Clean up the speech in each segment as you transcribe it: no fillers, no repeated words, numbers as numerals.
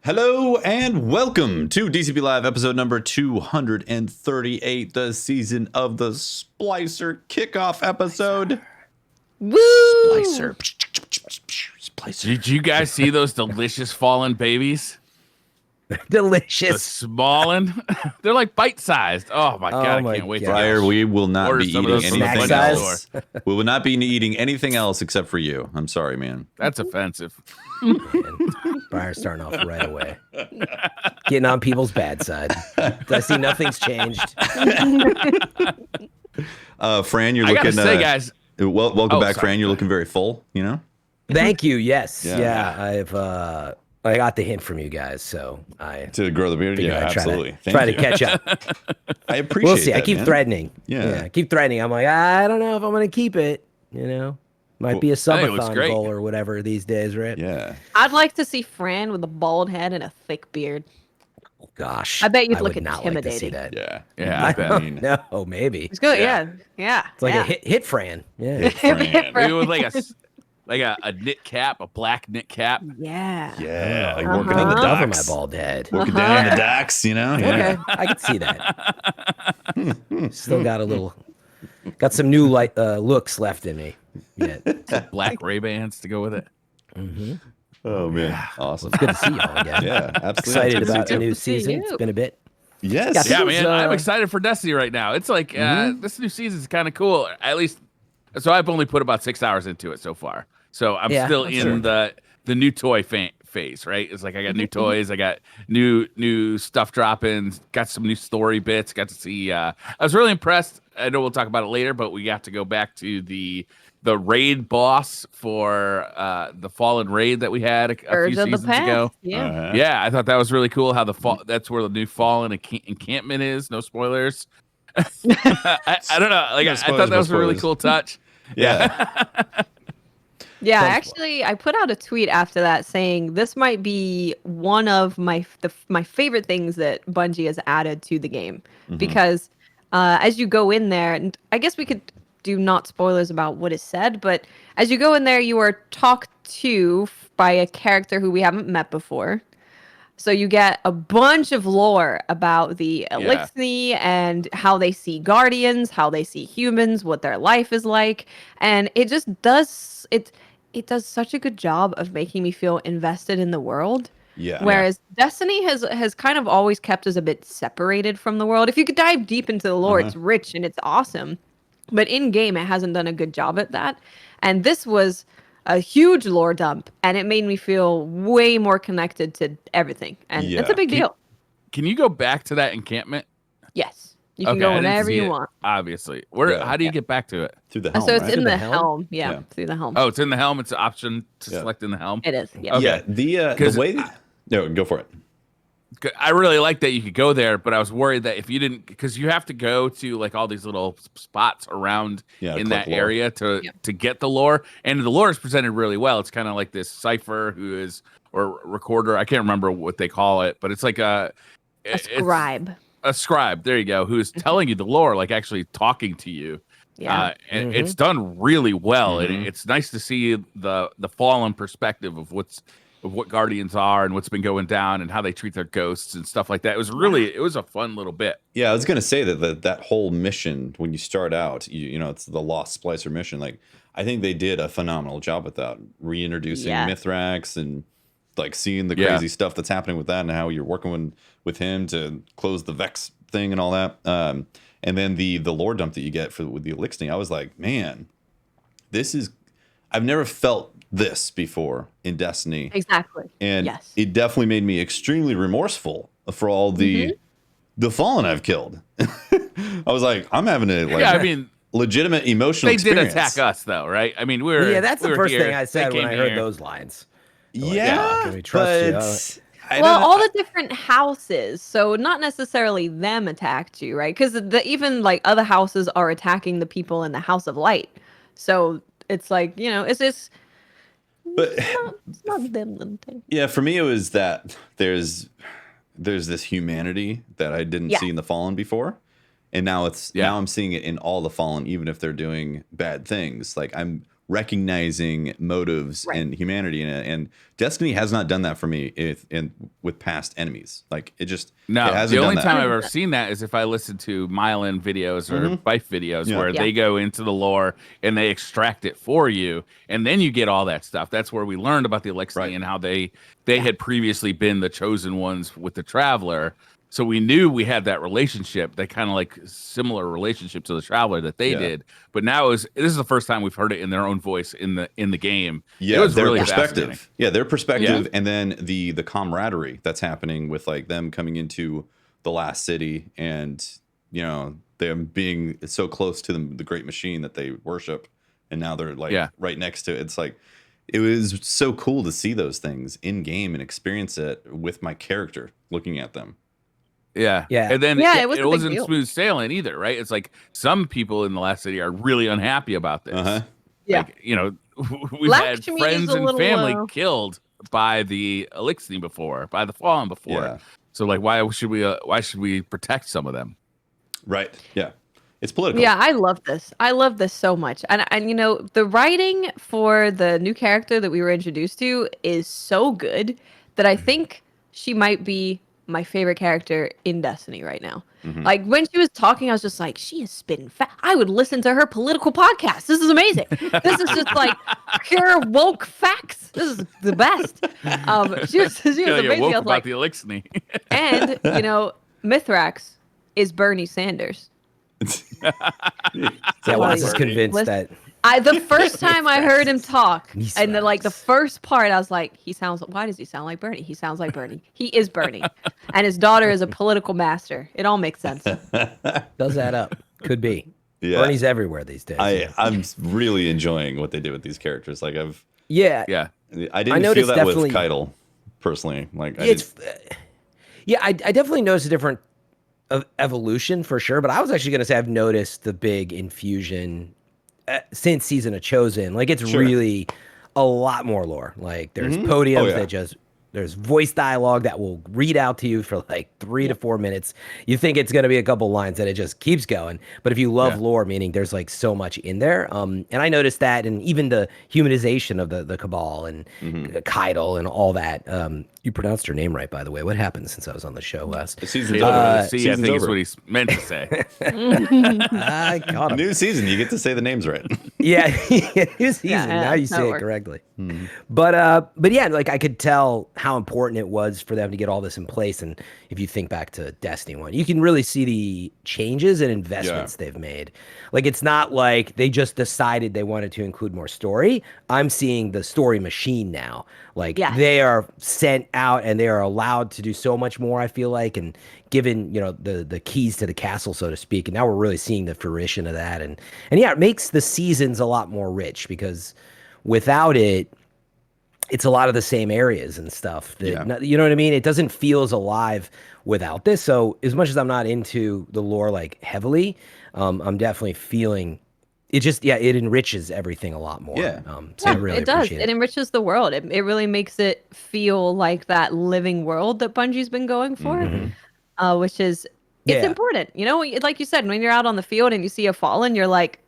Hello and welcome to DCP Live episode number 238, the season of the Splicer kickoff episode. Woo! Splicer. Splicer. Did you guys see those delicious fallen babies? The Delicious. Smallen. They're like bite-sized. Oh my god, my I can't wait. Fryer, we will not Order be some of eating those from the anything snack else. We will not be eating anything else except for you. I'm sorry, man. That's offensive. Briar's starting off right away. Getting on people's bad side. I see nothing's changed. Fran, you're I looking. gotta say, guys. Welcome back, sorry. Fran. You're looking very full. You know. Thank you. Yes. Yeah. Yeah. I got the hint from you guys, so I To grow the beard. figured Yeah, I'd absolutely. try to catch up. I appreciate. We'll see. I that, keep man. threatening. Yeah. I keep threatening. I'm like, I don't know if I'm gonna keep it. You know, might be a think it looks subathon great. goal or whatever these days, right? Yeah. I'd like to see Fran with a bald head and a thick beard. Gosh, I bet you'd look would not like to see intimidating. that. Yeah. Yeah, I I bet. don't know. Maybe It's good. Yeah. Yeah. it's like yeah. a hit Fran. Yeah. Fran. Maybe with like a knit cap, a black knit cap. Yeah. Yeah. Like I'm working on the making love of docks. my bald head. Working down the docks, you know. Okay, I can see that. Still got some new looks left in me. Yet. Black Ray-Bans to go with it. Oh man, awesome. Good to see y'all again. Yeah, absolutely. Excited about too. the new Good to see season. you. It's been a bit. Yes. Got Yeah, This man, was, I'm excited for Destiny right now. It's like this new season is kind of cool. At least, so I've only put about 6 hours into it so far. So I'm Yeah, still I'm in sure. the new toy phase, right? It's like I got new toys, I got new stuff dropping, got some new story bits. Got to see. I was really impressed. I know we'll talk about it later, but we got to go back to the raid boss for the Fallen raid that we had a few Urge of the seasons past. ago. Yeah. Uh-huh. Yeah, I thought that was really cool. How that's where the new Fallen encampment is. No spoilers. I don't know. Like No I spoilers, thought that no was a really spoilers. cool touch. Yeah. Yeah. Sounds Actually, I put out a tweet after that saying this might be one of my favorite things that Bungie has added to the game because as you go in there, and I guess we could do not spoilers about what is said, but as you go in there, you are talked to by a character who we haven't met before. So you get a bunch of lore about the Elixir and how they see Guardians, how they see humans, what their life is like, and it just does it does such a good job of making me feel invested in the world. Yeah. Whereas Destiny has kind of always kept us a bit separated from the world. If you could dive deep into the lore, it's rich and it's awesome. But in game, it hasn't done a good job at that. And this was a huge lore dump, and it made me feel way more connected to everything. And it's Yeah. a big deal. Can you go back to that encampment? Yes. You can Okay, go I didn't whenever see you it, want. Obviously. Where? Yeah. How do you get back to it? Through the And helm, so it's right? in the the helm? helm. Yeah, Yeah. through the helm. Oh, it's in the helm. It's an option to Yeah. select in the helm. It is. Yeah. Okay. Yeah. The 'Cause- way. No, go for it. I really like that you could go there, but I was worried that if you didn't, because you have to go to like all these little spots around Yeah, to in collect that lore. area to get the lore, and the lore is presented really well. It's kind of like this cipher who is or recorder. I can't remember what they call it, but it's like A it's scribe. a scribe. There you go, who's telling you the lore, like actually talking to you. Yeah. And it's done really well, Mhm. and it's nice to see the fallen perspective of what Guardians are and what's been going down and how they treat their ghosts and stuff like that. It was a fun little bit. Yeah, I was gonna say that whole mission when you start out, you know, it's the Lost Splicer mission. Like, I think they did a phenomenal job with that, reintroducing Yeah. Mithrax and like seeing the Yeah. crazy stuff that's happening with that and how you're working with him to close the Vex thing and all that. And then the lore dump that you get with the Elixir, I was like, man, I've never felt this before in Destiny. Exactly. And yes. it definitely made me extremely remorseful for all the fallen I've killed. I was like, I'm having a Yeah, I mean, legitimate emotional they experience. did attack us though, right? I mean, we were Yeah, that's we the were first here, thing I they said when came I heard here. those lines. Yeah, Can we trust you? but Well, all the different houses. So not necessarily them attacked you, right? Because even like other houses are attacking the people in the House of Light. So it's like, you know, it's just but it's not them thing. yeah, for me it was that there's this humanity that I didn't Yeah. see in the Fallen before, and now now I'm seeing it in all the Fallen, even if they're doing bad things. Like I'm recognizing motives and humanity in it. And Destiny has not done that for me with past enemies. Like it hasn't the only done time that. I've ever seen that is if I listen to Mylan videos or Bife videos where they go into the lore and they extract it for you, and then you get all that stuff. That's where we learned about the Elixir and how they had previously been the chosen ones with the Traveler. So we knew we had that relationship, that kind of like similar relationship to the Traveler that they did. But now this is the first time we've heard it in their own voice in the game. Yeah, it was their really perspective. Yeah, their perspective, and then the camaraderie that's happening with like them coming into the last city, and them being so close to the great machine that they worship, and now they're like right next to it. It's like it was so cool to see those things in game and experience it with my character looking at them. Yeah. And then it wasn't smooth sailing either, right? It's like some people in the last city are really unhappy about this. Like, we've had friends and family killed by the Elixir before, by the Fallen before. Yeah. So like, why should we protect some of them? Right. Yeah. It's political. Yeah, I love this. I love this so much. And the writing for the new character that we were introduced to is so good that I think she might be my favorite character in Destiny right now. Like when she was talking, I was just like, she is spitting I would listen to her political podcast. This is amazing. This is just like pure woke facts. This is the best. She was amazing. Woke I was about like, the Elixir. and Mithrax is Bernie Sanders. Waz is convinced that. The first time I heard him talk, and the first part, I was like, why does he sound like Bernie? He sounds like Bernie. He is Bernie. And his daughter is a political master. It all makes sense. Does add up. Could be. Yeah. Bernie's everywhere these days. I'm really enjoying what they do with these characters. Like I didn't feel that with Keitel, personally. Like I definitely noticed a different evolution for sure, but I was actually going to say I've noticed the big infusion since Season of Chosen. Like it's really a lot more lore. Like there's podiums that there's voice dialogue that will read out to you for like 3 to 4 minutes. You think it's going to be a couple lines and it just keeps going. But if you love lore, meaning there's like so much in there. And I noticed that, and even the humanization of the Cabal and Keitel and all that. You pronounced her name right, by the way. What happened since I was on the show last? The season's over. I think it's what he's meant to say. I caught him. New season, you get to say the names right. New season. Now you say it correctly. But yeah, like I could tell how important it was for them to get all this in place. And if you think back to Destiny 1, you can really see the changes and investments they've made. Like it's not like they just decided they wanted to include more story. I'm seeing the story machine now. Like they are sent out and they are allowed to do so much more, I feel like, and given, the keys to the castle, so to speak. And now we're really seeing the fruition of that. And it makes the seasons a lot more rich, because without it, it's a lot of the same areas and stuff. You know what I mean? It doesn't feel as alive without this. So as much as I'm not into the lore like heavily, I'm definitely feeling it. Just it enriches everything a lot more. So I really it does. appreciate it. It enriches the world. It really makes it feel like that living world that Bungie's been going for, which is it's important. Like you said, when you're out on the field and you see a fallen, you're like,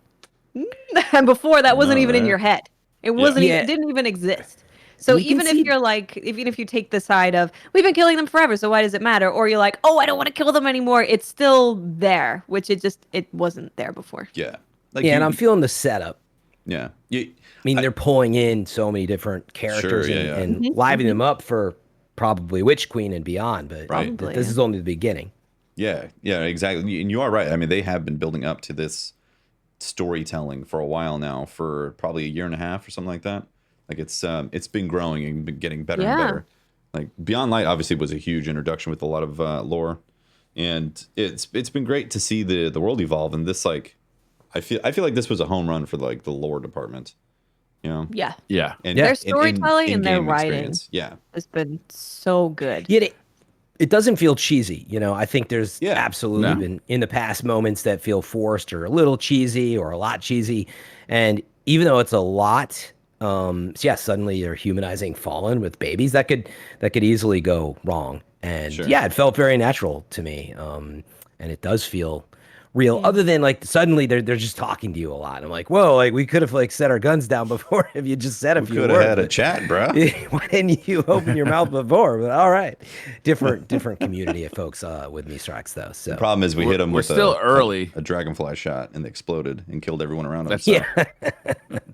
and before that wasn't even in your head. It wasn't. It didn't even exist. So even if you're like, even if you take the side of we've been killing them forever, so why does it matter? Or you're like, oh, I don't want to kill them anymore. It's still there, which it wasn't there before. Yeah. And I'm feeling the setup. Yeah. I mean, they're pulling in so many different characters and livening them up for probably Witch Queen and beyond. But this is only the beginning. Yeah. Yeah, exactly. And you are right. I mean, they have been building up to this storytelling for a while now, for probably a year and a half or something like that. Like it's been growing and been getting better and better. Like Beyond Light obviously was a huge introduction with a lot of lore, and it's been great to see the world evolve. And this, like, I feel like this was a home run for like the lore department. Yeah. And their storytelling and their writing experience. has been so good. Yet it doesn't feel cheesy. I think there's absolutely been in the past moments that feel forced or a little cheesy or a lot cheesy, and even though it's a lot. Suddenly you're humanizing Fallen with babies. That could easily go wrong. And it felt very natural to me. And it does feel real, other than like suddenly they're just talking to you a lot. And I'm like, whoa, like we could have like set our guns down before if you just said a few words. We could have had a chat, bro. Why didn't you open your mouth before? But all right, different community of folks with me strikes though. So the problem is we hit them with still early. A dragonfly shot and they exploded and killed everyone around them.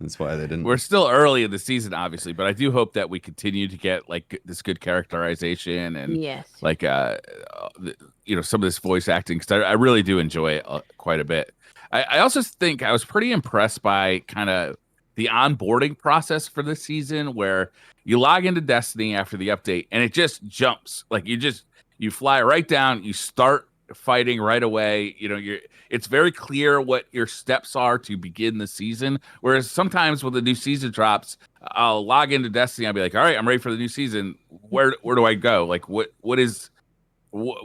That's why they didn't. We're still early in the season, obviously, but I do hope that we continue to get like this good characterization and like some of this voice acting, because I really do enjoy it quite a bit. I also think I was pretty impressed by kind of the onboarding process for this season, where you log into Destiny after the update and it just jumps. Like you fly right down, you start fighting right away. It's very clear what your steps are to begin the season. Whereas sometimes when the new season drops, I'll log into Destiny, I'll be like, all right, I'm ready for the new season. Where do I go? Like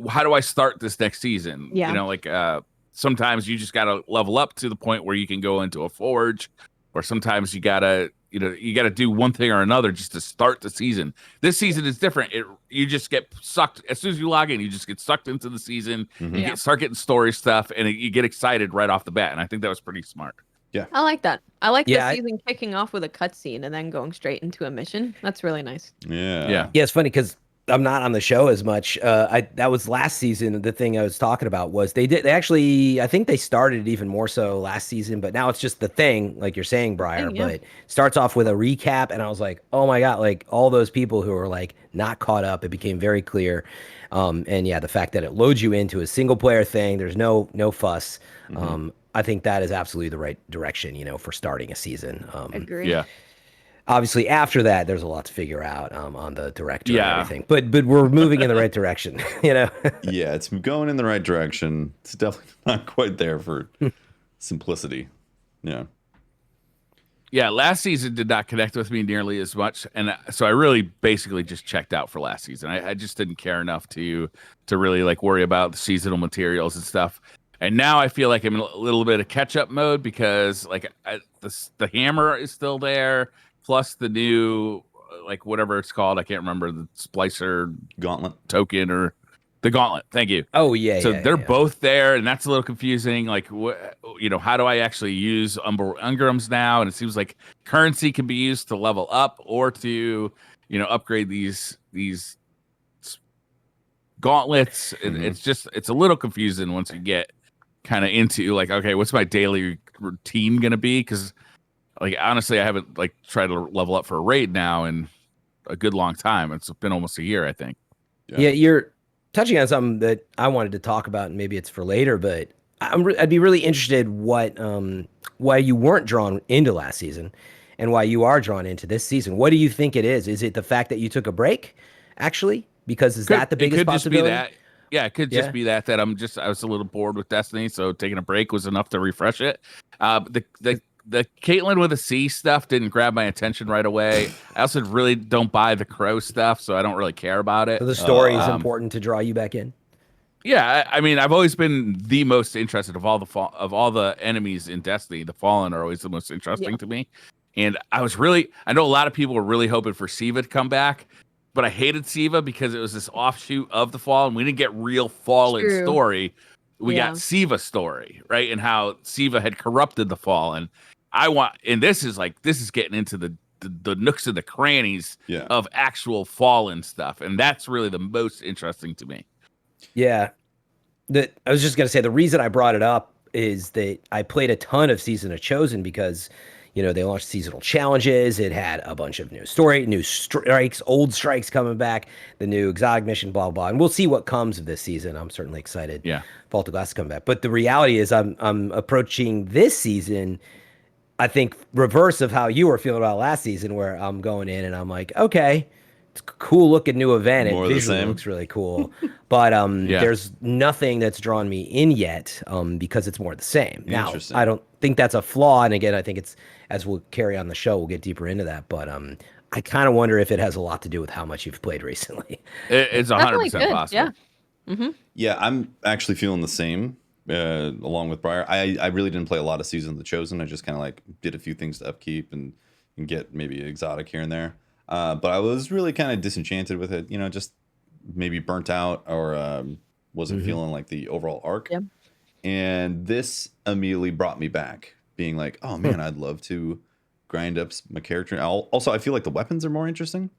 how do I start this next season? Yeah. Sometimes you just got to level up to the point where you can go into a forge, or sometimes you gotta do one thing or another just to start the season. This season is different. You just get sucked as soon as you log in. You just get sucked into the season. Mm-hmm. You start getting story stuff, and you get excited right off the bat. And I think that was pretty smart. Yeah, I like that. I like the season kicking off with a cutscene and then going straight into a mission. That's really nice. Yeah. It's funny because I'm not on the show as much. That was last season. The thing I was talking about was they actually, I think they started it even more so last season, but now it's just the thing, like you're saying, Briar, but starts off with a recap. And I was like, oh my God, like all those people who are like not caught up, it became very clear. And yeah, the fact that it loads you into a single player thing, there's no fuss. Mm-hmm. I think that is absolutely the right direction, for starting a season. Agree. Yeah. Obviously, after that, there's a lot to figure out on the director and everything. But we're moving in the right direction, Yeah, it's going in the right direction. It's definitely not quite there for simplicity. Yeah. Yeah, last season did not connect with me nearly as much, and so I really basically just checked out for last season. I just didn't care enough to really like worry about the seasonal materials and stuff. And now I feel like I'm in a little bit of catch-up mode because like the hammer is still there. Plus the new, like whatever it's called, I can't remember, the Splicer Gauntlet token or the Gauntlet. Thank you. Oh yeah. So they're both there, and that's a little confusing. Like, how do I actually use Ungrams now? And it seems like currency can be used to level up or to, upgrade these gauntlets. Mm-hmm. It's a little confusing once you get kind of into like, okay, what's my daily routine gonna be? Because like honestly, I haven't like tried to level up for a raid now in a good long time. It's been almost a year, I think. Yeah, you're touching on something that I wanted to talk about, and maybe it's for later. But I'd be really interested why you weren't drawn into last season, and why you are drawn into this season. What do you think it is? Is it the fact that you took a break, actually? Because that the biggest possibility? Just be that. Yeah, it could just be that I was a little bored with Destiny, so taking a break was enough to refresh it. The Caitlyn with a C stuff didn't grab my attention right away. I also really don't buy the Crow stuff, so I don't really care about it. So the story is important to draw you back in. Yeah, I mean, I've always been the most interested of all the enemies in Destiny. The Fallen are always the most interesting to me, and I know a lot of people were really hoping for Siva to come back, but I hated Siva because it was this offshoot of the Fallen. We didn't get real Fallen story. We got Siva story, right, and how Siva had corrupted the Fallen. And this is getting into the nooks and the crannies of actual Fallen stuff, and that's really the most interesting to me. Yeah, I was just gonna say the reason I brought it up is that I played a ton of Season of Chosen because they launched seasonal challenges. It had a bunch of new strikes, old strikes coming back, the new exotic mission, blah blah. And we'll see what comes of this season. I'm certainly excited. Yeah, Vault of Glass to come back. But the reality is, I'm approaching this season, I think, reverse of how you were feeling about last season, where I'm going in and I'm like, okay, it's a cool looking new event. It visually looks really cool. But there's nothing that's drawn me in yet because it's more the same. Now, I don't think that's a flaw. And again, I think it's, as we'll carry on the show, we'll get deeper into that. But I kind of wonder if it has a lot to do with how much you've played recently. It's 100% possible. Yeah. Mm-hmm. Yeah, I'm actually feeling the same. Along with Briar, I really didn't play a lot of Season of the Chosen. I just kind of like did a few things to upkeep and get maybe exotic here and there. But I was really kind of disenchanted with it. Just maybe burnt out or wasn't feeling like the overall arc. Yeah. and this immediately brought me back, being like, oh man, I'd love to grind up my character. Also, I feel like the weapons are more interesting.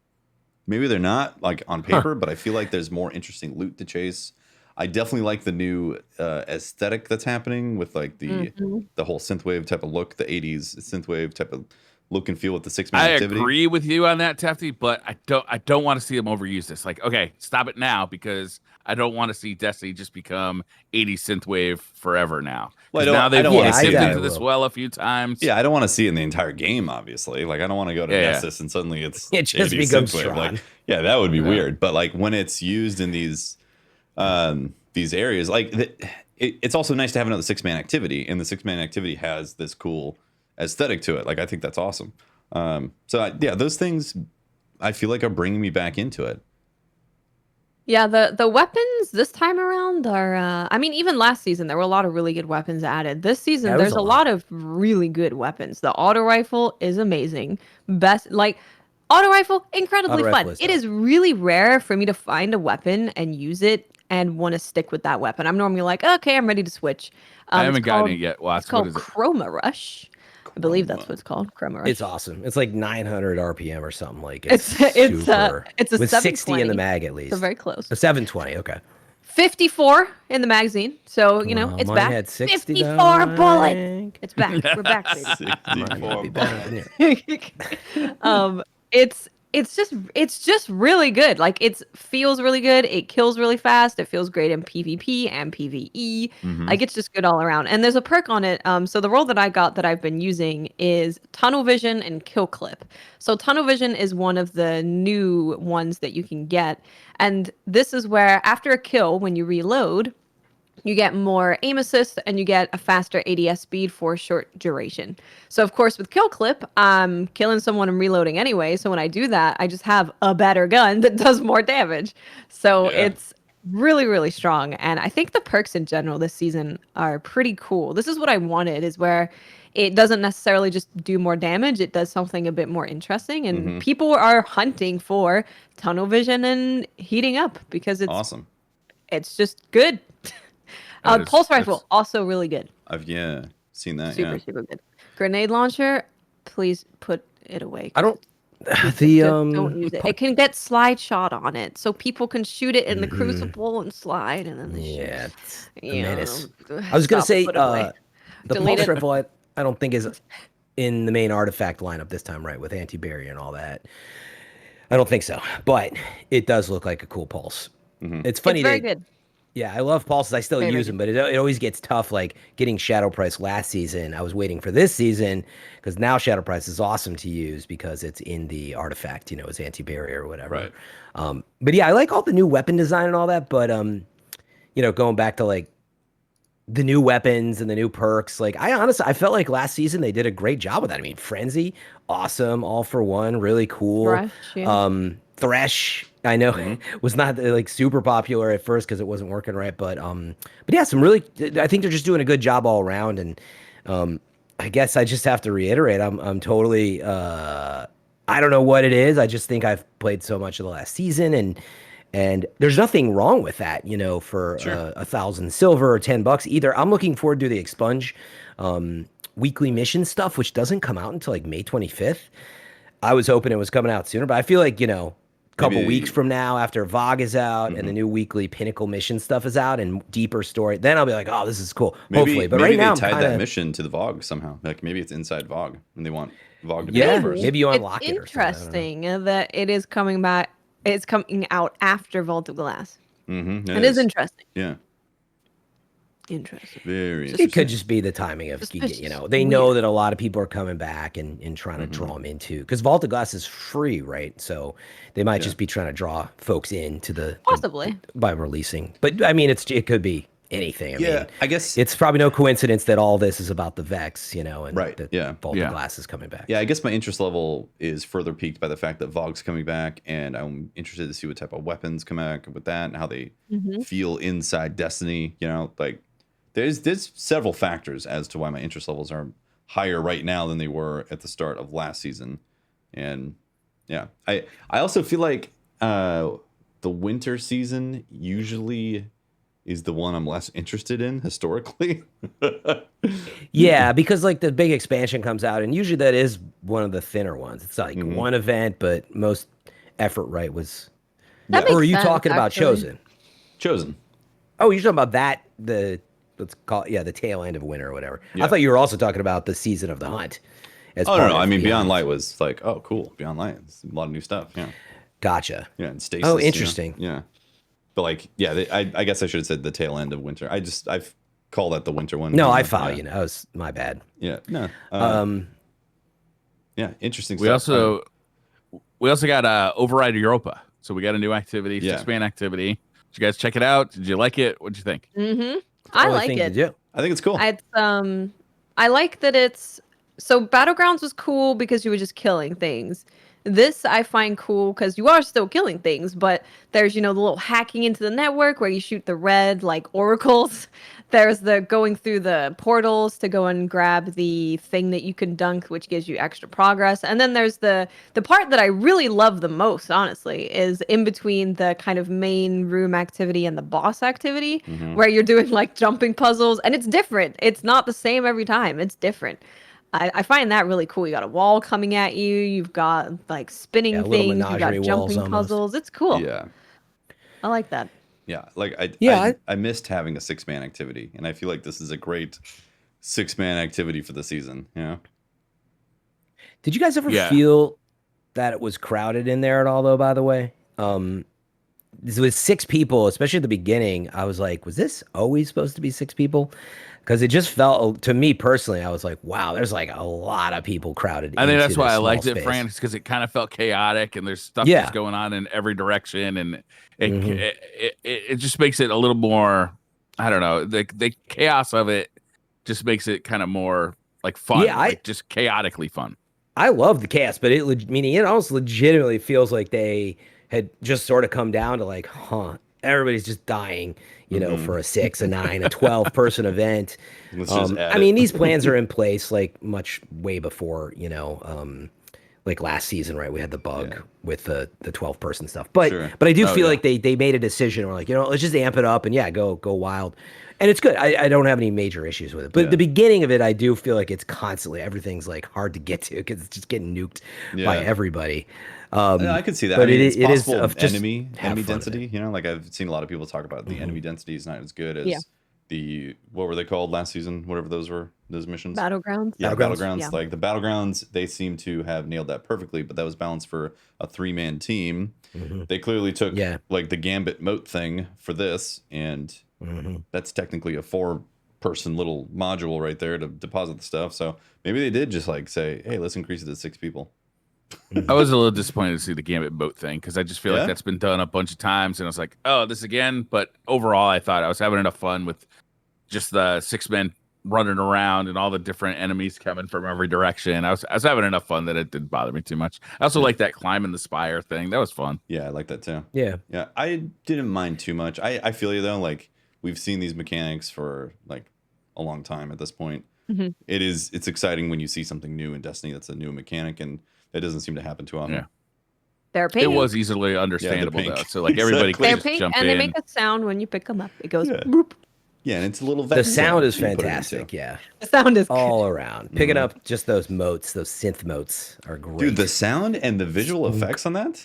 Maybe they're not like on paper, but I feel like there's more interesting loot to chase. I definitely like the new aesthetic that's happening with like the whole synthwave type of look, the 80s synthwave type of look and feel with the 6-man activity. I agree with you on that, Tefty, but I don't want to see them overuse this. Like, okay, stop it now, because I don't want to see Destiny just become 80s synthwave forever now. Well, now they've dipped into this will. well a few times. Yeah, I don't want to see it in the entire game, obviously. Like, I don't want to go to Nessus and suddenly it just becomes strong. Like, yeah, that would be weird. But like when it's used in these areas, like it's also nice to have another 6-man activity, and the 6-man activity has this cool aesthetic to it. Like, I think that's awesome. Those things I feel like are bringing me back into it. Yeah, the weapons this time around are I mean, even last season there were a lot of really good weapons added. This season there's a lot of really good weapons. The auto rifle is amazing. Auto rifle, incredibly fun. It is really rare for me to find a weapon and use it and want to stick with that weapon. I'm normally like, okay, I'm ready to switch. I haven't gotten it yet. It's called Chroma Rush. I believe that's what it's called. Chroma Rush. It's awesome. It's like 900 RPM or something. Like it's a with 60 in the mag at least. So very close. A 720. Okay. 54 in the magazine. So, it's back. Had 54 bullet. It's back. We're back, baby. 64. It's just really good. Like, it feels really good. It kills really fast. It feels great in PvP and PvE. Like, it's just good all around. And there's a perk on it. So the role that I got that I've been using is tunnel vision and kill clip. So tunnel vision is one of the new ones that you can get. And this is where after a kill, when you reload, you get more aim assist and you get a faster ADS speed for a short duration. So of course with kill clip, I'm killing someone and reloading anyway. So when I do that, I just have a better gun that does more damage. So it's really, really strong. And I think the perks in general this season are pretty cool. This is what I wanted, is where it doesn't necessarily just do more damage. It does something a bit more interesting. And people are hunting for tunnel vision and heating up because it's awesome. It's just good. Pulse rifle, also really good. I've seen that. Super good. Grenade launcher, please put it away. I don't. Don't use it. It can get slide shot on it, so people can shoot it in the Crucible and slide, and then it's a menace. I was gonna say the pulse rifle. I don't think is in the main artifact lineup this time, right? With anti-barrier and all that. I don't think so, but it does look like a cool pulse. It's funny. It's very good. Yeah, I love pulses. I still use them, but it always gets tough. Like getting Shadow Price last season, I was waiting for this season because now Shadow Price is awesome to use because it's in the artifact, it's anti-barrier or whatever. Right. But yeah, I like all the new weapon design and all that. But going back to like the new weapons and the new perks, like I felt like last season they did a great job with that. I mean, Frenzy, awesome, all for one, really cool. Thresh, I know was not like super popular at first because it wasn't working right, but yeah, I think they're just doing a good job all around, and I guess I just have to reiterate, I'm totally I don't know what it is. I just think I've played so much of the last season, and there's nothing wrong with that, for 1,000 silver or $10 either. I'm looking forward to the Expunge weekly mission stuff, which doesn't come out until like May 25th. I was hoping it was coming out sooner, but I feel like couple weeks from now, after VOG is out and the new weekly Pinnacle mission stuff is out and deeper story, then I'll be like, oh, this is cool. Hopefully. But right now, they tied that mission to the VOG somehow. Like maybe it's inside VOG and they want VOG to be first. Maybe you unlock it. It's interesting that it is coming back. It's coming out after Vault of Glass. It is interesting. Yeah. Interesting. Very interesting. It could just be the timing of, they know that a lot of people are coming back and trying to draw them into, because Vault of Glass is free, right? So they might just be trying to draw folks into possibly by releasing. But I mean, it could be anything. I mean, I guess it's probably no coincidence that all this is about the Vex, and right. that Vault of Glass is coming back. Yeah, I guess my interest level is further piqued by the fact that VOG's coming back, and I'm interested to see what type of weapons come back with that and how they feel inside Destiny. Like there's several factors as to why my interest levels are higher right now than they were at the start of last season. And yeah, I also feel like the winter season usually is the one I'm less interested in historically. Yeah, because like the big expansion comes out, and usually that is one of the thinner ones. It's like one event, but most effort right was. That makes or are you sense, talking about actually. Chosen? Chosen. Oh, you're talking about that let's call it, the tail end of winter or whatever. Yeah. I thought you were also talking about the season of the hunt. As Oh part no, of I mean Beyond Light was like, oh cool, Beyond Light, it's a lot of new stuff. Yeah. Gotcha. Yeah, and Stasis. Oh, interesting. Yeah. But like, yeah, I guess I should have said the tail end of winter. I've called that the winter one. No, I follow you. That was my bad. Yeah. No. Yeah, interesting We stuff. We also got Override Europa. So we got a new activity, 6-man activity. Did you guys check it out? Did you like it? What'd you think? Mm-hmm. I like it. I think it's cool. I like that it's so Battlegrounds was cool because you were just killing things. This I find cool because you are still killing things, but there's the little hacking into the network where you shoot the red like oracles. There's the going through the portals to go and grab the thing that you can dunk, which gives you extra progress. And then there's the part that I really love the most, honestly, is in between the kind of main room activity and the boss activity, where you're doing like jumping puzzles, and it's different. It's not the same every time. It's different. I find that really cool. You got a wall coming at you. You've got like spinning things. You've got jumping puzzles. It's cool. Yeah. I like that. Yeah. Like I missed having a 6-man activity, and I feel like this is a great 6-man activity for the season. Yeah. Did you guys ever feel that it was crowded in there at all, though? By the way, with 6 people, especially at the beginning, I was like, was this always supposed to be 6 people? Because it just felt, to me personally, I was like, wow, there's like a lot of people crowded. I think that's why I liked it, Fran, because it kind of felt chaotic and there's stuff that's going on in every direction, and it just makes it a little more, I don't know, the chaos of it just makes it kind of more like fun, like just chaotically fun. I love the chaos, but it almost legitimately feels like they had just sort of come down to like, everybody's just dying, for a 6, a 9, a 12 person event. I mean, these plans are in place like much way before, like last season, right? We had the bug with the 12 person stuff, but I do feel like they made a decision, or like, let's just amp it up and go wild. And it's good. I don't have any major issues with it, but the beginning of it, I do feel like it's constantly, everything's like hard to get to because it's just getting nuked by everybody. I could see that. But I mean, it is of enemy density. Like I've seen a lot of people talk about the enemy density is not as good as what were they called last season? Whatever those missions. Battlegrounds. Yeah, Battlegrounds. Yeah. Like the Battlegrounds, they seem to have nailed that perfectly. But that was balanced for a 3-man team. They clearly took like the Gambit moat thing for this, and that's technically a 4-person little module right there to deposit the stuff. So maybe they did just like say, hey, let's increase it to 6 people. I was a little disappointed to see the Gambit boat thing because I just feel like that's been done a bunch of times, and I was like, oh, this again. But overall, I thought I was having enough fun with just the 6 men running around and all the different enemies coming from every direction. I was having enough fun that it didn't bother me too much. I also like that climbing the spire thing. That was fun. Yeah, I like that too. Yeah. I didn't mind too much. I feel you though. Like we've seen these mechanics for like a long time at this point. It's exciting when you see something new in Destiny that's a new mechanic, and it doesn't seem to happen too often. Yeah. They're pink. It was easily understandable though. So like everybody could just pink, jump and in. they make a sound when you pick them up. It goes boop. Yeah, and it's a little. The sound is fantastic. Yeah, the sound is all around. Picking up just those motes, those synth motes are great. Dude, the sound and the visual effects on that,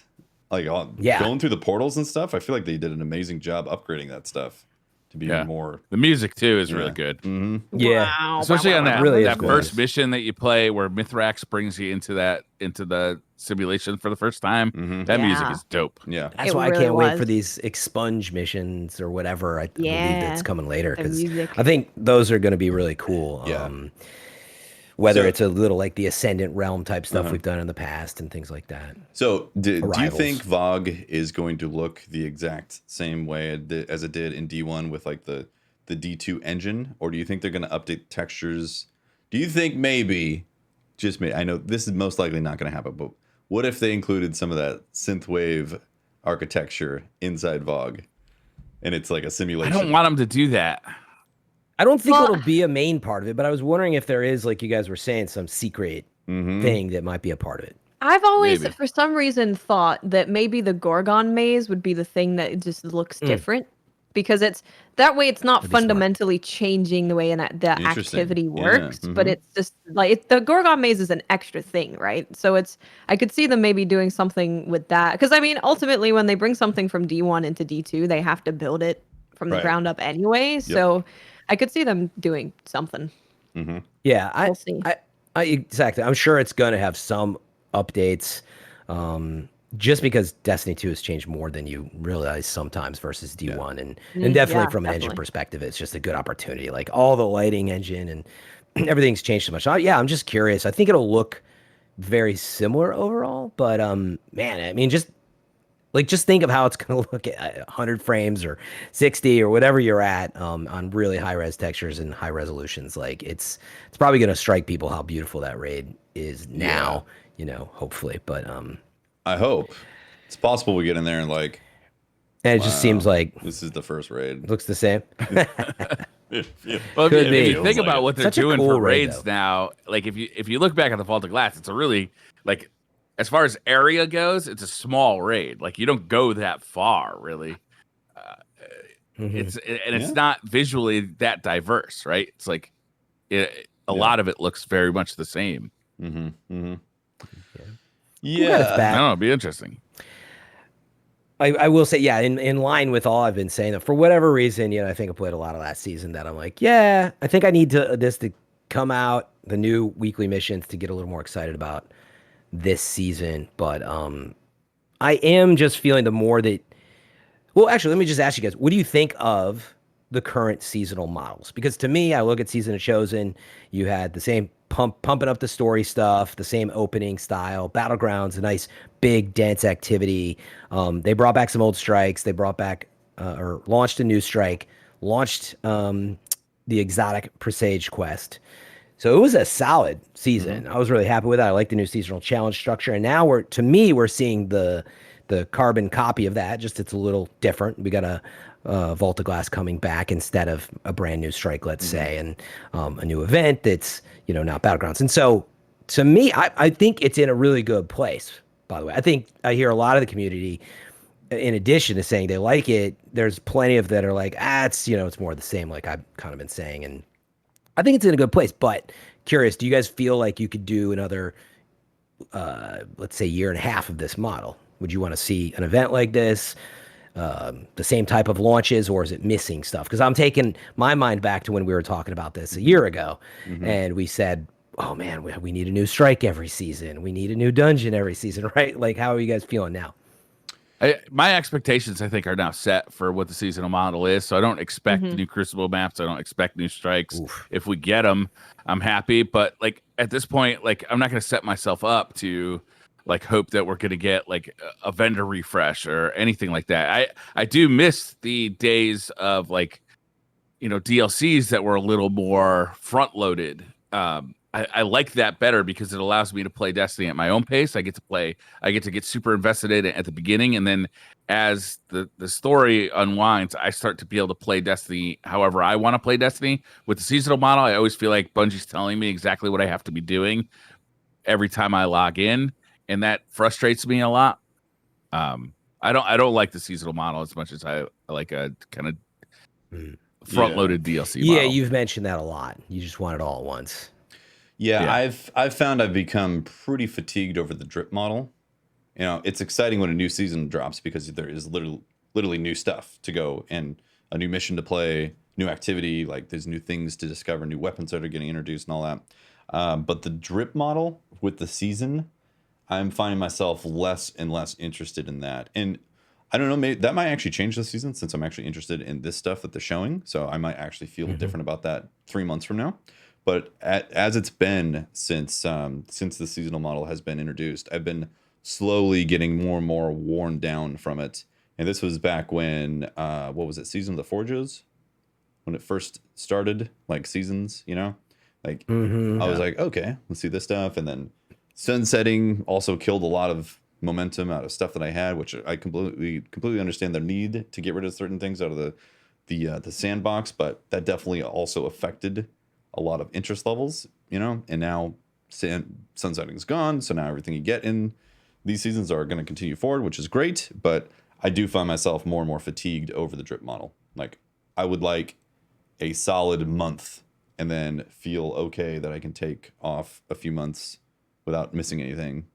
like going through the portals and stuff. I feel like they did an amazing job upgrading that stuff to be more. The music too is really good. Yeah, wow, especially on that really first mission that you play where Mithrax brings you into the simulation for the first time. That music is dope. Yeah, that's why I can't wait for these expunge missions or whatever. I believe that's coming later because I think those are going to be really cool. Yeah. Whether it's a little like the Ascendant Realm type stuff we've done in the past and things like that. So do you think VOG is going to look the exact same way as it did in D1 with like the D2 engine? Or do you think they're going to update textures? Do you think maybe, I know this is most likely not going to happen, but what if they included some of that synthwave architecture inside VOG? And it's like a simulation. I don't want them to do that. I don't think it'll be a main part of it, but I was wondering if there is, like you guys were saying, some secret thing that might be a part of it. I've always, for some reason, thought that maybe the Gorgon maze would be the thing that just looks different. because it's that way. It's not fundamentally changing the way the activity works, but it's just like the Gorgon maze is an extra thing, right? So I could see them maybe doing something with that, because I mean, ultimately, when they bring something from D1 into D2, they have to build it from the ground up anyway. Yep. So I could see them doing something. Yeah, we'll see. Exactly. I'm sure it's going to have some updates. Just because Destiny 2 has changed more than you realize sometimes versus D1. And definitely from an engine perspective, it's just a good opportunity. Like all the lighting engine and everything's changed so much. I'm just curious. I think it'll look very similar overall, but man, I mean, just think of how it's going to look at 100 frames or 60 or whatever you're at on really high res textures and high resolutions. Like it's probably going to strike people how beautiful that raid is now, hopefully. But I hope it's possible we get in there and and it just seems like this is the first raid. Looks the same. Well, if you think about what they're doing for raids now, like if you look back at the Vault of Glass, it's a really, like, as far as area goes, it's a small raid. Like you don't go that far, really. It's not visually that diverse, right? It's like a lot of it looks very much the same. Yeah, I don't know. It'd be interesting. I will say, in line with all I've been saying, for whatever reason, I think I played a lot of last season that I'm like, I think I need this to come out, the new weekly missions, to get a little more excited about this season. But I am just feeling the more that, well, actually, let me just ask you guys, what do you think of the current seasonal models? Because to me, I look at Season of Chosen, you had the same pumping up the story stuff, the same opening style. Battlegrounds, a nice big dense activity. They brought back some old strikes. They brought back or launched a new strike, launched the exotic presage quest. So it was a solid season. I was really happy with that. I like the new seasonal challenge structure. And now we're seeing the carbon copy of that, just it's a little different. We got a Vault of Glass coming back instead of a brand new strike, let's say, and a new event that's, now Battlegrounds. And so to me, I think it's in a really good place, by the way. I think I hear a lot of the community, in addition to saying they like it, there's plenty of that are like, it's, it's more of the same, like I've kind of been saying. And I think it's in a good place, but curious, do you guys feel like you could do another, let's say, year and a half of this model? Would you want to see an event like this, the same type of launches, or is it missing stuff? Because I'm taking my mind back to when we were talking about this a year ago, and we said, oh man, we need a new strike every season. We need a new dungeon every season, right? Like, how are you guys feeling now? My expectations, I think, are now set for what the seasonal model is. So I don't expect new Crucible maps. I don't expect new strikes. Oof. If we get them, I'm happy. But like at this point, like I'm not going to set myself up to like hope that we're going to get like a vendor refresh or anything like that. I do miss the days of like, DLCs that were a little more front loaded. I like that better because it allows me to play Destiny at my own pace. I get to get super invested in it at the beginning, and then as the story unwinds, I start to be able to play Destiny however I want to play Destiny. With the seasonal model, I always feel like Bungie's telling me exactly what I have to be doing every time I log in, and that frustrates me a lot. I don't like the seasonal model as much as I like a kind of front-loaded DLC model. Yeah, you've mentioned that a lot. You just want it all at once. Yeah, I've found I've become pretty fatigued over the drip model. It's exciting when a new season drops because there is literally new stuff to go and a new mission to play, new activity, like there's new things to discover, new weapons that are getting introduced and all that. But the drip model with the season, I'm finding myself less and less interested in that. And I don't know, maybe that might actually change this season since I'm actually interested in this stuff that they're showing. So I might actually feel different about that 3 months from now. But as it's been since the seasonal model has been introduced, I've been slowly getting more and more worn down from it. And this was back when, what was it, Season of the Forges? When it first started, like seasons, Like, I was like, okay, let's see this stuff. And then sunsetting also killed a lot of momentum out of stuff that I had, which I completely understand the need to get rid of certain things out of the sandbox. But that definitely also affected a lot of interest levels, and now sunsetting is gone. So now everything you get in these seasons are going to continue forward, which is great. But I do find myself more and more fatigued over the drip model. Like I would like a solid month and then feel okay that I can take off a few months without missing anything.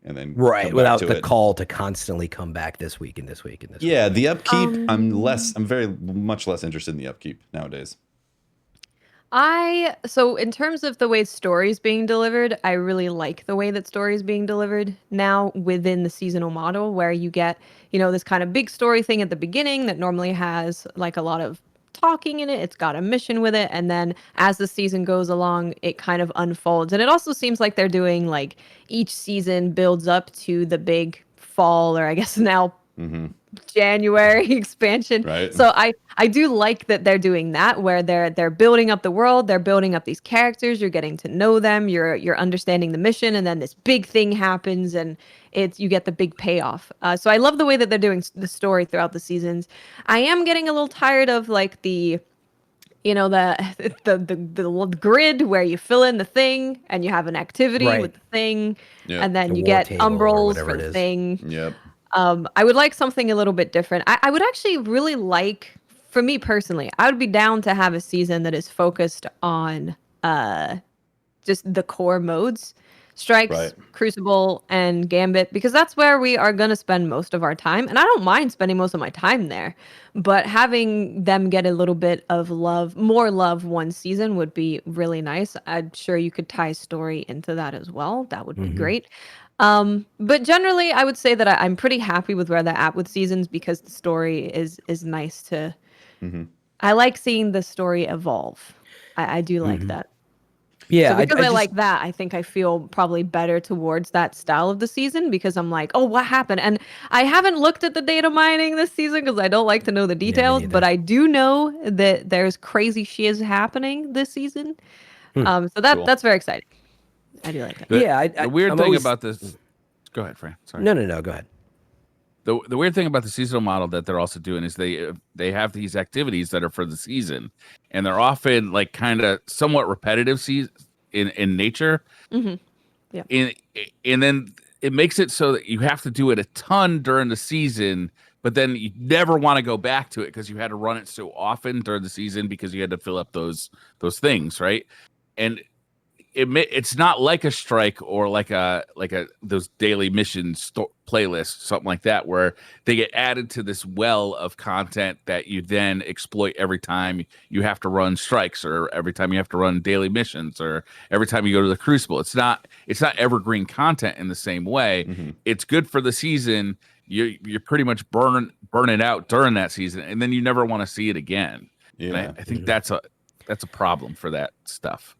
And then right, without the call to constantly come back this week and this week and this week. Yeah, the upkeep, I'm very much less interested in the upkeep nowadays. So in terms of the way story's being delivered, I really like the way that story's being delivered now within the seasonal model, where you get, this kind of big story thing at the beginning that normally has like a lot of talking in it. It's got a mission with it, and then as the season goes along, it kind of unfolds. And it also seems like they're doing like each season builds up to the big fall, or I guess now January expansion. Right. So I do like that they're doing that, where they're building up the world, they're building up these characters, you're getting to know them, you're understanding the mission, and then this big thing happens, and you get the big payoff. So I love the way that they're doing the story throughout the seasons. I am getting a little tired of like the grid where you fill in the thing and you have an activity with the thing, and then you get umbrals for the thing. Yep. I would like something a little bit different. I would actually really like, for me personally, I would be down to have a season that is focused on just the core modes, Strikes, Crucible, and Gambit, because that's where we are going to spend most of our time. And I don't mind spending most of my time there, but having them get a little bit of more love one season would be really nice. I'm sure you could tie story into that as well. That would be great. But generally, I would say that I'm pretty happy with where they're at with seasons, because the story is nice to. I like seeing the story evolve. I do like that. Yeah, so because I like that, I think I feel probably better towards that style of the season, because I'm like, oh, what happened? And I haven't looked at the data mining this season because I don't like to know the details, but I do know that there's crazy shiz happening this season. So that's very exciting. I do like that. The weird thing about this. Go ahead, Fran. Sorry. No. Go ahead. The weird thing about the seasonal model that they're also doing is they have these activities that are for the season, and they're often like kind of somewhat repetitive in nature. Yeah. And then it makes it so that you have to do it a ton during the season, but then you never want to go back to it because you had to run it so often during the season because you had to fill up those things, right? And it's not like a strike or like a those daily missions playlists, something like that, where they get added to this well of content that you then exploit every time you have to run strikes, or every time you have to run daily missions, or every time you go to the Crucible. It's not evergreen content in the same way. It's good for the season. You're pretty much burn it out during that season, and then you never want to see it again. Yeah, I think that's a problem for that stuff.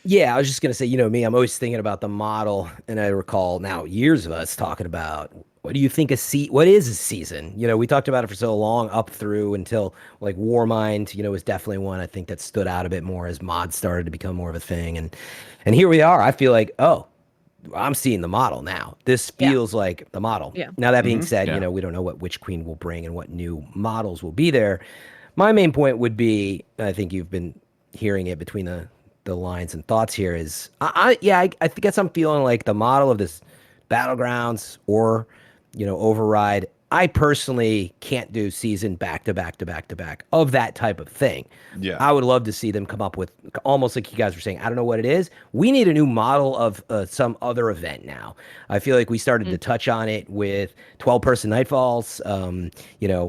Yeah, I was just going to say, me, I'm always thinking about the model, and I recall now years of us talking about, what do you think what is a season? We talked about it for so long, up through until like Warmind, was definitely one I think that stood out a bit more as mods started to become more of a thing. And here we are. I feel like, I'm seeing the model now. This feels like the model. Yeah. Now, that being said, we don't know what Witch Queen will bring and what new models will be there. My main point would be, I think you've been hearing it between the lines and thoughts here, is I guess I'm feeling like the model of this Battlegrounds or Override, I personally can't do season back to back of that type of thing. Yeah, I would love to see them come up with, almost like you guys were saying, I don't know what it is, we need a new model of some other event now. I feel like we started to touch on it with 12-person Nightfalls.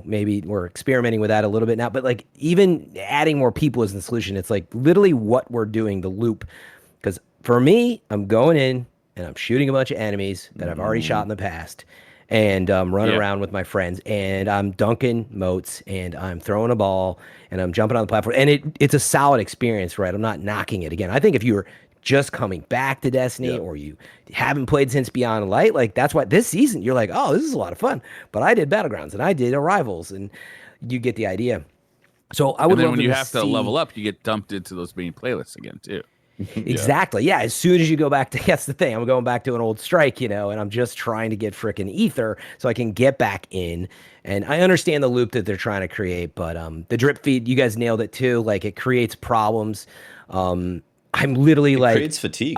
Maybe we're experimenting with that a little bit now, but like even adding more people isn't the solution. It's like literally what we're doing, the loop. Because for me, I'm going in and I'm shooting a bunch of enemies that I've already shot in the past, and running around with my friends, and I'm dunking moats, and I'm throwing a ball, and I'm jumping on the platform, and it's a solid experience, right? I'm not knocking it again. I think if you were just coming back to Destiny, or you haven't played since Beyond Light, like that's why this season you're like, oh, this is a lot of fun. But I did Battlegrounds and I did Arrivals, and you get the idea. So I would. And then when you have to level up, you get dumped into those main playlists again too. Exactly. Yeah. As soon as you go back to, that's the thing. I'm going back to an old strike, and I'm just trying to get frickin' ether so I can get back in. And I understand the loop that they're trying to create, but the drip feed, you guys nailed it too. Like it creates problems. I'm literally it like, creates fatigue.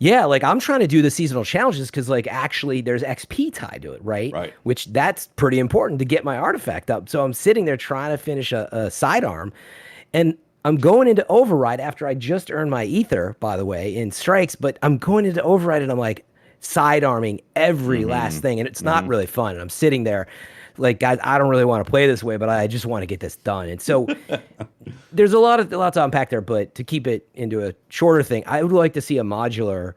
Yeah, like I'm trying to do the seasonal challenges because like actually there's XP tied to it, right? Right. Which that's pretty important to get my artifact up. So I'm sitting there trying to finish a sidearm, and I'm going into override after I just earned my ether, by the way, in strikes. But I'm going into override and I'm like sidearming every last thing, and it's not really fun. And I'm sitting there like, guys, I don't really want to play this way, but I just want to get this done. And so there's a lot to unpack there, but to keep it into a shorter thing, I would like to see a modular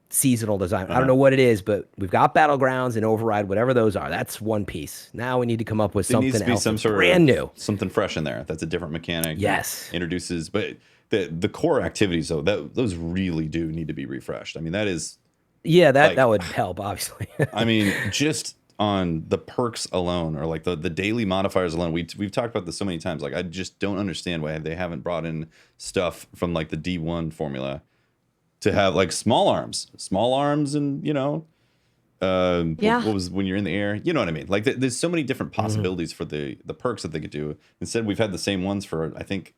seasonal design. I don't know what it is, but we've got battlegrounds and override, whatever those are. That's one piece. Now we need to come up with something needs to be else some sort brand new, something fresh in there. That's a different mechanic. Yes, introduces, but the core activities though, those really do need to be refreshed. I mean, that is that would help, obviously. I mean, just on the perks alone, or like the daily modifiers alone, we've talked about this so many times. Like, I just don't understand why they haven't brought in stuff from like the D1 formula to have like small arms, and what was when you're in the air, you know what I mean? Like there's so many different possibilities for the perks that they could do. Instead, we've had the same ones for I think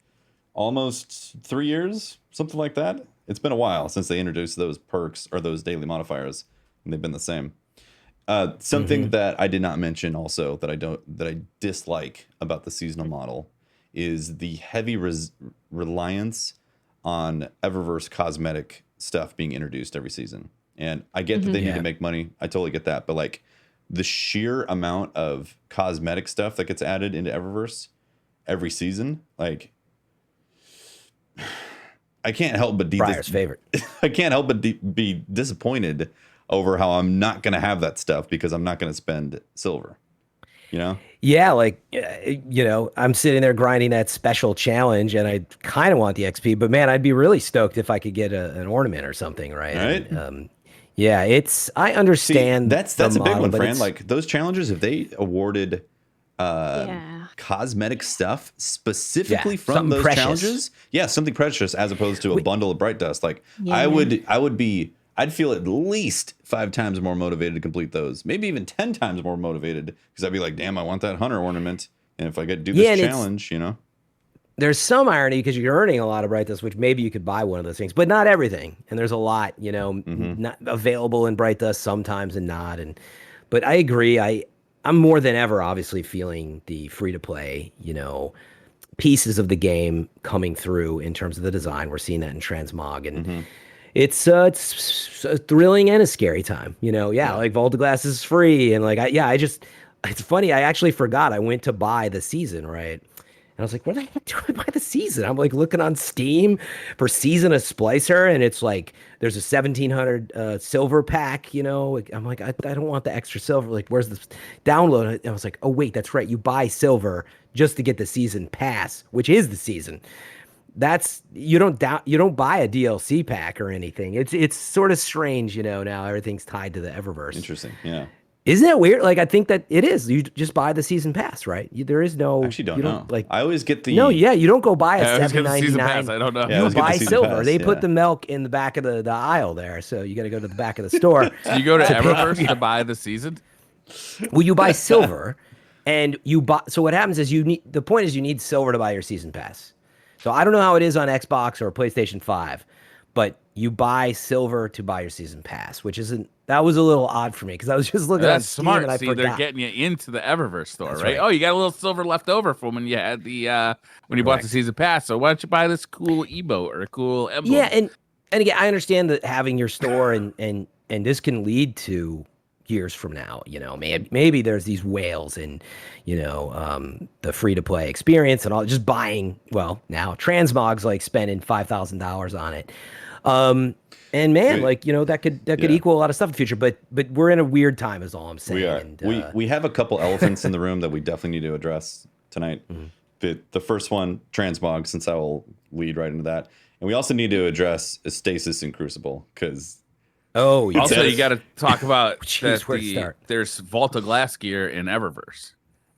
almost 3 years, something like that. It's been a while since they introduced those perks or those daily modifiers, and they've been the same. Something that I did not mention also that I dislike about the seasonal model is the heavy reliance on Eververse cosmetic stuff being introduced every season. And I get that they need to make money. I totally get that. But like the sheer amount of cosmetic stuff that gets added into Eververse every season, like I can't help but Briar's favorite. I can't help but be disappointed over how I'm not going to have that stuff because I'm not going to spend silver, Yeah, like, I'm sitting there grinding that special challenge, and I kind of want the XP, but man, I'd be really stoked if I could get an ornament or something, right? Right. And, I understand. See, that's a big one, Fran. Like those challenges, if they awarded cosmetic stuff specifically from those challenges, something precious as opposed to a bundle of bright dust. Like I'd feel at least 5 times more motivated to complete those. Maybe even 10 times more motivated because I'd be like, damn, I want that hunter ornament. And if I get to do this challenge, There's some irony because you're earning a lot of bright dust, which maybe you could buy one of those things, but not everything. And there's a lot, not available in bright dust sometimes and not. But I agree. I'm more than ever obviously feeling the free to play, pieces of the game coming through in terms of the design. We're seeing that in Transmog, and it's a thrilling and a scary time, like Vault of Glass is free. And like, it's funny. I actually forgot I went to buy the season, right? And I was like, what the heck do I buy the season? I'm like looking on Steam for Season of Splicer, and it's like there's a 1,700 silver pack, I'm like, I don't want the extra silver. Like, where's the download? And I was like, oh wait, that's right. You buy silver just to get the season pass, which is the season. That's you don't buy a DLC pack or anything. It's sort of strange, now everything's tied to the Eververse. Interesting, yeah. Isn't that weird? Like, I think that it is. You just buy the season pass, right? There is no. Actually, don't know. Like, I always get the. No, you don't go buy a $7.99. I don't know. Yeah, you buy silver. Pass, they put the milk in the back of the aisle there, so you got to go to the back of the store. So you go to Eververse to buy the season. Well, you buy silver, and you buy. So what happens is the point is you need silver to buy your season pass. So I don't know how it is on Xbox or PlayStation 5, but you buy silver to buy your season pass, which that was a little odd for me because I was just looking at Steam smart. and I forgot. They're getting you into the Eververse store, That's right? Oh, you got a little silver left over from when you had when you bought the season pass. So why don't you buy this cool emote or a cool emblem? Yeah, and again, I understand that having your store and this can lead to years from now, maybe there's these whales in, the free to play experience and all, just buying. Well, now Transmog's like spending $5,000 on it, and man, that could equal a lot of stuff in the future. But we're in a weird time, is all I'm saying. We are. And, we have a couple elephants in the room that we definitely need to address tonight. The first one, Transmog, since I will lead right into that, and we also need to address Stasis and Crucible because. Oh, yes. Also, you got to talk about there's Vault of Glass gear in Eververse.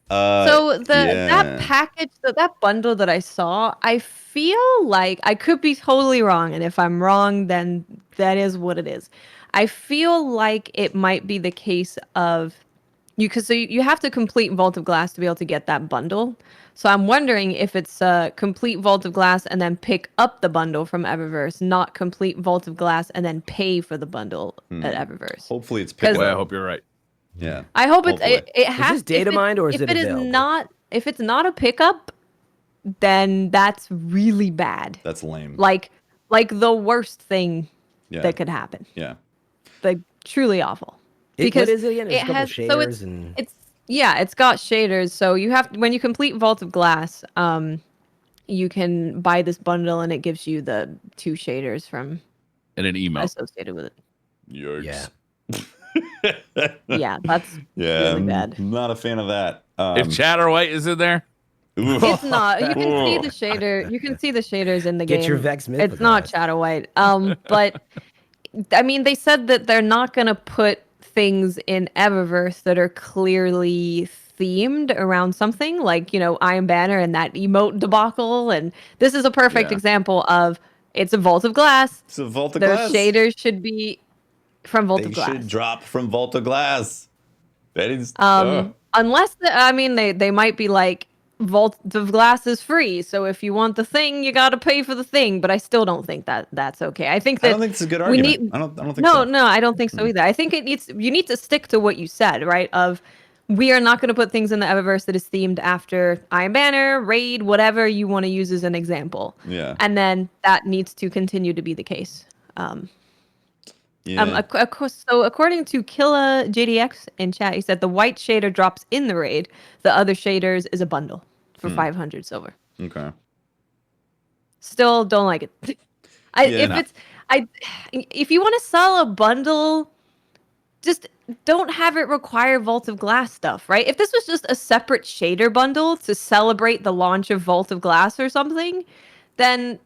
So that package, that bundle that I saw, I feel like I could be totally wrong, and if I'm wrong, then that is what it is. I feel like it might be the case of you have to complete Vault of Glass to be able to get that bundle. So I'm wondering if it's complete Vault of Glass and then pick up the bundle from Eververse, not complete Vault of Glass and then pay for the bundle at Eververse. Hopefully it's picked up. I hope you're right. Yeah. I hope it has. Is this data mined or is it available? If it's not a pickup, then that's really bad. That's lame. Like the worst thing that could happen. Yeah. Like truly awful. Because it has shaders it's got shaders. So you have when you complete Vault of Glass, you can buy this bundle and it gives you the 2 shaders from and an email associated with it. Yikes. Yeah. Yeah, that's really bad. I'm not a fan of that. If Chatterwhite is in there, it's not. You can see the shader. You can see the shaders in the game. Get your Vex Myth. It's not Chatterwhite. But I mean, they said that they're not going to put things in Eververse that are clearly themed around something like, Iron Banner and that emote debacle. And this is a perfect example of it's a Vault of Glass. It's a Vault of Glass. Their shaders should be from Vault of Glass. They should drop from Vault of Glass. That is. Unless they might be like Vault of Glass is free, so if you want the thing, you got to pay for the thing. But I still don't think that's okay. I think that I don't think it's a good argument. I don't think so. No, I don't think so either. I think you need to stick to what you said, right? Of we are not going to put things in the Eververse that is themed after Iron Banner, Raid, whatever you want to use as an example. Yeah. And then that needs to continue to be the case. So according to Killa JDX in chat, he said the white shader drops in the raid. The other shaders is a bundle for 500 silver. Okay. Still don't like it. If you want to sell a bundle, just don't have it require Vault of Glass stuff, right? If this was just a separate shader bundle to celebrate the launch of Vault of Glass or something, then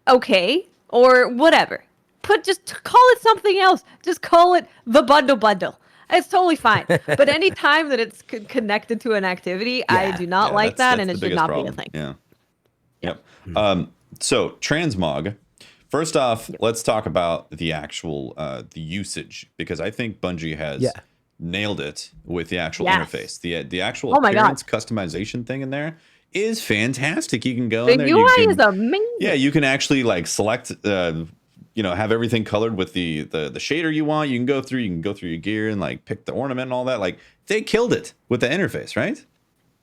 okay, or whatever. Just call it something else. Just call it the bundle. It's totally fine. But any time that it's connected to an activity, I do not like that, and it should not be a thing. Yeah. Yep. So Transmog. First off, let's talk about the actual the usage, because I think Bungie has nailed it with the actual interface. The actual appearance customization thing in there is fantastic. You can go in there. The UI is amazing. Yeah, you can actually like select. Have everything colored with the shader you want. You can go through your gear and like pick the ornament and all that. Like they killed it with the interface, right?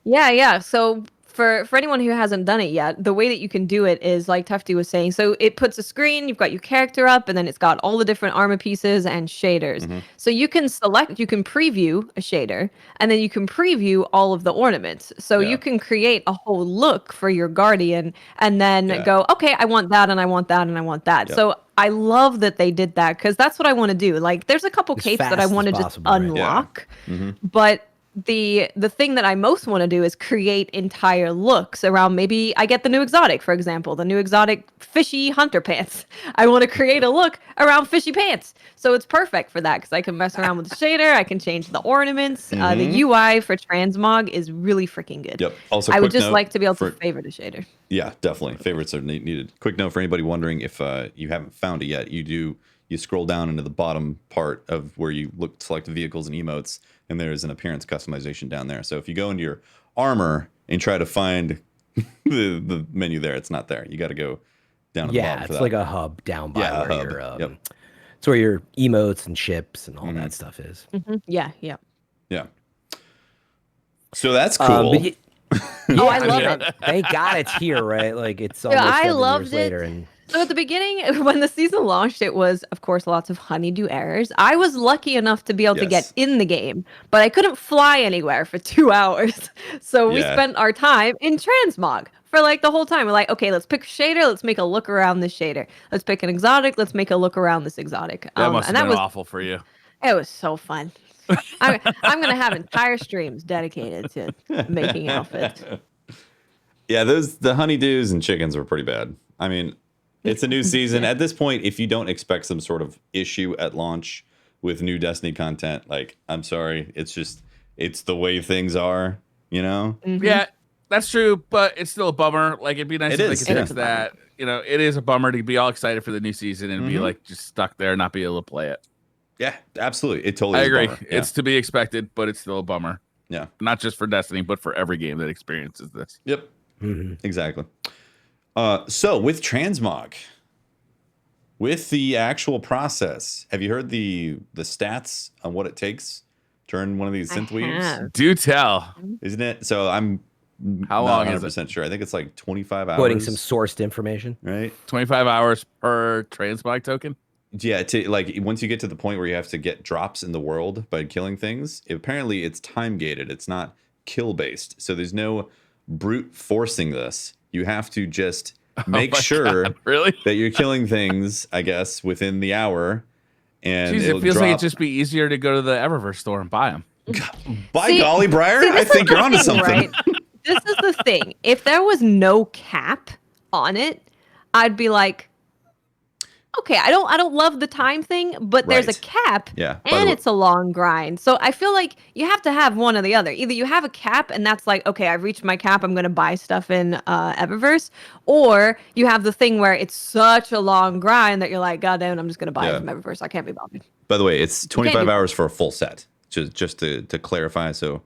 Yeah. So for anyone who hasn't done it yet, the way that you can do it is like Tufty was saying. So it puts a screen, you've got your character up, and then it's got all the different armor pieces and shaders. Mm-hmm. So you can preview a shader, and then you can preview all of the ornaments. So you can create a whole look for your Guardian, and then go, okay, I want that, and I want that, and I want that. Yep. So I love that they did that, because that's what I want to do. Like, there's a couple capes that I want to just unlock, but the thing that I most want to do is create entire looks around. Maybe I get the new exotic, for example, the new exotic fishy hunter pants. I want to create a look around fishy pants. So it's perfect for that, because I can mess around with the shader. I can change the ornaments. The UI for Transmog is really freaking good. Yep. Also, I would just like to be able to favorite a shader. Yeah, definitely. Favorites are needed. Quick note for anybody wondering, if you haven't found it yet, you scroll down into the bottom part of where you select vehicles and emotes, and there's an appearance customization down there. So if you go into your armor and try to find the menu there, it's not there. You got to go down to the bottom. Yeah, it's like a hub down by where your it's where your emotes and ships and all that stuff is. Mm-hmm. Yeah. So that's cool. I love it. Thank God it's here, right? Like it's almost 7 years later. And so at the beginning, when the season launched, it was, of course, lots of honeydew errors. I was lucky enough to be able to get in the game, but I couldn't fly anywhere for 2 hours. So we spent our time in Transmog for like the whole time. We're like, okay, let's pick a shader. Let's make a look around this shader. Let's pick an exotic. Let's make a look around this exotic. That must have been awful for you. It was so fun. I'm going to have entire streams dedicated to making outfits. Yeah, the honeydews and chickens were pretty bad. I mean, it's a new season. At this point, if you don't expect some sort of issue at launch with new Destiny content, like, I'm sorry, it's the way things are, you know? Mm-hmm. Yeah, that's true, but it's still a bummer. Like, it'd be nice if they could fix that. You know, it is a bummer to be all excited for the new season and be like just stuck there and not be able to play it. Yeah, absolutely. It totally I is a agree. bummer. It's to be expected, but it's still a bummer. Yeah. Not just for Destiny, but for every game that experiences this. Yep. Exactly. So with Transmog, with the actual process, have you heard the stats on what it takes to turn one of these synth weaves? Do tell. Isn't it? So I'm How not long is 100% sure. I think it's like 25 hours. Putting some sourced information. Right? 25 hours per Transmog token? Yeah, like once you get to the point where you have to get drops in the world by killing things, apparently it's time gated. It's not kill based. So there's no brute forcing this. You have to just make sure really? that you're killing things, I guess, within the hour. And Jeez, it feels like it'd just be easier to go to the Eververse store and buy them. By golly, Briar, I think you're onto something. Right? This is the thing. If there was no cap on it, I'd be like, okay, I don't love the time thing, but there's a cap, and it's a long grind. So I feel like you have to have one or the other. Either you have a cap, and that's like, okay, I've reached my cap, I'm gonna buy stuff in Eververse, or you have the thing where it's such a long grind that you're like, God damn, I'm just gonna buy it from Eververse. I can't be bothered. By the way, it's 25 hours for a full set. Just to clarify, so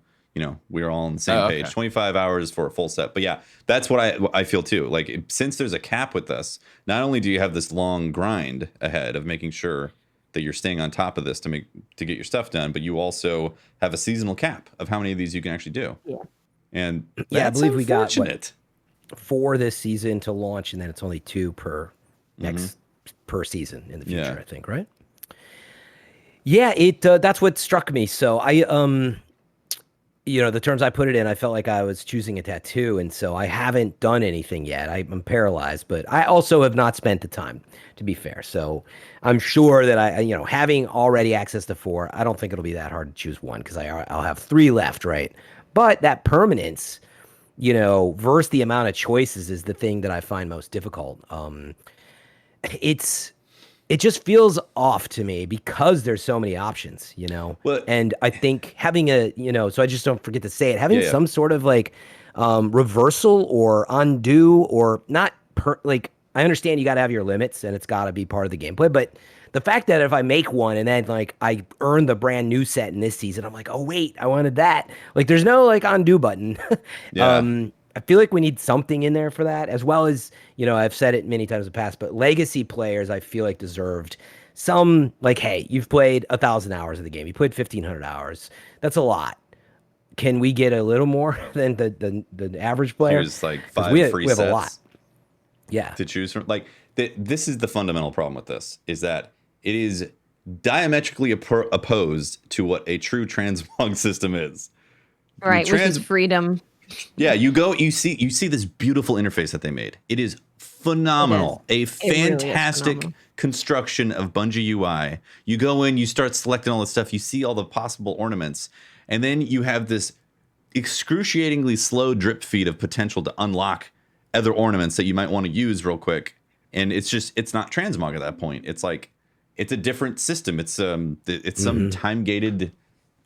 we're all on the same page. 25 hours for a full set. But yeah, that's what I feel too. Like, since there's a cap with this, not only do you have this long grind ahead of making sure that you're staying on top of this to get your stuff done, but you also have a seasonal cap of how many of these you can actually do. Yeah. And I believe we got 4 this season to launch, and then it's only 2 per per season in the future, I think, right? Yeah, that's what struck me. So I the terms I put it in, I felt like I was choosing a tattoo, and so I haven't done anything yet. I'm paralyzed, but I also have not spent the time, to be fair. So I'm sure that having already access to 4, I don't think it'll be that hard to choose one, because I'll have 3 left, right? But that permanence, versus the amount of choices, is the thing that I find most difficult. It just feels off to me because there's so many options, Well, and I think having so I just don't forget to say it, having some sort of like reversal or undo, or not I understand you got to have your limits and it's got to be part of the gameplay, but the fact that if I make one and then like I earn the brand new set in this season, I'm like, oh wait, I wanted that. Like, there's no like undo button. I feel like we need something in there for that, as well as, I've said it many times in the past, but legacy players, I feel like, deserved some, like, hey, you've played 1,000 hours of the game. You played 1,500 hours. That's a lot. Can we get a little more than the average player? Here's like 5 free we have sets a lot. Yeah. To choose from. Like, this is the fundamental problem with this, is that it is diametrically opposed to what a true transmog system is. Right, which is freedom. Yeah, you see this beautiful interface that they made. It is phenomenal. A fantastic construction of Bungie UI. You go in, you start selecting all the stuff, you see all the possible ornaments, and then you have this excruciatingly slow drip feed of potential to unlock other ornaments that you might want to use real quick. And it's not transmog at that point. It's like, it's a different system. It's some time-gated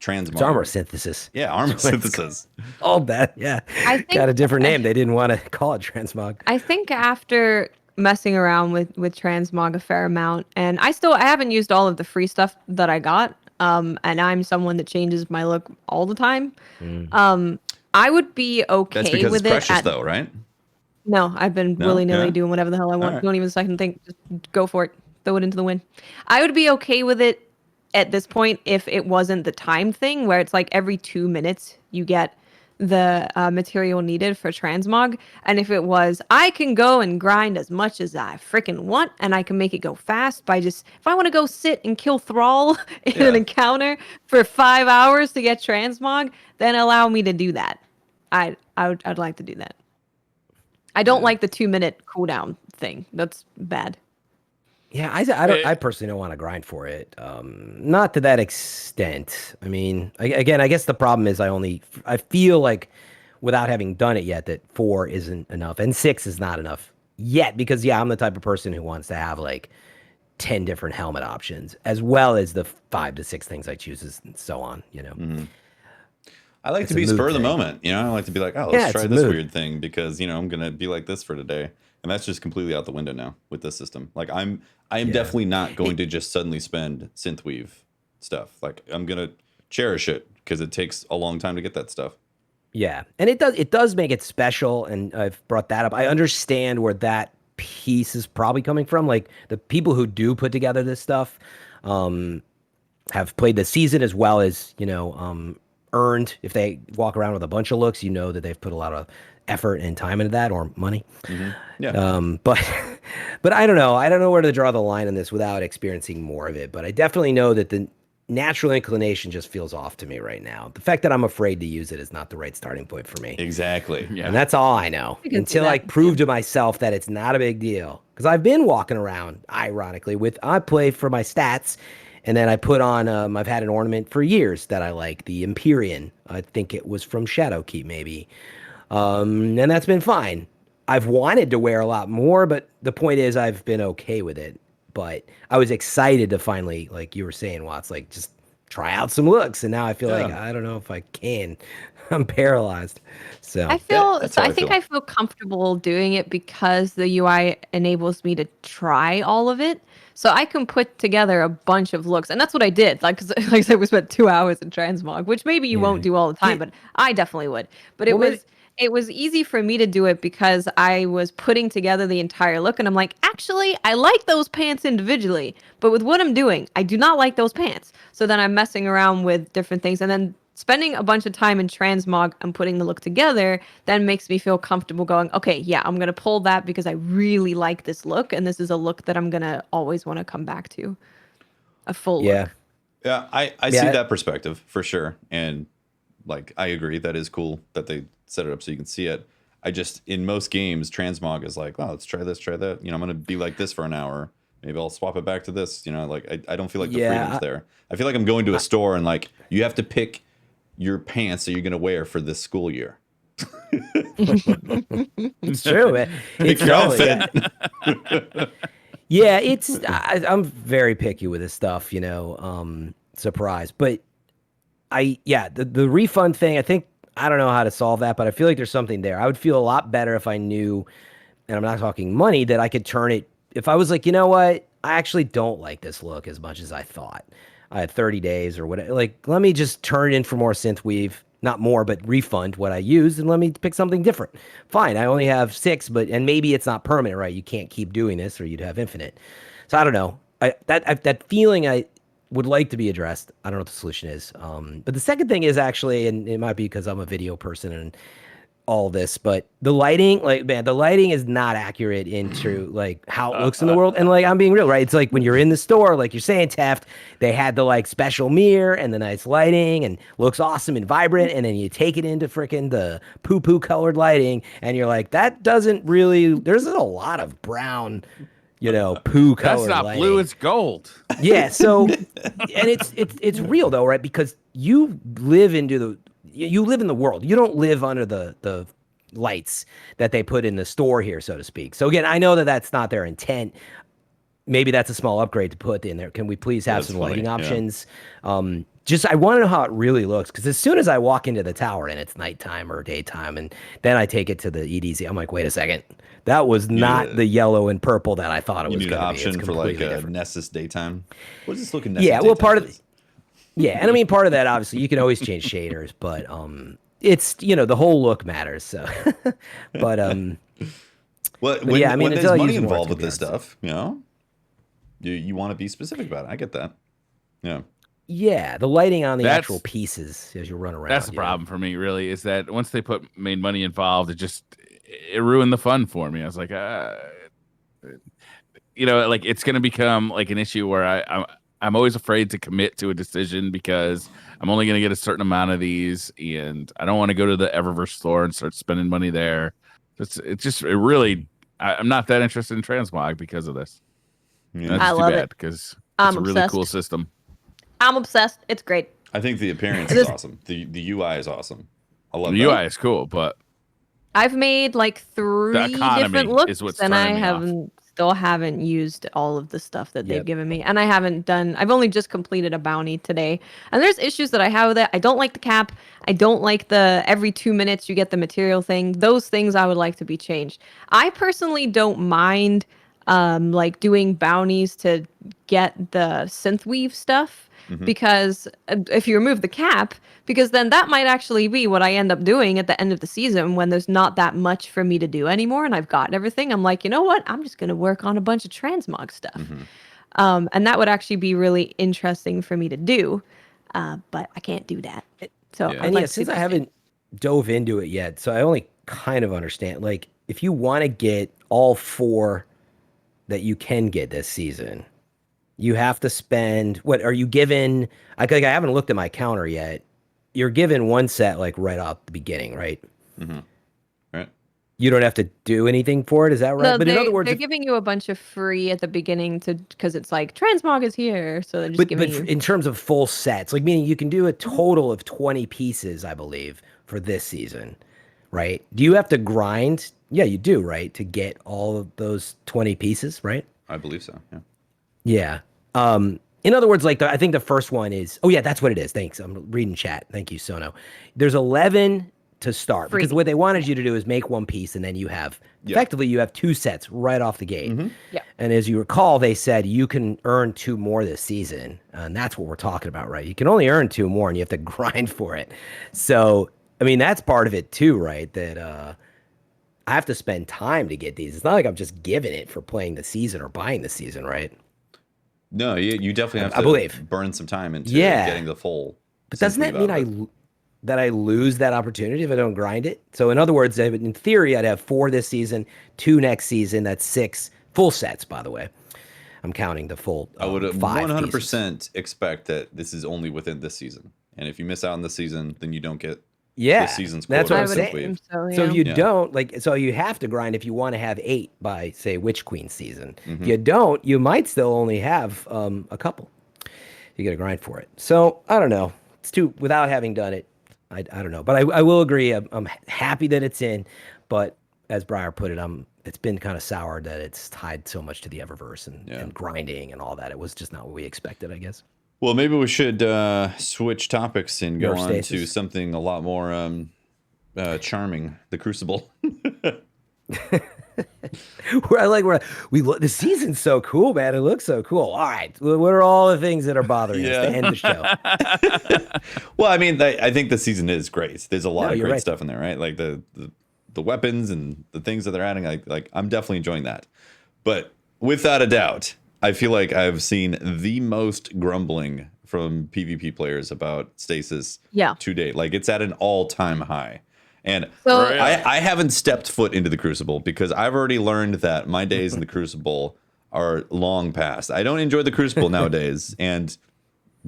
transmog. It's armor synthesis. Yeah, armor synthesis. All that, yeah. I think got a different name. They didn't want to call it transmog. I think after messing around with transmog a fair amount, and I haven't used all of the free stuff that I got, and I'm someone that changes my look all the time. I would be okay That's because with it's precious, it. though, right? No, I've been willy-nilly doing whatever the hell I want. Right. Don't even second think. Just go for it. Throw it into the wind. I would be okay with it at this point if it wasn't the time thing where it's like every 2 minutes you get the material needed for transmog. And if it was, I can go and grind as much as I freaking want, and I can make it go fast by just, if I want to go sit and kill Thrall in an encounter for 5 hours to get transmog, then allow me to do that. I'd like to do that. I don't like the 2 minute cooldown thing. That's bad. Yeah, I personally don't want to grind for it. Not to that extent. I mean, again, I guess the problem is I feel like without having done it yet that 4 isn't enough and 6 is not enough yet, because I'm the type of person who wants to have like 10 different helmet options as well as the 5 to 6 things I choose and so on, Mm-hmm. I like to be spur of the moment, I like to be like, oh, let's try this weird thing because, I'm going to be like this for today. And that's just completely out the window now with this system. Like I am definitely not going to just suddenly spend Synthweave stuff. Like I'm gonna cherish it because it takes a long time to get that stuff. Yeah, and it does make it special, and I've brought that up. I understand where that piece is probably coming from. Like the people who do put together this stuff have played the season as well as, earned. If they walk around with a bunch of looks, that they've put a lot of effort and time into that, or money. Mm-hmm. Yeah. But I don't know. I don't know where to draw the line on this without experiencing more of it. But I definitely know that the natural inclination just feels off to me right now. The fact that I'm afraid to use it is not the right starting point for me. Exactly. Yeah. And that's all I know until I prove to myself that it's not a big deal. Because I've been walking around, ironically, I play for my stats, and then I put on, I've had an ornament for years that I like, the Empyrean. I think it was from Shadowkeep, maybe. And that's been fine. I've wanted to wear a lot more, but the point is I've been okay with it. But I was excited to finally, like you were saying, Watts, like just try out some looks. And now I feel like I don't know if I can. I'm paralyzed. So I think I feel comfortable doing it because the UI enables me to try all of it. So I can put together a bunch of looks, and that's what I did. Like I said, we spent 2 hours in Transmog, which maybe you won't do all the time, but I definitely would. But it was easy for me to do it because I was putting together the entire look, and I'm like, actually, I like those pants individually, but with what I'm doing, I do not like those pants. So then I'm messing around with different things, and then spending a bunch of time in Transmog and putting the look together then makes me feel comfortable going, okay, yeah, I'm going to pull that because I really like this look, and this is a look that I'm going to always want to come back to. A full look. Yeah, I see that perspective for sure. And like, I agree that is cool that they set it up so you can see it. I just, in most games, Transmog is like, oh, let's try this, try that. I'm going to be like this for an hour. Maybe I'll swap it back to this. Like I don't feel like the freedom's there. I feel like I'm going to a store and like, you have to pick your pants that you're going to wear for this school year. It's true. It's your outfit. Yeah, I'm very picky with this stuff, surprise. But the refund thing, I don't know how to solve that, but I feel like there's something there. I would feel a lot better if I knew, and I'm not talking money, that I could turn it. If I was like, you know what, I actually don't like this look as much as I thought. I had 30 days or whatever. Like, let me just turn it in for more synth weave, not more, but refund what I used, and let me pick something different. Fine, I only have 6, and maybe it's not permanent, right? You can't keep doing this, or you'd have infinite. So I don't know. That feeling I would like to be addressed. I don't know what the solution is. But the second thing is actually, and it might be because I'm a video person and all this, but the lighting, the lighting is not accurate into like how it looks in the world. And like, I'm being real, right? It's like when you're in the store, like you're saying, Taft, they had the like special mirror and the nice lighting and looks awesome and vibrant. And then you take it into freaking the poo-poo colored lighting. And you're like, that doesn't really, there's a lot of brown, poo colored. That's not lighting. Blue, it's gold. Yeah. So, and it's real though, right? Because you live in the world. You don't live under the lights that they put in the store here, so to speak. So again, I know that that's not their intent. Maybe that's a small upgrade to put in there. Can we please have some lighting options? Just, I want to know how it really looks, because as soon as I walk into the tower and it's nighttime or daytime, and then I take it to the EDZ, I'm like, wait a second, that was not the yellow and purple that I thought it was going to be. You need an option for like a Nessus daytime. What does this look in Nessus? Yeah, well, part of and I mean, part of that, obviously, you can always change shaders, but it's, the whole look matters. So, but when there's money involved with this stuff, you want to be specific about it. I get that. Yeah. Yeah, the lighting on the actual pieces as you run around. That's the problem for me, really, is that once they made money involved, it ruined the fun for me. I was like, like it's going to become like an issue where I'm always afraid to commit to a decision because I'm only going to get a certain amount of these, and I don't want to go to the Eververse store and start spending money there. I'm not that interested in Transmog because of this. Yeah. I love it because it's a really cool system. I'm obsessed. It's great. I think the appearance is awesome. The UI is awesome. I love the UI is cool, but I've made like 3 different looks, and I still haven't used all of the stuff that they've given me. And I've only just completed a bounty today. And there's issues that I have with it. I don't like the cap. I don't like the every 2 minutes you get the material thing. Those things I would like to be changed. I personally don't mind like doing bounties to get the synthweave stuff. because if you remove the cap, because then that might actually be what I end up doing at the end of the season when there's not that much for me to do anymore and I've gotten everything. I'm like, you know what? I'm just going to work on a bunch of transmog stuff. And that would actually be really interesting for me to do. But I can't do that. So since I haven't dove into it yet, so I only kind of understand. Like, if you want to get all 4 that you can get this season, you have to spend, what are you given? I haven't looked at my counter yet. You're given 1 set like right off the beginning, right? Right. You don't have to do anything for it. Is that right? No, but in other words, they're giving you a bunch of free at the beginning because it's like Transmog is here, so they're just giving you. In terms of full sets, like meaning you can do a total of 20 pieces, I believe, for this season, right? Do you have to grind? Yeah, you do, right, to get all of those 20 pieces, right? I believe so. Yeah. In other words, like I think the first one is. Oh yeah, that's what it is. Thanks. I'm reading chat. Thank you, Sono. There's 11 to start because what they wanted you to do is make 1 piece and then you have effectively you have 2 sets right off the gate. Yeah. And as you recall, they said you can earn 2 more this season, and that's what we're talking about, right? You can only earn 2 more, and you have to grind for it. So I mean, that's part of it too, right? That I have to spend time to get these. It's not like I'm just giving it for playing the season or buying the season, right? No, you definitely have to I believe. burn some time into getting the full. But doesn't that mean I lose that opportunity if I don't grind it? So in other words, in theory, I'd have 4 this season, 2 next season. That's 6 full sets, by the way. I'm counting the full 5 I would 100% pieces. expect that this is only within this season. And if you miss out on the season, then you don't get the season's that's quota. what I'm saying. So if you don't, so you have to grind if you want to have 8 by, say, Witch Queen season. If you don't, you might still only have a couple. You got to grind for it. So I don't know. It's too, without having done it, I don't know. But I will agree. I'm happy that it's in. But as Briar put it, it's been kind of sour that it's tied so much to the Eververse and grinding and all that. It was just not what we expected, I guess. Well, maybe we should switch topics and go on Stasis. to something a lot more charming, the Crucible. The season's so cool, man. It looks so cool. All right, what are all the things that are bothering us to end the show? Well, I mean, I think the season is great. There's a lot of great right. stuff in there, right? Like the weapons and the things that they're adding. Like I'm definitely enjoying that. But without a doubt, I feel like I've seen the most grumbling from PvP players about Stasis to date. Like it's at an all-time high. And I haven't stepped foot into the Crucible because I've already learned that my days in the Crucible are long past. I don't enjoy the Crucible nowadays, and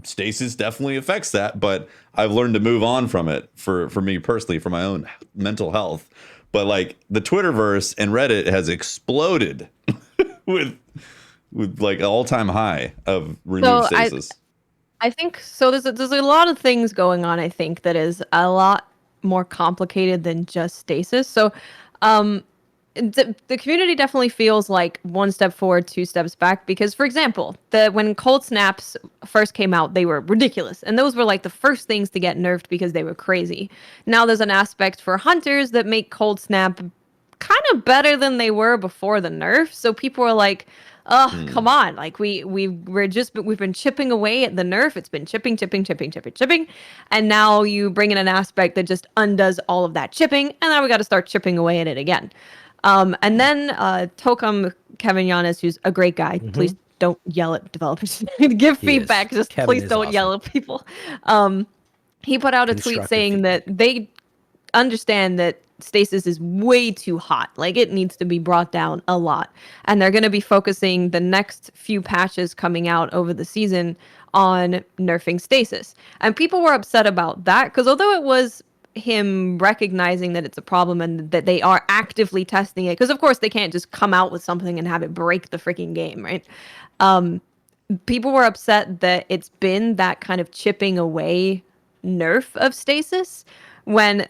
Stasis definitely affects that, but I've learned to move on from it for me personally, for my own mental health. But like the Twitterverse and Reddit has exploded with like an all-time high of remove Stasis. I think so. There's a lot of things going on. I think that is a lot more complicated than just Stasis. So, the community definitely feels like 1 step forward, 2 steps back. Because, for example, when cold snaps first came out, they were ridiculous, and those were like the first things to get nerfed because they were crazy. Now there's an aspect for hunters that make cold snap kind of better than they were before the nerf. So people are like, oh, come on. Like we've been chipping away at the nerf. It's been chipping. And now you bring in an aspect that just undoes all of that chipping. And now we got to start chipping away at it again. And then Tokum Kevin Yanis, who's a great guy. Please don't yell at developers. Give feedback. Just please don't yell at people. He put out a tweet saying that they understand that Stasis is way too hot. Like it needs to be brought down a lot. And they're going to be focusing the next few patches coming out over the season on nerfing Stasis. And people were upset about that because although it was him recognizing that it's a problem and that they are actively testing it, because of course they can't just come out with something and have it break the freaking game, right? People were upset that it's been that kind of chipping away nerf of Stasis when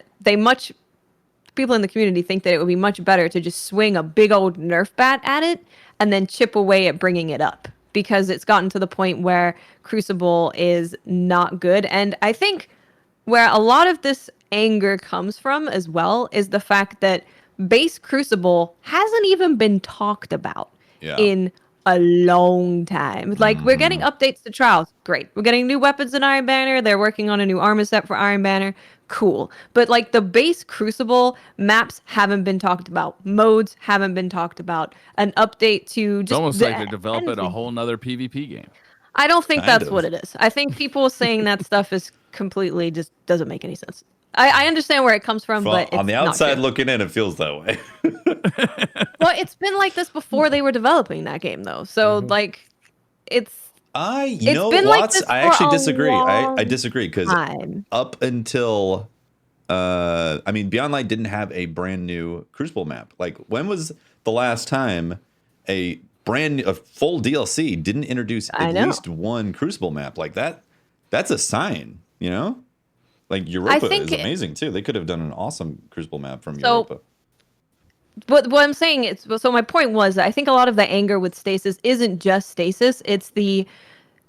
people in the community think that it would be much better to just swing a big old Nerf bat at it and then chip away at bringing it up, because it's gotten to the point where Crucible is not good. And I think where a lot of this anger comes from as well is the fact that base Crucible hasn't even been talked about in a long time. Like, we're getting updates to Trials. Great. We're getting new weapons in Iron Banner. They're working on a new armor set for Iron Banner. Cool. But like the base Crucible maps haven't been talked about. Modes haven't been talked about. An update to just it's almost like they're developing a whole nother PvP game. I don't think that's what it is. I think people saying that stuff is completely just doesn't make any sense. I understand where it comes from, but it's on the outside looking in, it feels that way. Well, it's been like this before they were developing that game, though. So like, it's. I actually disagree. I disagree because up until, I mean, Beyond Light didn't have a brand new Crucible map. Like, when was the last time a full DLC didn't introduce at least one Crucible map? Like that's a sign, you know? Like, Europa is amazing too. They could have done an awesome Crucible map from Europa. But what I'm saying is, so my point was, I think a lot of the anger with Stasis isn't just Stasis. It's the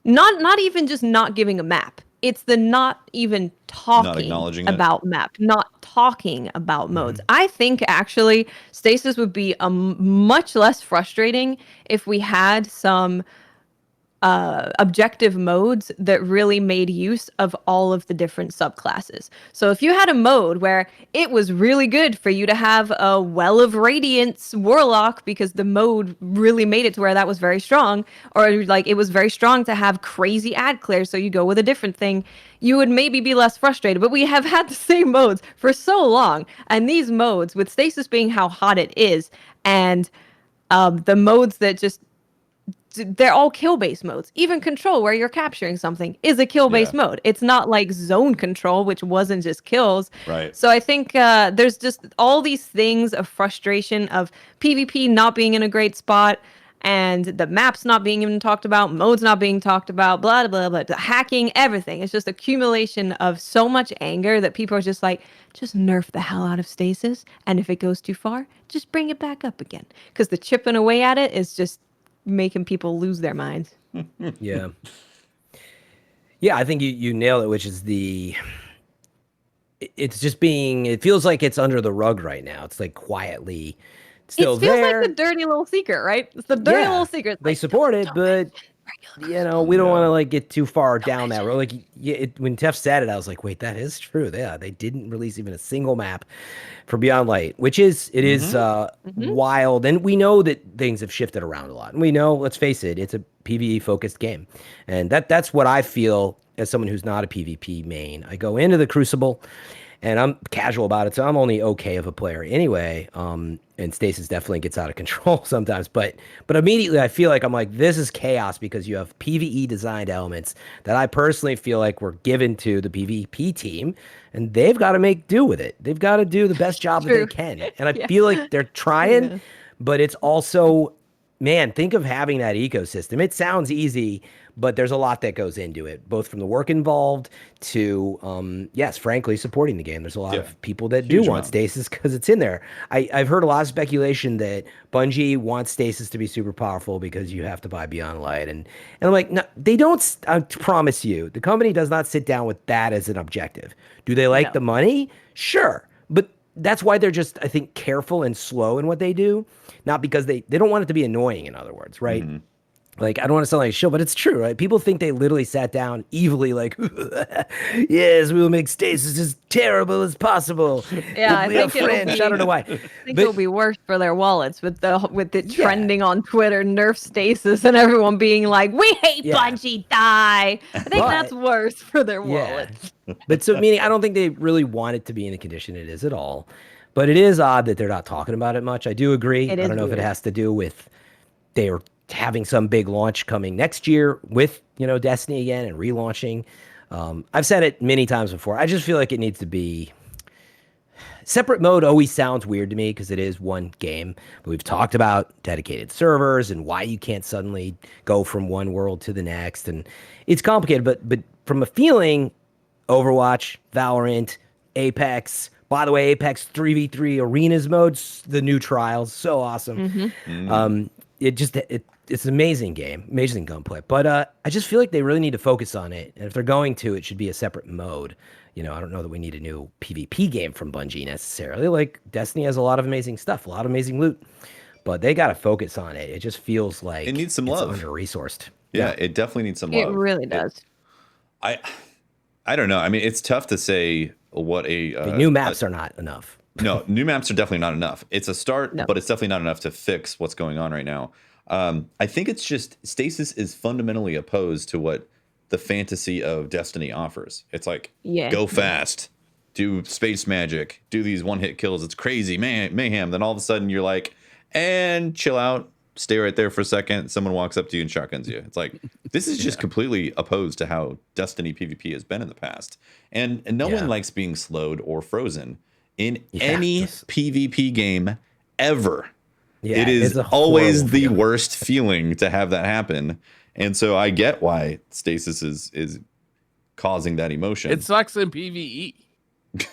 not even just not giving a map. It's the not even talking about map, not talking about modes. I think actually Stasis would be much less frustrating if we had some objective modes that really made use of all of the different subclasses. So if you had a mode where it was really good for you to have a Well of Radiance Warlock because the mode really made it to where that was very strong, or like it was very strong to have crazy ad clears, so you go with a different thing, you would maybe be less frustrated. But we have had the same modes for so long, and these modes, with Stasis being how hot it is, and the modes that just they're all kill-based modes. Even Control, where you're capturing something, is a kill-based mode. It's not like Zone Control, which wasn't just kills. Right. So I think there's just all these things of frustration of PvP not being in a great spot, and the maps not being even talked about, modes not being talked about, blah, blah, blah, blah, hacking, everything. It's just accumulation of so much anger that people are just like, just nerf the hell out of Stasis, and if it goes too far, just bring it back up again. Because the chipping away at it is just making people lose their minds. Yeah, I think you nailed it, which is it's just it feels like it's under the rug right now. It's like quietly still there. It feels like the dirty little secret, right? It's the dirty little secret. They support it, but we don't want to like get too far down that road. Like when Tef said it, I was like, wait, that is true. Yeah, they didn't release even a single map for Beyond Light, which is wild. And we know that things have shifted around a lot. And we know, let's face it, it's a PvE focused game. And that's what I feel as someone who's not a PvP main. I go into the Crucible and I'm casual about it, so I'm only okay of a player anyway. And Stasis definitely gets out of control sometimes, but immediately I feel like I'm like, this is chaos because you have PvE designed elements that I personally feel like were given to the PvP team, and they've got to make do with it. They've got to do the best job that they can, and I feel like they're trying, but it's also, man, think of having that ecosystem. It sounds easy, but there's a lot that goes into it, both from the work involved to, yes, frankly, supporting the game. There's a lot of people that do want Stasis because it's in there. I've heard a lot of speculation that Bungie wants Stasis to be super powerful because you have to buy Beyond Light. And I'm like, no, they don't. I promise you, the company does not sit down with that as an objective. Do they like the money? Sure. But that's why they're just, I think, careful and slow in what they do. Not because they don't want it to be annoying, in other words, right? Mm-hmm. Like, I don't want to sound like a shill, but it's true, right? People think they literally sat down evilly, like, yes, we will make Stasis as terrible as possible. Yeah, I think I don't know why. I think it'll be worse for their wallets with it trending on Twitter, nerf Stasis, and everyone being like, we hate Bungie, die. I think that's worse for their wallets. But so, meaning, I don't think they really want it to be in the condition it is at all. But it is odd that they're not talking about it much. I do agree. I don't know if it has to do with they're having some big launch coming next year with, Destiny again and relaunching. I've said it many times before. I just feel like it needs to be separate mode. Always sounds weird to me because it is one game. But we've talked about dedicated servers and why you can't suddenly go from one world to the next. And it's complicated, but from a feeling, Overwatch, Valorant, Apex. By the way, Apex 3v3 Arenas modes, the new trials, so awesome. It's an amazing game, amazing gunplay. But I just feel like they really need to focus on it. And if they're going to, it should be a separate mode. I don't know that we need a new PvP game from Bungie necessarily. Like, Destiny has a lot of amazing stuff, a lot of amazing loot. but they got to focus on it. It just feels like it needs some love. Under-resourced. Yeah, it definitely needs some love. It really does. I don't know. I mean, it's tough to say what the new maps are not enough. No, new maps are definitely not enough. It's a start, but it's definitely not enough to fix what's going on right now. I think it's just Stasis is fundamentally opposed to what the fantasy of Destiny offers. It's like, go fast, do space magic, do these one-hit kills. It's crazy, mayhem. Then all of a sudden you're like, and chill out, stay right there for a second. Someone walks up to you and shotguns you. It's like, this is just completely opposed to how Destiny PvP has been in the past. And no one likes being slowed or frozen in any PvP game ever. Yeah, it is always the worst feeling to have that happen. And so I get why Stasis is causing that emotion. It sucks in PvE.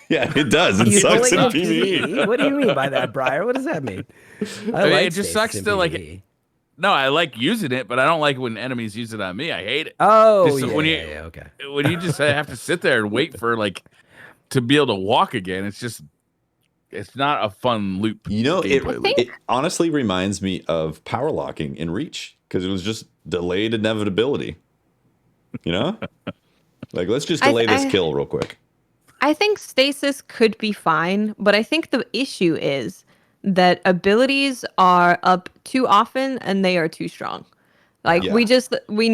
Yeah, it does. It sucks in PvE. What do you mean by that, Briar? What does that mean? I mean, it just sucks to PvE. No, I like using it, but I don't like when enemies use it on me. I hate it. Oh, okay. When you just have to sit there and wait for to be able to walk again, it's not a fun loop. You know, it honestly reminds me of power locking in Reach, because it was just delayed inevitability. You know? Like, let's just delay this kill real quick. I think Stasis could be fine, but I think the issue is that abilities are up too often and they are too strong. Like, we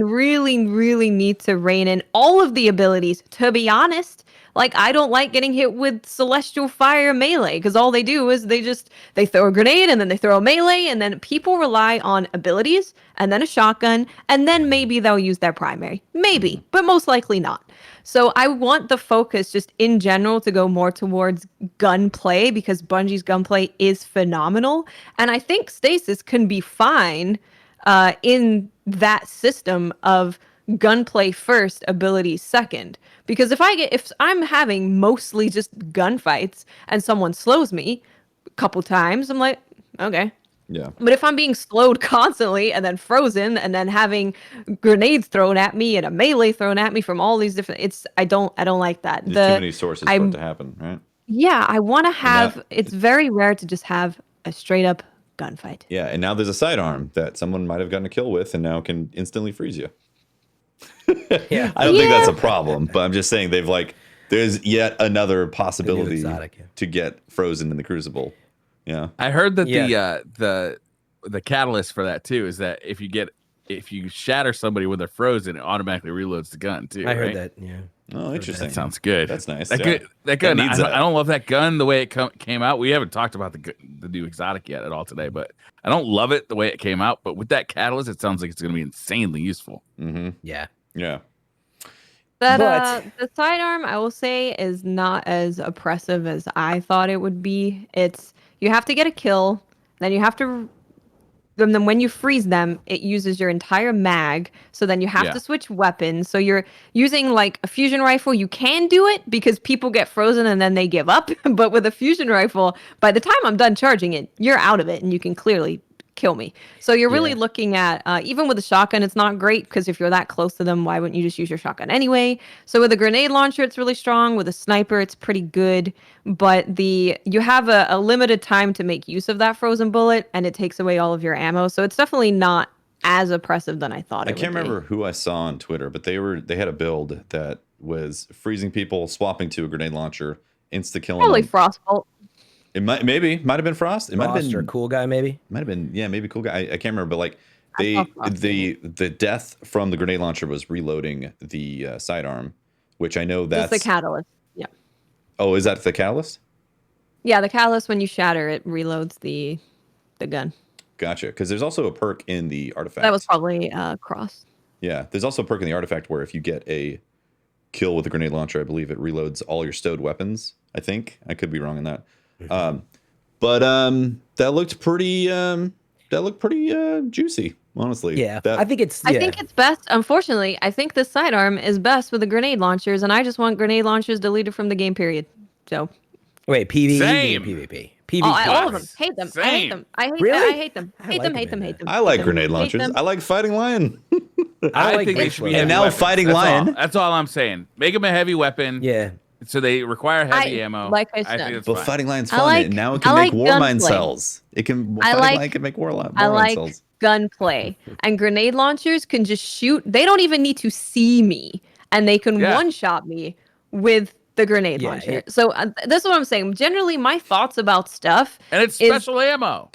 really, really need to rein in all of the abilities, to be honest. Like, I don't like getting hit with Celestial Fire melee, because all they do is they throw a grenade and then they throw a melee, and then people rely on abilities and then a shotgun, and then maybe they'll use their primary. Maybe, but most likely not. So I want the focus just in general to go more towards gunplay, because Bungie's gunplay is phenomenal. And I think Stasis can be fine in that system of gunplay first, abilities second. Because if I'm having mostly just gunfights and someone slows me a couple times, I'm like, okay. Yeah. But if I'm being slowed constantly and then frozen and then having grenades thrown at me and a melee thrown at me from all these different, I don't like that. There's too many sources for it to happen, right? Yeah, I want to have. It's very rare to just have a straight up gunfight. Yeah, and now there's a sidearm that someone might have gotten a kill with, and now can instantly freeze you. Yeah, I don't think that's a problem, but I'm just saying there's yet another possibility to get frozen in the Crucible. Yeah, I heard that the catalyst for that too is that if you shatter somebody when they're frozen, it automatically reloads the gun too. I heard that. Yeah. Oh, interesting. That sounds good. That's nice. That gun. I don't love that gun the way it came out. We haven't talked about the new exotic yet at all today, but I don't love it the way it came out. But with that catalyst, it sounds like it's going to be insanely useful. Mm-hmm. Yeah. Yeah. But the sidearm, I will say, is not as oppressive as I thought it would be. You have to get a kill, then you have to. And then when you freeze them, it uses your entire mag. So then you have to switch weapons. So you're using like a fusion rifle. You can do it because people get frozen and then they give up. But with a fusion rifle, by the time I'm done charging it, you're out of it and you can clearly kill me. So you're really looking at, even with a shotgun, it's not great because if you're that close to them, why wouldn't you just use your shotgun anyway? So with a grenade launcher, it's really strong. With a sniper, it's pretty good. But you have a limited time to make use of that frozen bullet, and it takes away all of your ammo. So it's definitely not as oppressive than I thought it would be. I can't remember who I saw on Twitter, but they had a build that was freezing people, swapping to a grenade launcher, insta-killing Probably them. Frostbolt. It might have been Frost. It might have been or Cool Guy, maybe. Might have been, maybe Cool Guy. I can't remember, but like the death from the grenade launcher was reloading the sidearm, which I know that's the catalyst. Yeah. Oh, is that the catalyst? Yeah, the catalyst, when you shatter it, reloads the gun. Gotcha. Because there's also a perk in the artifact. That was probably Cross. Yeah, there's also a perk in the artifact where if you get a kill with a grenade launcher, I believe it reloads all your stowed weapons. I think I could be wrong in that. But that looked pretty juicy, honestly. Yeah, I think it's best. Unfortunately, I think the sidearm is best with the grenade launchers, and I just want grenade launchers deleted from the game. Period. So. Wait, PvE Same. Or PvP? PvP. all of them. Hate them. Same. I hate them. I hate them. Hate them. I like grenade launchers. I like Fighting Lion. I think they should be. And now weapons. Fighting Lion. That's all I'm saying. Make them a heavy weapon. Yeah. So they require heavy ammo. Like I think said. it's But fine. fighting line's fun. And now it can make war mine cells. It can line can make war mine cells. Gunplay. And grenade launchers can just shoot. They don't even need to see me, and they can one-shot me with the grenade launcher. So that's what I'm saying. Generally, my thoughts about stuff and it's special ammo.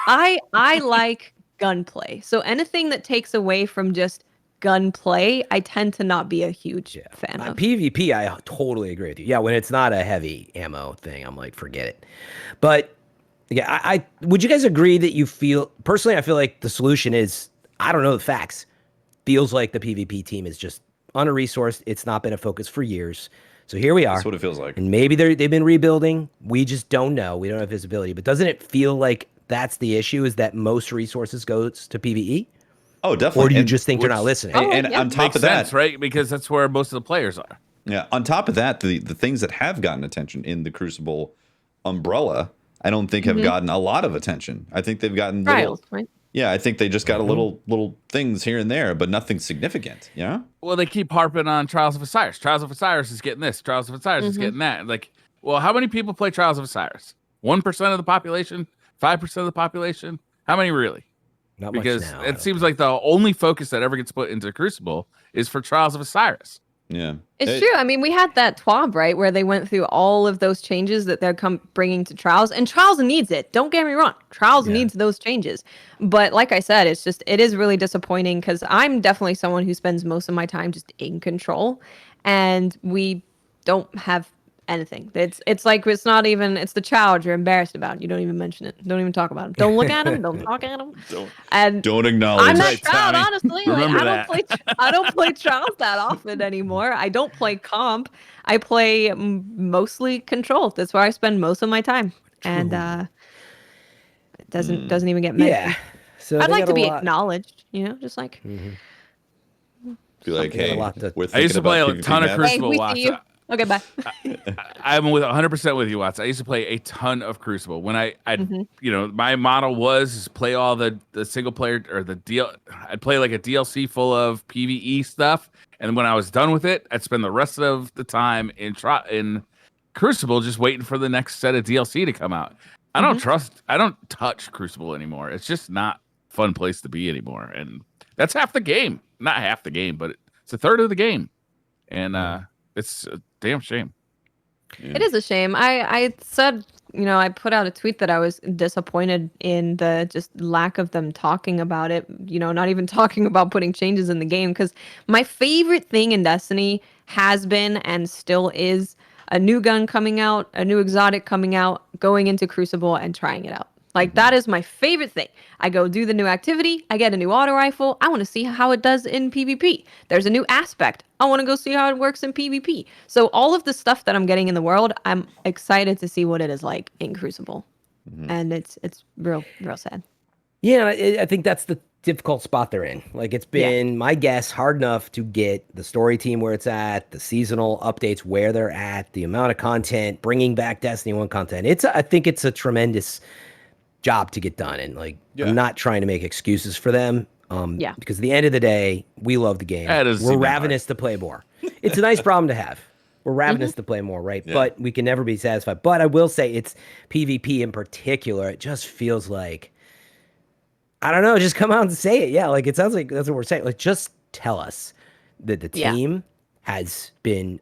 I like gunplay. So anything that takes away from just gunplay, I tend to not be a huge fan of. PvP, I totally agree with you. Yeah, when it's not a heavy ammo thing, I'm like, forget it. But yeah, I would you guys agree that you feel personally? I feel like the solution is I don't know the facts. Feels like the PvP team is just under-resourced. It's not been a focus for years. So here we are. That's what it feels like. And maybe they've been rebuilding. We just don't know. We don't have visibility. But doesn't it feel like that's the issue? Is that most resources goes to PvE? Oh, definitely. Or do you just think they're not listening? And on top of that, right? Because that's where most of the players are. Yeah. On top of that, the things that have gotten attention in the Crucible umbrella, I don't think have gotten a lot of attention. I think they've gotten trials, right? Yeah, I think they just got a little things here and there, but nothing significant. Yeah. Well, they keep harping on Trials of Osiris. Trials of Osiris is getting this. Trials of Osiris is getting that. Like, well, how many people play Trials of Osiris? 1% of the population? 5% of the population? How many really? Not because much now, it seems like the only focus that ever gets put into Crucible is for Trials of Osiris. Yeah, it's true. I mean, we had that TWAB, right, where they went through all of those changes that they're bringing to Trials, and Trials needs it. Don't get me wrong, Trials needs those changes. But like I said, it is really disappointing because I'm definitely someone who spends most of my time just in control, and we don't have anything. It's like it's not even. It's the child you're embarrassed about. You don't even mention it. Don't even talk about him. Don't look at him. Don't talk at him. Don't acknowledge. I'm that child, honestly. Remember I don't play Trials that often anymore. I don't play comp. I play mostly Control. That's where I spend most of my time, and it doesn't even get mentioned. Yeah. So I'd like to be acknowledged. just like. Be like, hey, I used to play a ton of Crucible. Hey, okay, bye. I'm with 100% with you, Watts. I used to play a ton of Crucible. When I my model was play all the single player or I'd play like a DLC full of PvE stuff, and when I was done with it, I'd spend the rest of the time in Crucible just waiting for the next set of DLC to come out. I don't touch Crucible anymore. It's just not a fun place to be anymore, and that's half the game. Not half the game, but it's a third of the game, and it's a damn shame. Yeah. It is a shame. I said, I put out a tweet that I was disappointed in the just lack of them talking about it, not even talking about putting changes in the game. Because my favorite thing in Destiny has been and still is a new gun coming out, a new exotic coming out, going into Crucible and trying it out. Like, that is my favorite thing. I go do the new activity. I get a new auto rifle. I want to see how it does in PvP. There's a new aspect. I want to go see how it works in PvP. So all of the stuff that I'm getting in the world, I'm excited to see what it is like in Crucible. And it's real sad. Yeah, I think that's the difficult spot they're in. Like, it's been, my guess, hard enough to get the story team where it's at, the seasonal updates where they're at, the amount of content, bringing back Destiny 1 content. I think it's a tremendous job to get done, and I'm not trying to make excuses for them, because at the end of the day, we love the game. We're ravenous to play more. It's a nice problem to have. We're ravenous to play more, right? But we can never be satisfied. But I will say, it's PvP in particular, it just feels like, I don't know, just come out and say it. Like, it sounds like that's what we're saying. Like, just tell us that the team has been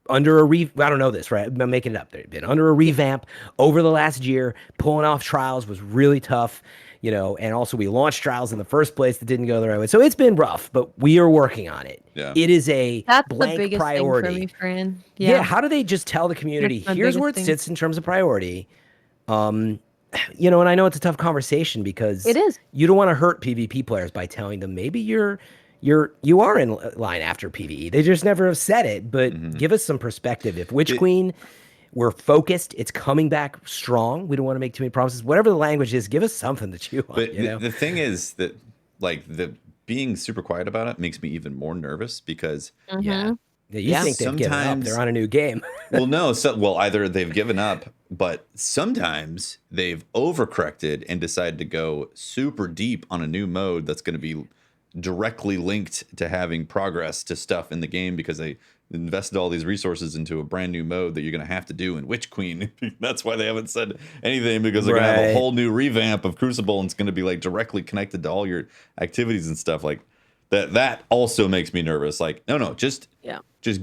under I don't know this, right? I'm making it up. They've been under a revamp over the last year. Pulling off Trials was really tough, and also we launched Trials in the first place that didn't go the right way. So it's been rough, but we are working on it. Yeah. It is that's blank the biggest priority. Thing for me, Fran. Yeah. How do they just tell the community, here's where it sits in terms of priority? And I know it's a tough conversation because it is. You don't want to hurt PvP players by telling them maybe you are in line after PvE. They just never have said it, but give us some perspective. If Witch Queen, we're focused, it's coming back strong. We don't want to make too many promises. Whatever the language is, give us something to chew on. But the thing is that, the being super quiet about it makes me even more nervous because you think they've given up. They're on a new game. Either they've given up, but sometimes they've overcorrected and decided to go super deep on a new mode that's going to be directly linked to having progress to stuff in the game because they invested all these resources into a brand new mode that you're going to have to do in Witch Queen. That's why they haven't said anything, because they're going to have a whole new revamp of Crucible, and it's going to be like directly connected to all your activities and stuff like that. That also makes me nervous. Like, no, just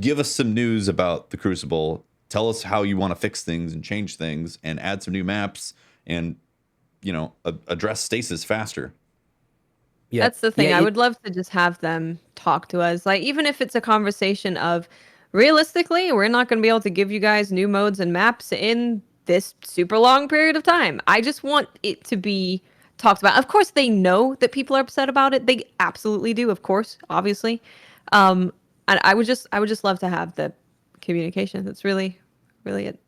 give us some news about the Crucible. Tell us how you want to fix things and change things and add some new maps and, address stasis faster. Yeah. That's the thing. I would love to just have them talk to us. Like, even if it's a conversation of, realistically, we're not going to be able to give you guys new modes and maps in this super long period of time. I just want it to be talked about. Of course, they know that people are upset about it. They absolutely do, of course, obviously. And I would just love to have the communication. That's really, really it.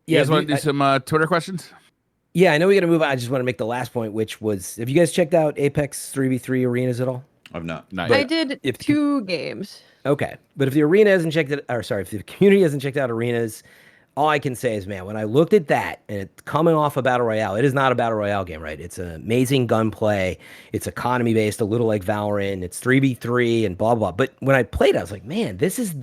You guys want to do some Twitter questions? Yeah, I know we got to move on. I just want to make the last point, which was, have you guys checked out Apex 3v3 arenas at all? I've not. I did 2 games. Okay, but if the arena hasn't checked it, or sorry, if the community hasn't checked out arenas, all I can say is, man, when I looked at that, and it's coming off a battle royale, it is not a battle royale game, right? It's an amazing gunplay. It's economy based, a little like Valorant. It's 3v3 and blah blah. But when I played, I was like, man, this is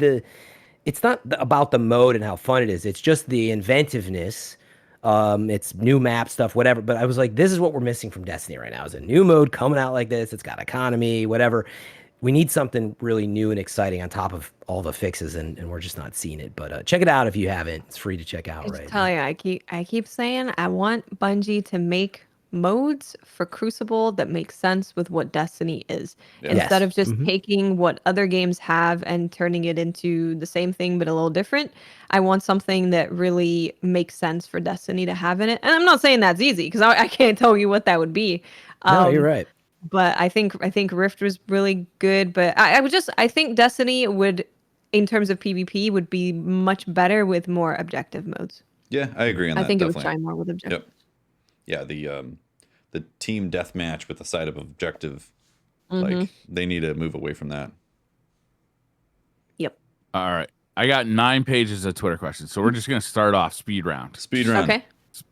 it's not about the mode and how fun it is. It's just the inventiveness. It's new map stuff, whatever. But I was like, this is what we're missing from Destiny right now. Is a new mode coming out like this. It's got economy, whatever. We need something really new and exciting on top of all the fixes, and we're just not seeing it. But check it out if you haven't. It's free to check out. I tell you, I keep saying I want Bungie to make modes for Crucible that make sense with what Destiny is, instead of just taking what other games have and turning it into the same thing but a little different. I want something that really makes sense for Destiny to have in it. And I'm not saying that's easy, because I can't tell you what that would be. No, you're right. But I think Rift was really good. But I think Destiny would, in terms of PvP, would be much better with more objective modes. Yeah, I agree on that. I think definitely. It would shine more with objective. Yep. Yeah, the team deathmatch with the side of objective, like they need to move away from that. Yep. All right, I got 9 pages of Twitter questions, so we're just gonna start off speed round. Okay.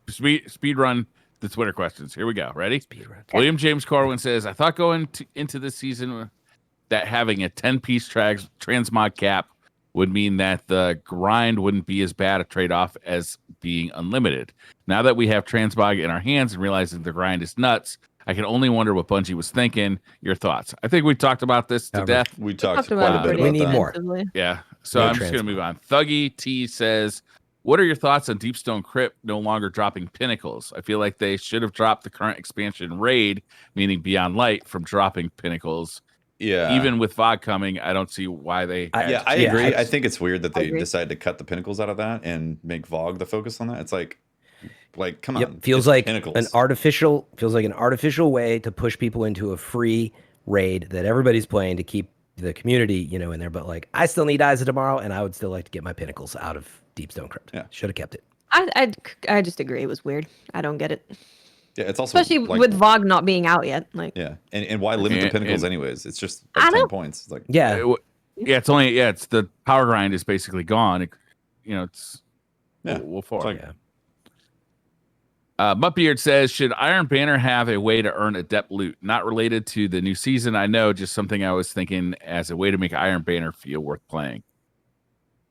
Speed run the Twitter questions. Here we go. Ready? Speed run. William James Corwin says, I thought going into this season that having a 10-piece transmog cap would mean that the grind wouldn't be as bad a trade-off as being unlimited. Now that we have transmog in our hands and realizing the grind is nuts, I can only wonder what Bungie was thinking. Your thoughts? I think we talked about this to death. We talked quite a bit about We need more. Yeah. So I'm just going to move on. Thuggy T says, what are your thoughts on Deepstone Crypt no longer dropping pinnacles? I feel like they should have dropped the current expansion raid, meaning Beyond Light, from dropping pinnacles. Yeah. Even with VOG coming, I don't see why they. I agree. I think it's weird that they decided to cut the pinnacles out of that and make VOG the focus on that. It's like come on. Feels like an artificial way to push people into a free raid that everybody's playing to keep the community, in there. But like, I still need Eyes of Tomorrow, and I would still like to get my pinnacles out of Deepstone Crypt. Yeah, should have kept it. I just agree. It was weird. I don't get it. Yeah, it's also especially with VOG not being out yet. Like, yeah, and why limit the pinnacles anyways? It's just like 10 points. It's like it's only it's the power grind is basically gone. It's we'll forward. Muttbeard says, should Iron Banner have a way to earn adept loot? Not related to the new season, I know, just something I was thinking as a way to make Iron Banner feel worth playing.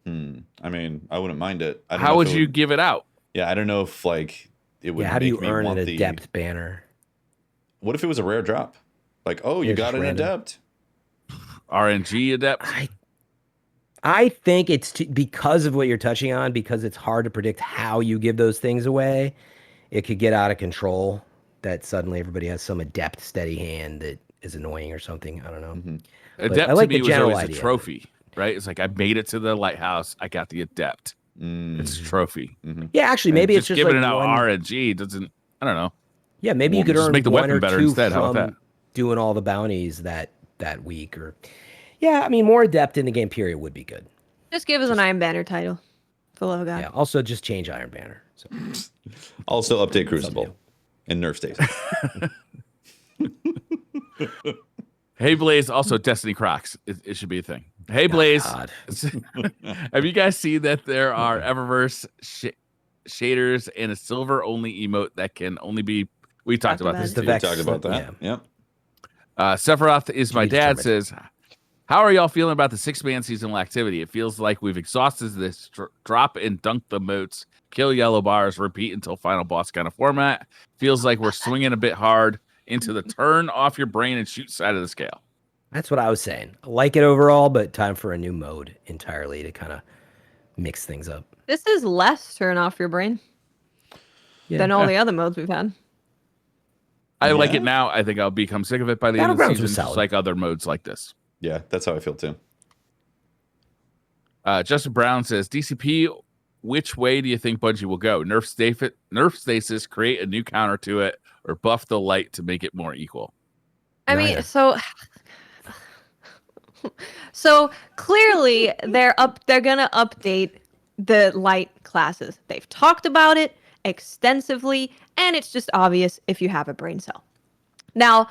I mean, I wouldn't mind it. How would you give it out? Yeah, I don't know if it would. Yeah, how do you earn an adept banner? What if it was a rare drop? Like, oh, you got an adept. RNG adept? I think it's because of what you're touching on, because it's hard to predict how you give those things away. It could get out of control that suddenly everybody has some adept steady hand that is annoying or something. I don't know. Adept to me was always a trophy, right? It's like, I made it to the lighthouse. I got the adept. It's a trophy. Yeah, actually, maybe it's just giving like it out RNG doesn't. I don't know. Yeah, maybe you could earn make the one weapon or better two instead. How about from that? Doing all the bounties that week, or I mean, more adept in the game period would be good. Just give us an Iron Banner title, for love of God. Yeah. Also, just change Iron Banner. So. Also, update Crucible and nerf Stasis. Hey Blaze, also Destiny Crocs. It should be a thing. Hey Blaze, have you guys seen that there are Eververse shaders and a silver only emote that can only be? We talked about this. We talked about that. Sephiroth is my dad says, How are y'all feeling about the 6-man seasonal activity? It feels like we've exhausted this drop and dunk the moats, kill yellow bars, repeat until final boss kind of format. Feels like we're swinging a bit hard into the turn off your brain and shoot side of the scale. That's what I was saying. I like it overall, but time for a new mode entirely to kind of mix things up. This is less turn off your brain than all the other modes we've had. I like it now. I think I'll become sick of it by the end of the season, just like other modes like this. Yeah, that's how I feel too. Justin Brown says, DCP, which way do you think Bungie will go? Nerf Stasis, create a new counter to it, or buff the light to make it more equal? I mean, so clearly they're gonna update the light classes. They've talked about it extensively, and it's just obvious if you have a brain cell. Now,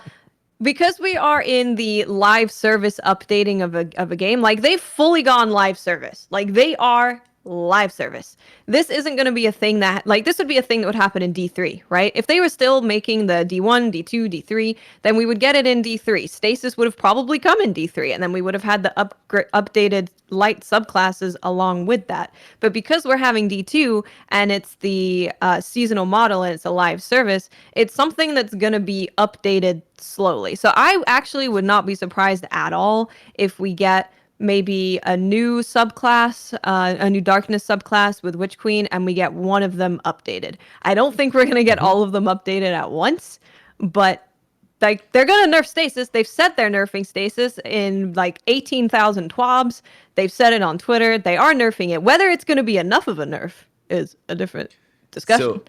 because we are in the live service updating of a game, like they've fully gone live service. Like they are live service. This isn't going to be a thing that, like, this would be a thing that would happen in D3, right? If they were still making the D1, D2, D3, then we would get it in D3. Stasis would have probably come in D3, and then we would have had the updated light subclasses along with that. But because we're having D2 and it's the seasonal model and it's a live service, it's something that's going to be updated slowly. So I actually would not be surprised at all if we get maybe a new subclass, a new darkness subclass with Witch Queen, and we get one of them updated. I don't think we're going to get all of them updated at once, but like they're going to nerf Stasis. They've said they're nerfing Stasis in like 18,000 twabs. They've said it on Twitter. They are nerfing it. Whether it's going to be enough of a nerf is a different discussion.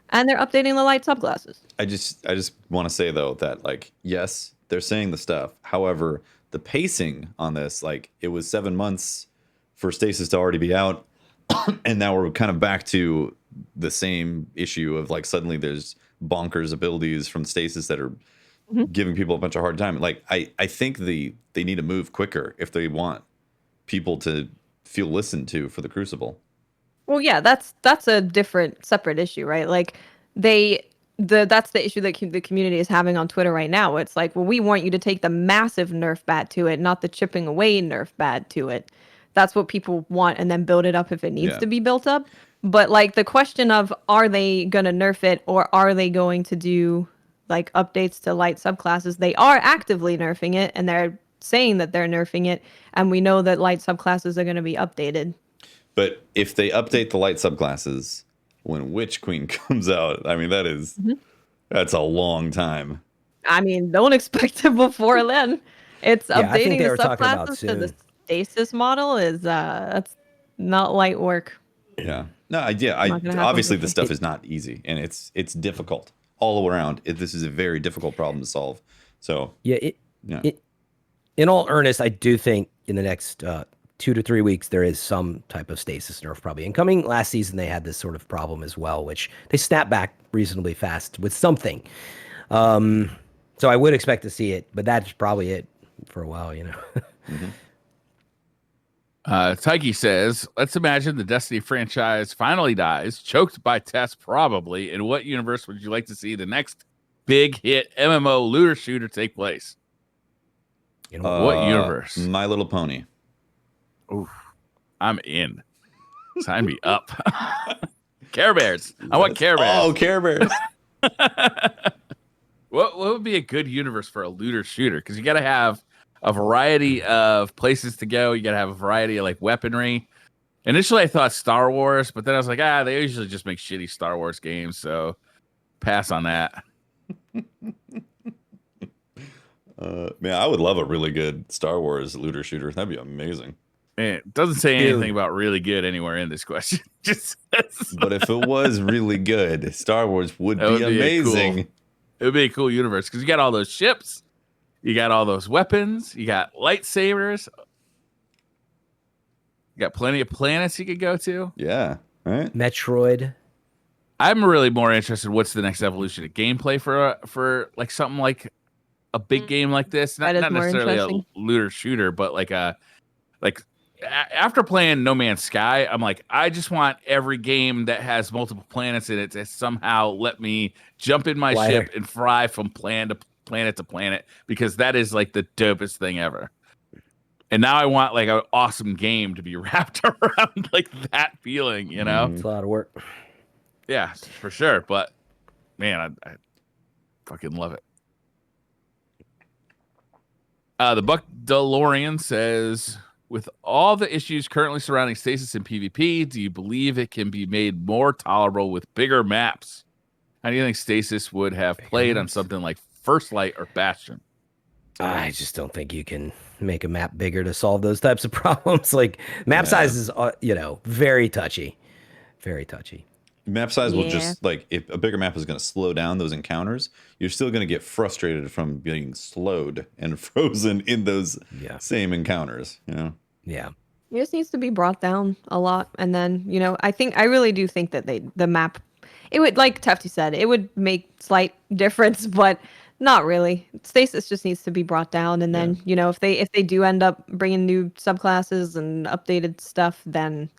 And they're updating the light subclasses. I just want to say though that, like, yes, they're saying the stuff. However, the pacing on this, like, it was 7 months for Stasis to already be out, and now we're kind of back to the same issue of, like, suddenly there's bonkers abilities from Stasis that are giving people a bunch of hard time. Like, I think they need to move quicker if they want people to feel listened to for the Crucible. Well, yeah, that's a different, separate issue, right? Like, that's the issue that the community is having on Twitter right now. It's like, well, we want you to take the massive nerf bat to it, not the chipping away nerf bat to it. That's what people want, and then build it up if it needs to be built up. But like the question of, are they going to nerf it, or are they going to do like updates to light subclasses? They are actively nerfing it, and they're saying that they're nerfing it, and we know that light subclasses are going to be updated. But if they update the light subclasses when Witch Queen comes out, I mean, that's a long time. I mean, don't expect it before then. It's updating the subclasses to the Stasis model is that's not light work. Yeah. No, obviously the stuff is not easy, and it's difficult all around. This is a very difficult problem to solve. So in all earnest, I do think in the next 2 to 3 weeks, there is some type of Stasis nerf probably incoming. Last season, they had this sort of problem as well, which they snapped back reasonably fast with something. So I would expect to see it, but that's probably it for a while, you know. Tyke says, let's imagine the Destiny franchise finally dies, choked by Tess probably. In what universe would you like to see the next big hit MMO looter shooter take place? In what universe? My Little Pony. Ooh, I'm in. Sign me up. Care Bears. I want Care Bears. Oh, Care Bears. What would be a good universe for a looter shooter? Because you got to have a variety of places to go. You got to have a variety of like weaponry. Initially, I thought Star Wars, but then I was like, they usually just make shitty Star Wars games, so pass on that. Man, I would love a really good Star Wars looter shooter. That'd be amazing. Man, it doesn't say anything about really good anywhere in this question. Just but if it was really good, Star Wars would be amazing. It would be a cool universe because you got all those ships, you got all those weapons, you got lightsabers, you got plenty of planets you could go to. Yeah, right. Metroid. I'm really more interested in what's the next evolution of gameplay for like something like a big game like this. Not necessarily a looter shooter, but like after playing No Man's Sky, I'm like, I just want every game that has multiple planets in it to somehow let me jump in my ship and fly from planet to planet, because that is like the dopest thing ever. And now I want like an awesome game to be wrapped around like that feeling, you know? It's a lot of work. Yeah, for sure. But man, I fucking love it. The Buck DeLorean says, with all the issues currently surrounding Stasis and PvP, do you believe it can be made more tolerable with bigger maps? How do you think Stasis would have played on something like First Light or Bastion? I just don't think you can make a map bigger to solve those types of problems. Like map size is, very touchy. Very touchy. Map size will just, like, if a bigger map is going to slow down those encounters, you're still going to get frustrated from being slowed and frozen in those same encounters, you know? Yeah. It just needs to be brought down a lot. And then, I really do think that the map, it would, like Tufty said, it would make slight difference, but not really. Stasis just needs to be brought down. And then, if they do end up bringing new subclasses and updated stuff, then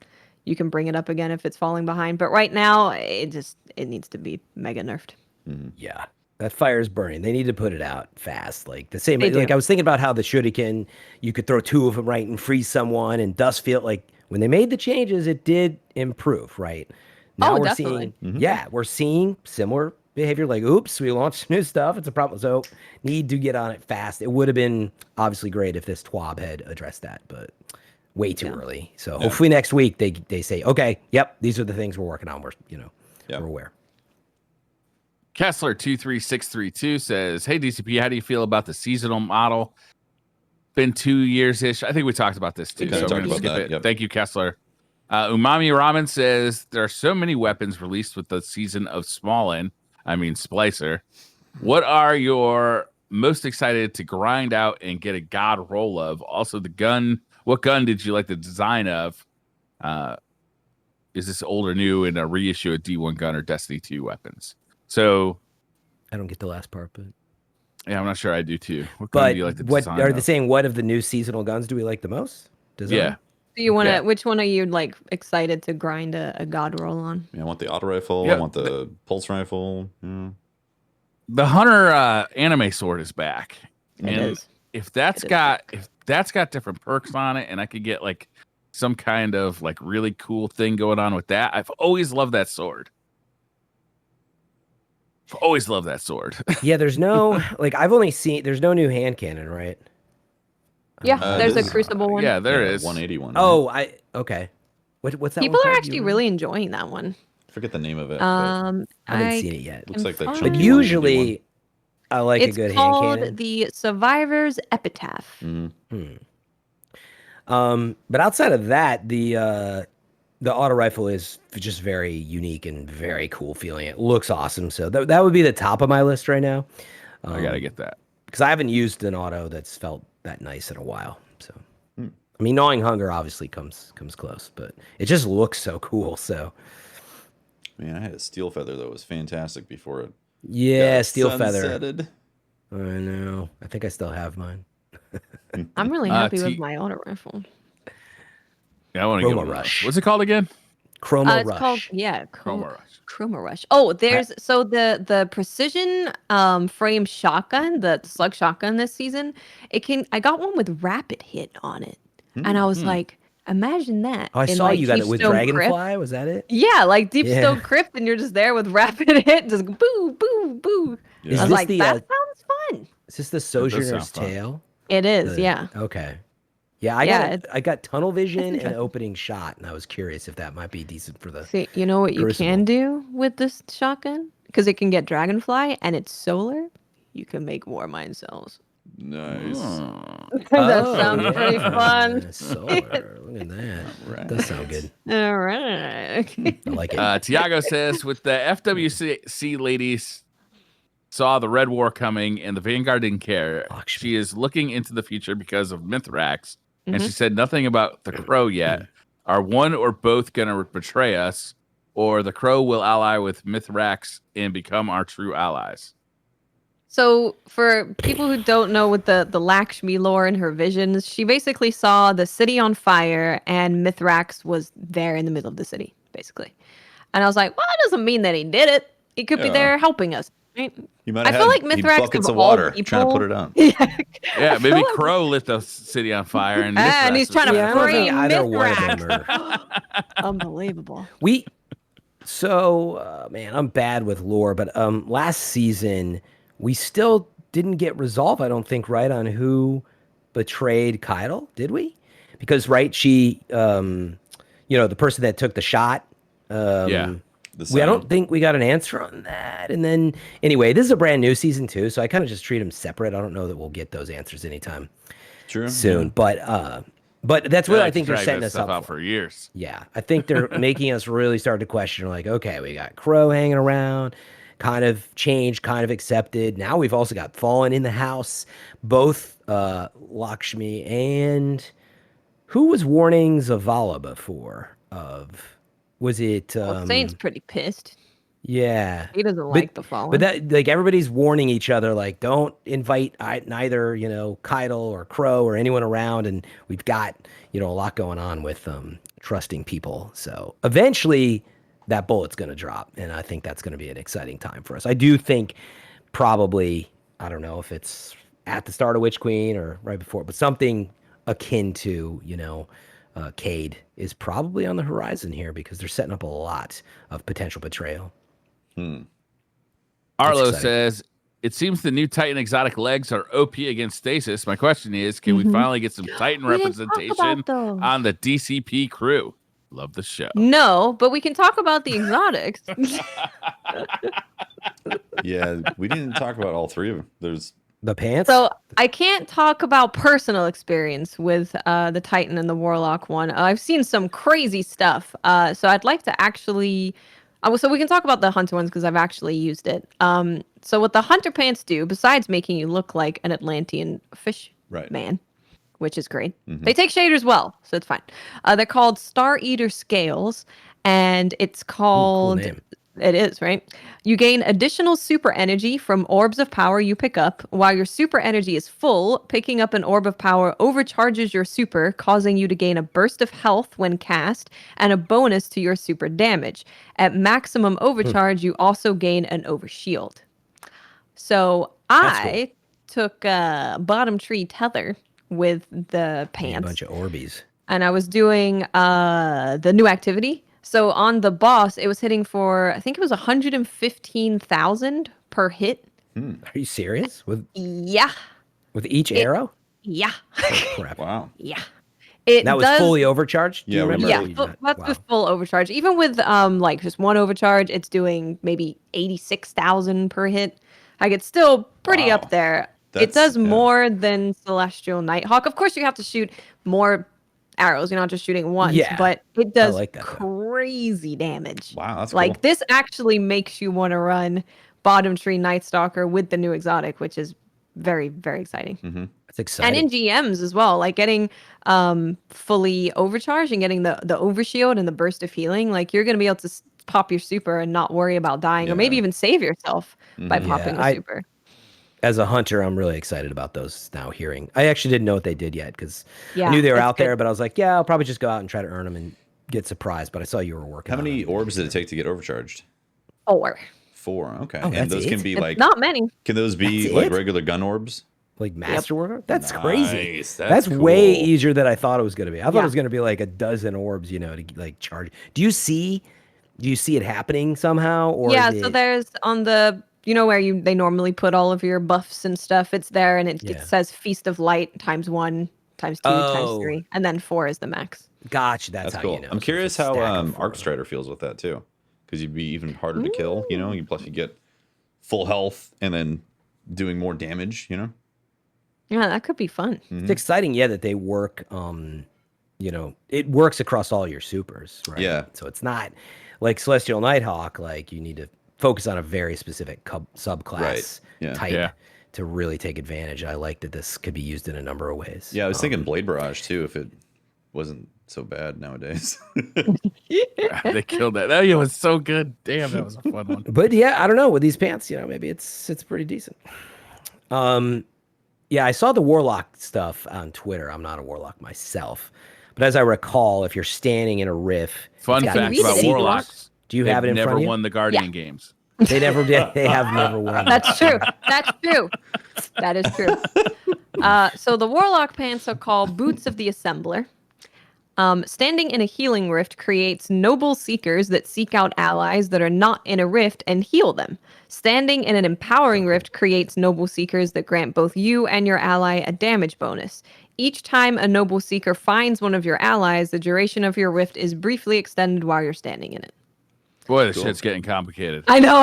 you can bring it up again if it's falling behind. But right now, it needs to be mega nerfed. Mm-hmm. Yeah. That fire's burning. They need to put it out fast. Like the same, like I was thinking about how the shuriken, you could throw 2 of them right and freeze someone, and dust field. Like when they made the changes, it did improve, right? Now we're definitely. seeing, we're seeing similar behavior. Like, oops, we launched new stuff. It's a problem. So need to get on it fast. It would have been obviously great if this TWAB had addressed that, but way too early. So hopefully next week they say, okay, yep, these are the things we're working on. We're we're aware. Kessler 23632 says, "Hey DCP, how do you feel about the seasonal model? Been 2 years-ish. I think we talked about this too, so we're going to skip it. Yep. Thank you, Kessler." Umami Ramen says, "There are so many weapons released with the season of Smallen, Splicer. What are your most excited to grind out and get a god roll of? Also, the gun. What gun did you like the design of? Is this old or new in a reissue of D1 gun or Destiny 2 weapons?" So, I don't get the last part, but yeah, I'm not sure I do too. What gun do you like the design are of? they saying? What of the new seasonal guns do we like the most? Design? Yeah. Do you want to? Which one are you like excited to grind a god roll on? Yeah, I want the auto rifle. I want the pulse rifle. The Hunter anime sword is back, if that's got different perks on it, and I could get like some kind of like really cool thing going on with that. I've always loved that sword. Always love that sword. Yeah, there's no there's no new hand cannon, right? Yeah, there's a Crucible one. Yeah, there is 181. Oh, okay. What's that? People are actually really enjoying that one. I forget the name of it. I haven't seen it yet. Looks like that. But usually, I like a good hand cannon. It's called the Survivor's Epitaph. But outside of that, the auto rifle is just very unique and very cool feeling. It looks awesome. So that would be the top of my list right now. I gotta get that because I haven't used an auto that's felt that nice in a while. So, Gnawing Hunger obviously comes close, but it just looks so cool. So, man, I had a Steel Feather that was fantastic before it. Yeah, Steel sunsetted. Feather. I know. I think I still have mine. I'm really happy with my auto rifle. Yeah, I want to get Rush. What's it called again? Chroma Rush. It's called Chroma Rush. Chroma Rush. Oh, there's the precision frame shotgun, the slug shotgun this season. I got one with rapid hit on it, and I was like, imagine that. Oh, I saw you got it with Dragonfly. Crypt. Was that it? Yeah, like Deep Stone Crypt, and you're just there with rapid hit, just boo, boo, boo. Yeah. I was like, that sounds fun. Is this the Sojourner's Tale? It is, yeah. Okay. Yeah, I got tunnel vision and opening shot, and I was curious if that might be decent for the. See, you know what you can do with this shotgun? Because it can get Dragonfly, and it's solar. You can make more mine cells. Nice. That sounds pretty fun. Solar. Look at that. Right. That sounds good. All right. I like it. Tiago says, with the FWC ladies saw the Red War coming and the Vanguard didn't care. She is looking into the future because of Mithrax. And she said nothing about the Crow yet. Are one or both going to betray us, or the Crow will ally with Mithrax and become our true allies? So for people who don't know with the Lakshmi lore and her visions, she basically saw the city on fire and Mithrax was there in the middle of the city, basically. And I was like, well, that doesn't mean that he did it. He could be there helping us. You might I have feel had like Mithrax buckets of of water all people, trying to put it on. Yeah, maybe Crow lit the city on fire, and and he's trying to free either one of them Mithrax. Unbelievable. Man, I'm bad with lore, but last season we still didn't get resolved, I don't think, right, on who betrayed Keitel, did we? Because she the person that took the shot, yeah. I don't think we got an answer on that. And then anyway, this is a brand new season too, so I kind of just treat them separate. I don't know that we'll get those answers anytime soon. Yeah. But that's what I think they're setting us up for years. Yeah, I think they're making us really start to question, like, okay, we got Crow hanging around, kind of changed, kind of accepted. Now we've also got Fallen in the house, both Lakshmi and who was warning Zavala before? Was it? Saint's pretty pissed. Yeah, he doesn't like the Fallen. But that, like, everybody's warning each other, like, don't invite neither Keitel or Crow or anyone around, and we've got a lot going on with trusting people. So eventually, that bullet's going to drop, and I think that's going to be an exciting time for us. I do think probably, I don't know if it's at the start of Witch Queen or right before, but something akin to Cade is probably on the horizon here because they're setting up a lot of potential betrayal. Arlo says, it seems the new Titan exotic legs are OP against Stasis. My question is, can we finally get some Titan representation on the DCP crew? Love the show. No, but we can talk about the exotics. Yeah, we didn't talk about all three of them. There's the pants. So I can't talk about personal experience with the Titan and the Warlock one. I've seen some crazy stuff. So I'd like to actually... so we can talk about the Hunter ones because I've actually used it. So what the Hunter pants do, besides making you look like an Atlantean fish man, which is great. They take shaders well, so it's fine. They're called Star Eater Scales, and it's called... Cool name. It is, right? You gain additional super energy from orbs of power you pick up. While your super energy is full, picking up an orb of power overcharges your super, causing you to gain a burst of health when cast and a bonus to your super damage. At maximum overcharge, you also gain an overshield. So I took a bottom tree tether with the pants. A bunch of Orbeez. And I was doing the new activity. So on the boss, it was hitting for, I think it was 115,000 per hit. Are you serious? With each arrow? Yeah. Oh, crap. Wow. Yeah. That was fully overcharged? Yeah, remember? Yeah, that's with full overcharge. Even with like just one overcharge, it's doing maybe 86,000 per hit. Like, it's still pretty up there. It does more than Celestial Nighthawk. Of course, you have to shoot more arrows. You're not just shooting once, but it does crazy damage. Wow, that's like cool. This actually makes you want to run Bottom Tree Night Stalker with the new exotic, which is very, very exciting. That's exciting. And in GMs as well, like getting fully overcharged and getting the overshield and the burst of healing, like you're going to be able to pop your super and not worry about dying, or maybe even save yourself by popping the super. As a hunter, I'm really excited about those now hearing. I actually didn't know what they did yet because I knew they were out there, but I was like, I'll probably just go out and try to earn them and get surprised. But I saw you were working. How many orbs did it take to get overcharged? 4. 4, okay. Oh, and those can be like... Not many. Can those be like regular gun orbs? Like masterwork? That's crazy. That's cool. Way easier than I thought it was going to be. I thought it was going to be like a dozen orbs, to like charge. Do you see it happening somehow? Or so there's on the... where they normally put all of your buffs and stuff. It's there, and it says Feast of Light ×1, ×2, ×3, and then 4 is the max. Gotcha. That's how cool. you know. I'm curious how Arcstrider feels with that too, because you'd be even harder to kill. Plus you get full health and then doing more damage. Yeah, that could be fun. It's exciting. Yeah, that they work. It works across all your supers. Right? Yeah. So it's not like Celestial Nighthawk. Like you need to focus on a very specific subclass type to really take advantage. I like that this could be used in a number of ways. Yeah, I was thinking Blade Barrage too, if it wasn't so bad nowadays. They killed that. That was so good. Damn, that was a fun one. But yeah, I don't know. With these pants, maybe it's pretty decent. Yeah, I saw the Warlock stuff on Twitter. I'm not a Warlock myself. But as I recall, if you're standing in a riff... Fun fact about Warlocks. Do you have it in front of you? Never won the Guardian games. They never did. They have never won. That's true. That's true. That is true. So the Warlock pants are called Boots of the Assembler. Standing in a healing rift creates noble seekers that seek out allies that are not in a rift and heal them. Standing in an empowering rift creates noble seekers that grant both you and your ally a damage bonus. Each time a noble seeker finds one of your allies, the duration of your rift is briefly extended while you're standing in it. Boy, this shit's getting complicated. I know.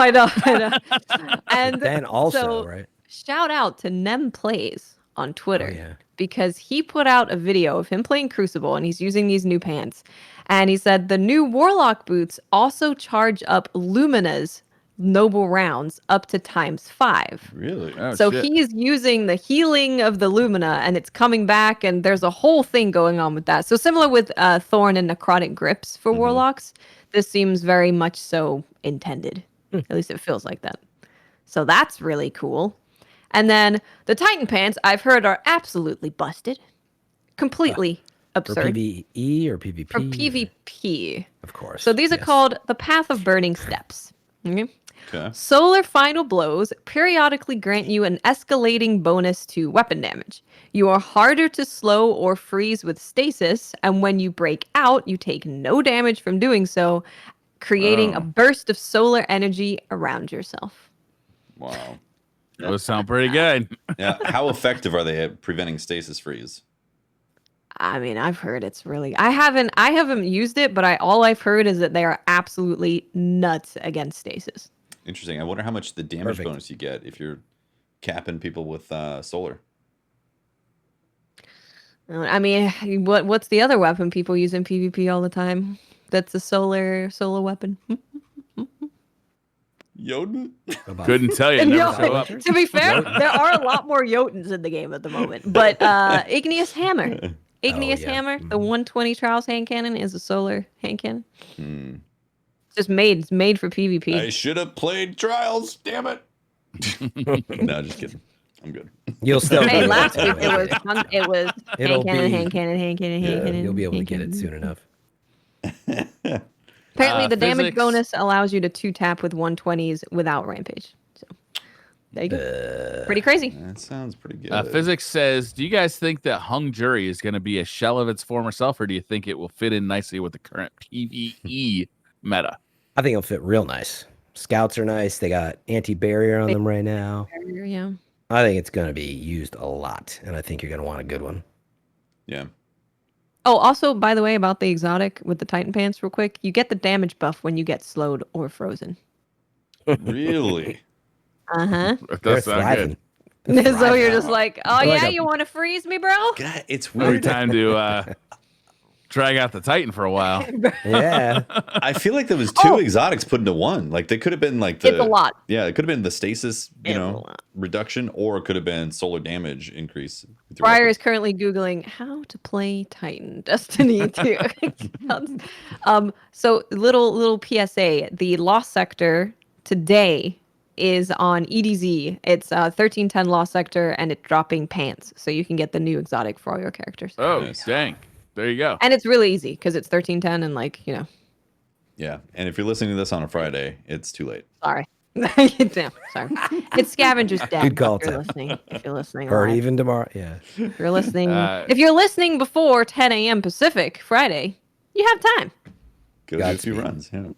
And then also, so, right? Shout out to Nem Plays on Twitter. Oh, yeah. Because he put out a video of him playing Crucible and he's using these new pants. And he said the new Warlock boots also charge up Lumina's noble rounds up to ×5. Really? Oh, So shit. he's using the healing of the Lumina and it's coming back, and there's a whole thing going on with that. So similar with Thorn and Necrotic Grips for Warlocks, this seems very much so intended. At least it feels like that. So that's really cool. And then the Titan pants, I've heard, are absolutely busted. Completely absurd. For PvE or PvP? For PvP. Of course. So these are called the Path of Burning Steps. Okay. Okay. Solar Final Blows periodically grant you an escalating bonus to weapon damage. You are harder to slow or freeze with stasis, and when you break out, you take no damage from doing so, creating a burst of solar energy around yourself. Wow. Those sound pretty good. Yeah. How effective are they at preventing stasis freeze? I mean, I've heard it's really. I haven't used it, but all I've heard is that they are absolutely nuts against stasis. Interesting. I wonder how much the damage bonus you get if you're capping people with solar. I mean, what's the other weapon people use in PvP all the time? That's a solar weapon. Jotun? Couldn't tell you. Never show up. To be fair, there are a lot more Jotuns in the game at the moment. But Igneous Hammer. Igneous Hammer, the 120 Trials hand cannon, is a solar hand cannon. It's just made for PvP. I should have played Trials. Damn it. No, just kidding. I'm good. You'll still. Hey, last week it was hand cannon. You'll be able to get it soon enough. Apparently, the damage physics. bonus allows you to 2-tap with 120s without rampage. So there you go. Pretty crazy. That sounds pretty good. Physics says, do you guys think that Hung Jury is going to be a shell of its former self, or do you think it will fit in nicely with the current PvE meta? I think it'll fit real nice. Scouts are nice. They got anti-barrier on them right now. Yeah. I think it's going to be used a lot, and I think you're going to want a good one. Yeah. Oh, also, by the way, about the exotic with the Titan pants, real quick, you get the damage buff when you get slowed or frozen. Really? Uh-huh. That They're does sound thriving. good. So you're just like, oh, They're yeah, like you want to freeze me, bro? God, it's Every weird. time to drag out the Titan for a while. Yeah. I feel like there was two exotics put into one. Like they could have been like the. It's a lot. Yeah, it could have been the stasis, It's a lot. reduction, or it could have been solar damage increase. with your Briar weapon. is currently Googling how to play Titan Destiny 2. So little PSA, the Lost Sector today is on EDZ. It's 1310 Lost Sector, and it's dropping pants. So you can get the new exotic for all your characters. Oh, Nice. dang. There you go. And it's really easy because it's 1310 and Yeah, and if you're listening to this on a Friday, it's too late. sorry. Damn, sorry. It's Scavenger's Death. Good call, if you're Tim. listening. If you're listening. Or live. even tomorrow. Yeah. If you're listening before 10 a.m. Pacific Friday, you have time. Go do a few runs. Yeah. All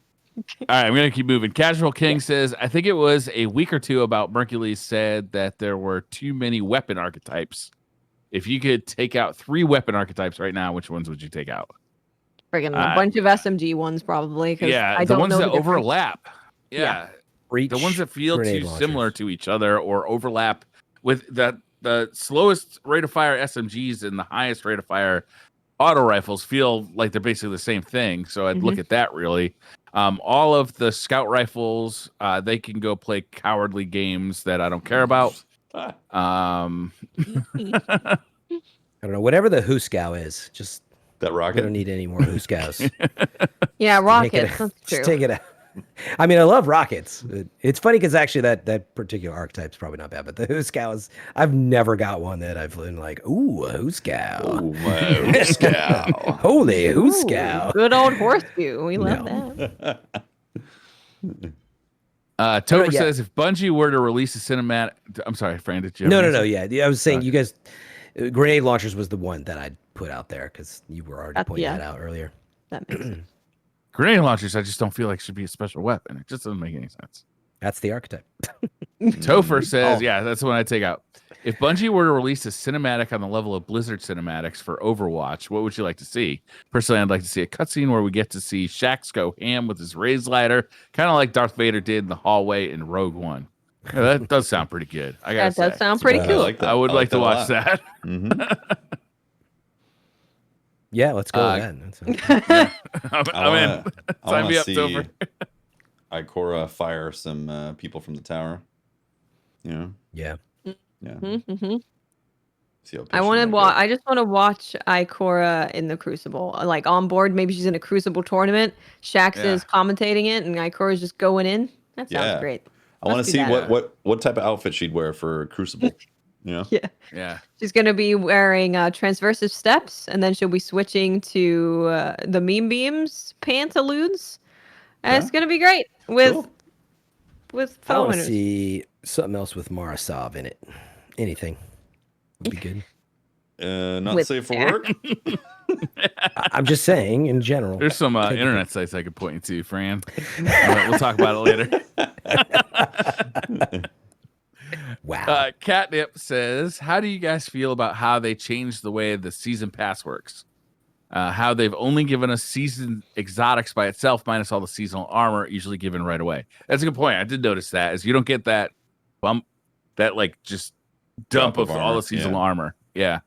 right, I'm going to keep moving. Casual King says, I think it was a week or two about Mercules said that there were too many weapon archetypes. If you could take out 3 weapon archetypes right now, which ones would you take out? Friggin' a bunch of SMG ones probably. Yeah, I the don't ones know that the difference. overlap. Yeah. Reach, The ones that feel grenade too launchers. similar to each other or overlap with the slowest rate of fire SMGs and the highest rate of fire auto rifles feel like they're basically the same thing. So I'd look at that really. All of the scout rifles, they can go play cowardly games that I don't care about. I don't know. Whatever the Hooskow is, just That we rocket. don't need any more Hooskows. Yeah, Make rockets. it- That's just true. take it out. I mean, I love rockets. It's funny because actually that particular archetype's probably not bad, but the Hooskows, I've never got one that I've been like, ooh, a Hooskow. Oh, my Hooskow. Holy Hooskow. Good old horseshoe. We love No. that. Topher says if Bungie were to release a cinematic, I'm sorry, Fran, did you? No. Yeah, I was saying you guys, grenade launchers was the one that I'd put out there because you were already pointing that out earlier. That makes sense. Grenade launchers, I just don't feel like should be a special weapon. It just doesn't make any sense. That's the archetype. Topher says, that's the one I take out. If Bungie were to release a cinematic on the level of Blizzard cinematics for Overwatch, what would you like to see? Personally, I'd like to see a cutscene where we get to see Shaxx go ham with his raise ladder, kind of like Darth Vader did in the hallway in Rogue One. Yeah, that does sound pretty good. That does sound pretty cool. I would like to watch that. Yeah, let's go then. I'm in. Sign me up, Topher. Ikora fire some people from the tower. Yeah. Mm-hmm. I just want to watch Ikora in the Crucible, like on board. Maybe she's in a Crucible tournament. Shaxx is commentating it, and Ikora's just going in. That sounds great. I want to see what type of outfit she'd wear for Crucible. Yeah. She's gonna be wearing transversive steps, and then she'll be switching to the meme beams pantaloons, and it's gonna be great with I want to see something else with Marasov in it. Anything would be good. Not safe for work. I'm just saying in general. There's some internet sites I could point you to, Fran. We'll talk about it later. Wow. Catnip says, how do you guys feel about how they changed the way the season pass works? How they've only given us season exotics by itself minus all the seasonal armor usually given right away. That's a good point. I did notice that, is you don't get that bump, that like just dump of all the seasonal armor. Yeah.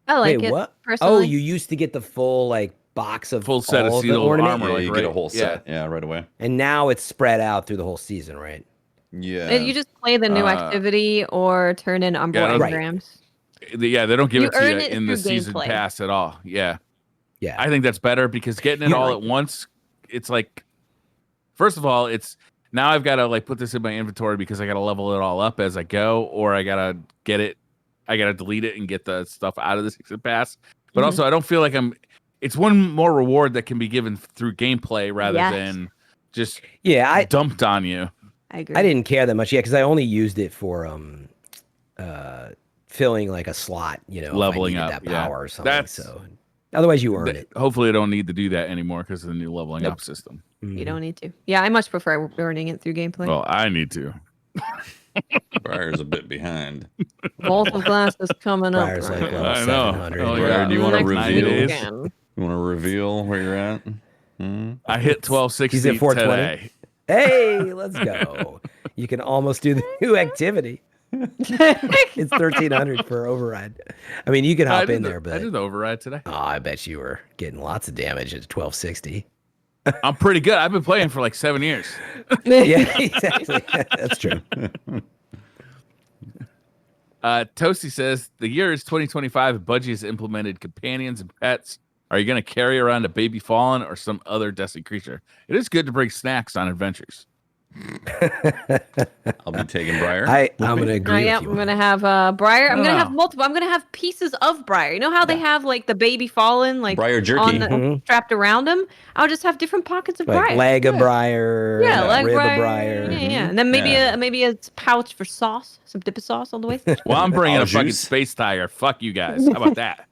I like it. What? Personally. Oh, you used to get the full like box of full set of seasonal armor. Yeah, you get a whole set. Yeah, right away. And now it's spread out through the whole season, right? Yeah. You just play the new activity or turn in onboard programs. Yeah, they don't give it to you in the season pass at all. Yeah. I think that's better because getting it all at once, it's like, first of all, it's now I've got to like put this in my inventory because I got to level it all up as I go, or I got to get it. I got to delete it and get the stuff out of the season pass. But also, I don't feel like it's one more reward that can be given through gameplay rather than just dumped on you. I agree. I didn't care that much, because I only used it for filling like a slot, leveling if I up that power or something. So otherwise, you earn it. Hopefully, I don't need to do that anymore because of the new leveling up system. You don't need to. Yeah, I much prefer earning it through gameplay. Well, I need to. Briar's a bit behind. Vault of Glass is coming up. Briar's like level I know. 700. Briar, do you want to reveal? You want to reveal where you're at? I hit 1260 He's at 420. today. Hey, let's go. You can almost do the new activity. It's 1300 for override. I mean, you can hop in there, but I did the override today. Oh, I bet you were getting lots of damage at 1260. I'm pretty good. I've been playing for like 7 years. Yeah, exactly. That's true. Toasty says the year is 2025 and Bungie has implemented companions and pets. Are you going to carry around a baby fallen or some other Destiny creature? It is good to bring snacks on adventures. I'll be taking Briar. I'm going to agree. I'm going to have Briar. I'm going to have multiple. I'm going to have pieces of Briar. You know how they have like the baby fallen, like Briar jerky strapped around him? I'll just have different pockets of Briar. Leg of Briar. Yeah, leg rib Briar. of Briar. Yeah. And then maybe a pouch for sauce, some dip of sauce all the way. Well, I'm bringing a fucking space tiger. Fuck you guys. How about that?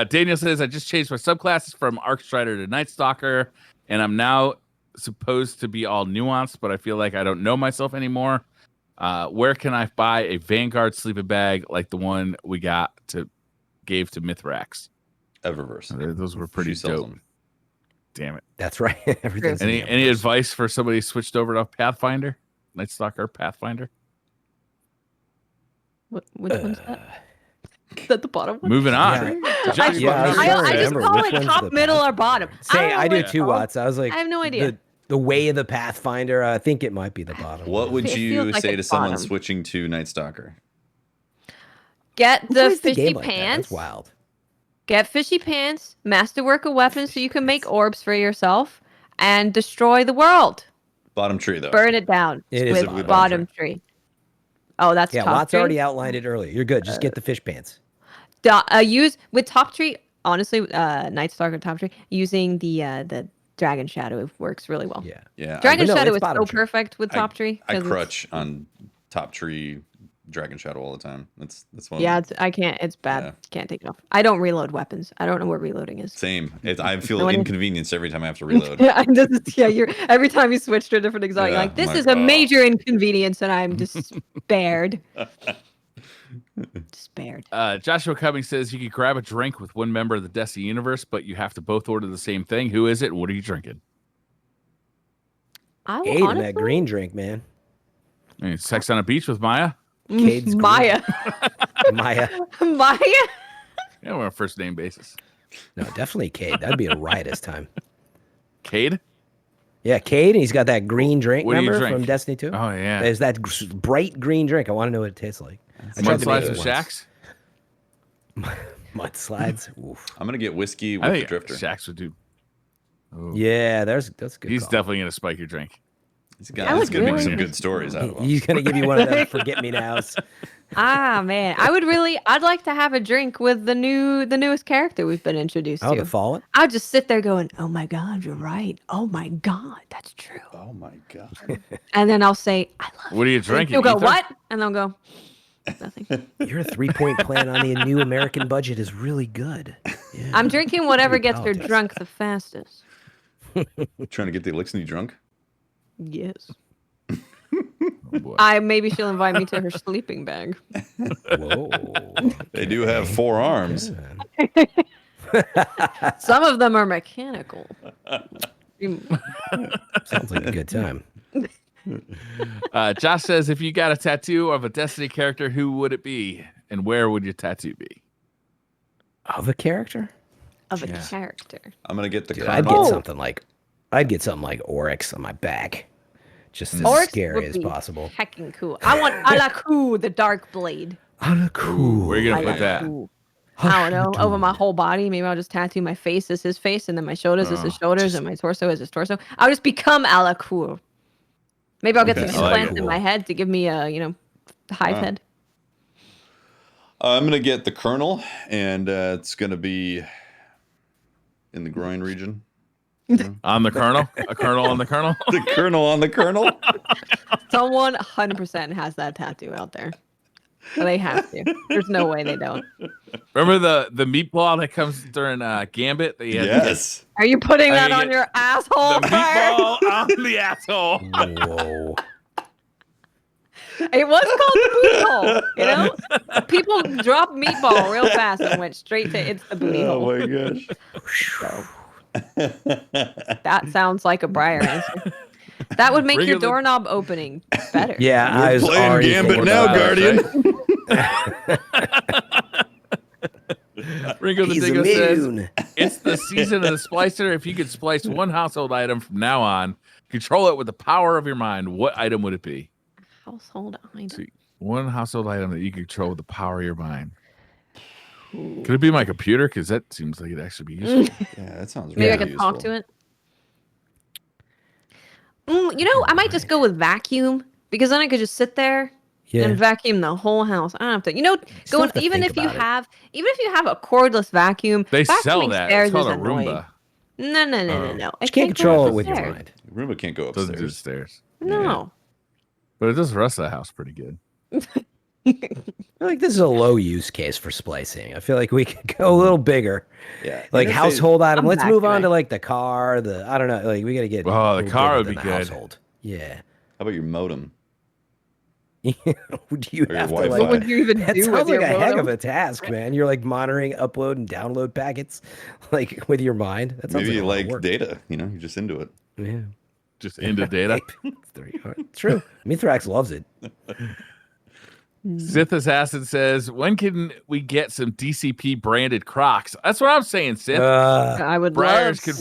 Daniel says, I just changed my subclasses from Arcstrider to Night Stalker, and I'm now supposed to be all nuanced, but I feel like I don't know myself anymore. Where can I buy a Vanguard sleeping bag like the one we gave to Mithrax? Eververse. Those were pretty dope. Damn it. That's right. Everything's any advice for somebody who switched over to Pathfinder? Night Stalker, Pathfinder? Which one's that? Is that the bottom one? Moving on. I just call it top, middle, or bottom. I do too, Watts. I was like, I have no idea. The way of the Pathfinder, I think it might be the bottom. What would you say to someone switching to Night Stalker? Get the fishy pants. That's wild. Get fishy pants, masterwork a weapon so you can make orbs for yourself, and destroy the world. Bottom tree, though. Burn it down with bottom tree. Oh, that's top Watts tree? already outlined it earlier. You're good. Just get the fish pants. Use with top tree. Honestly, Night Stalker top tree using the Dragon Shadow works really well. Yeah. Dragon Shadow is so perfect with Top Tree. I crutch on Top Tree Dragon Shadow all the time. That's one. Yeah, I can't. It's bad. Yeah. Can't take it off. I don't reload weapons. I don't know what reloading is. Same. I feel inconvenienced every time I have to reload. You're every time you switch to a different exotic, you're like, this is a major inconvenience, and I'm despaired. Spared. Joshua Cummings says you could grab a drink with one member of the Destiny universe, but you have to both order the same thing. Who is it? What are you drinking? Honestly, that green drink, man. I mean, sex on a beach with Maya. Maya. Maya. Yeah, we're on a first name basis. No, definitely Cade. That'd be a riotous time. Cade? Yeah, Cade, and he's got that green drink. What do you remember drink? From Destiny 2? Oh yeah. There's that bright green drink. I want to know what it tastes like. Mudslides with Shacks? Mudslides. Oof. I'm gonna get whiskey with the Drifter. Shacks would do. Oh. Yeah, that's good. He's definitely gonna spike your drink. He's gonna make some good stories out of him. He's gonna give you one of those forget-me-nows. Man, I'd like to have a drink with the newest character we've been introduced to. Oh, the Fallen? I'll just sit there going, oh my God, you're right. Oh my God, that's true. Oh my God. And then I'll say, I love What are you drinking? You'll go, what? And they'll go, nothing. Your 3-point plan on the new American budget is really good. Yeah. I'm drinking whatever gets her drunk the fastest. Trying to get the Elixir drunk? Yes. Oh, maybe she'll invite me to her sleeping bag. Whoa. They do have 4 arms. Some of them are mechanical. Sounds like a good time. Josh says, if you got a tattoo of a Destiny character, who would it be? And where would your tattoo be? Of a character? Of a character. I'm going to get the I'd get something like Oryx on my back. Just as scary as possible. Heckin' cool. I want Alaku, the Dark Blade. Alaku. Where are you going to put that? I don't know. Over my whole body. Maybe I'll just tattoo my face as his face, and then my shoulders as his shoulders, and my torso as his torso. I'll just become Alaku. Maybe I'll get some implants in my head to give me a, hive head. I'm going to get the Colonel, and it's going to be in the groin region. On the Colonel? A Colonel on the Colonel? The Colonel on the Colonel? Someone 100% has that tattoo out there. They have to. There's no way they don't. Remember the meatball that comes during Gambit? That yes. Are you putting that on your asshole? The meatball on the asshole. Whoa. It was called the booty hole. People drop meatball real fast and went straight to it's the booty hole. Oh my gosh. So, that sounds like a Briar answer. That would make your doorknob opening better. Yeah, I was playing Gambit now, Guardian. Ringo the Dingo says, it's the season of the Splicer. If you could splice one household item from now on, control it with the power of your mind, what item would it be? Household item. See, one household item that you can control with the power of your mind. Could it be my computer? Because that seems like it'd actually be useful. Yeah, that sounds really useful. Maybe I could talk to it. I might just go with vacuum, because then I could just sit there and vacuum the whole house. I don't have to, even if you have a cordless vacuum, they sell that. It's called a Roomba. No. You can't control it with your mind. Roomba can't go upstairs. Doesn't do stairs. No. Yeah. But it does the rest of the house pretty good. I feel like this is a low use case for splicing. I feel like we could go a little bigger. Yeah. Like household item. Let's move on to like the car, I don't know. Like we got to get. Oh, the car would be good. Household. Yeah. How about your modem? Would you have to what would you even that do sounds with like your a heck modem? of a task, man. You're like monitoring upload and download packets like with your mind. That sounds Maybe you like like data, you're just into it. Yeah. Just into data. It's true. Mithrax loves it. Sith Assassin says, when can we get some DCP branded Crocs? That's what I'm saying, Sith. I would Briar's love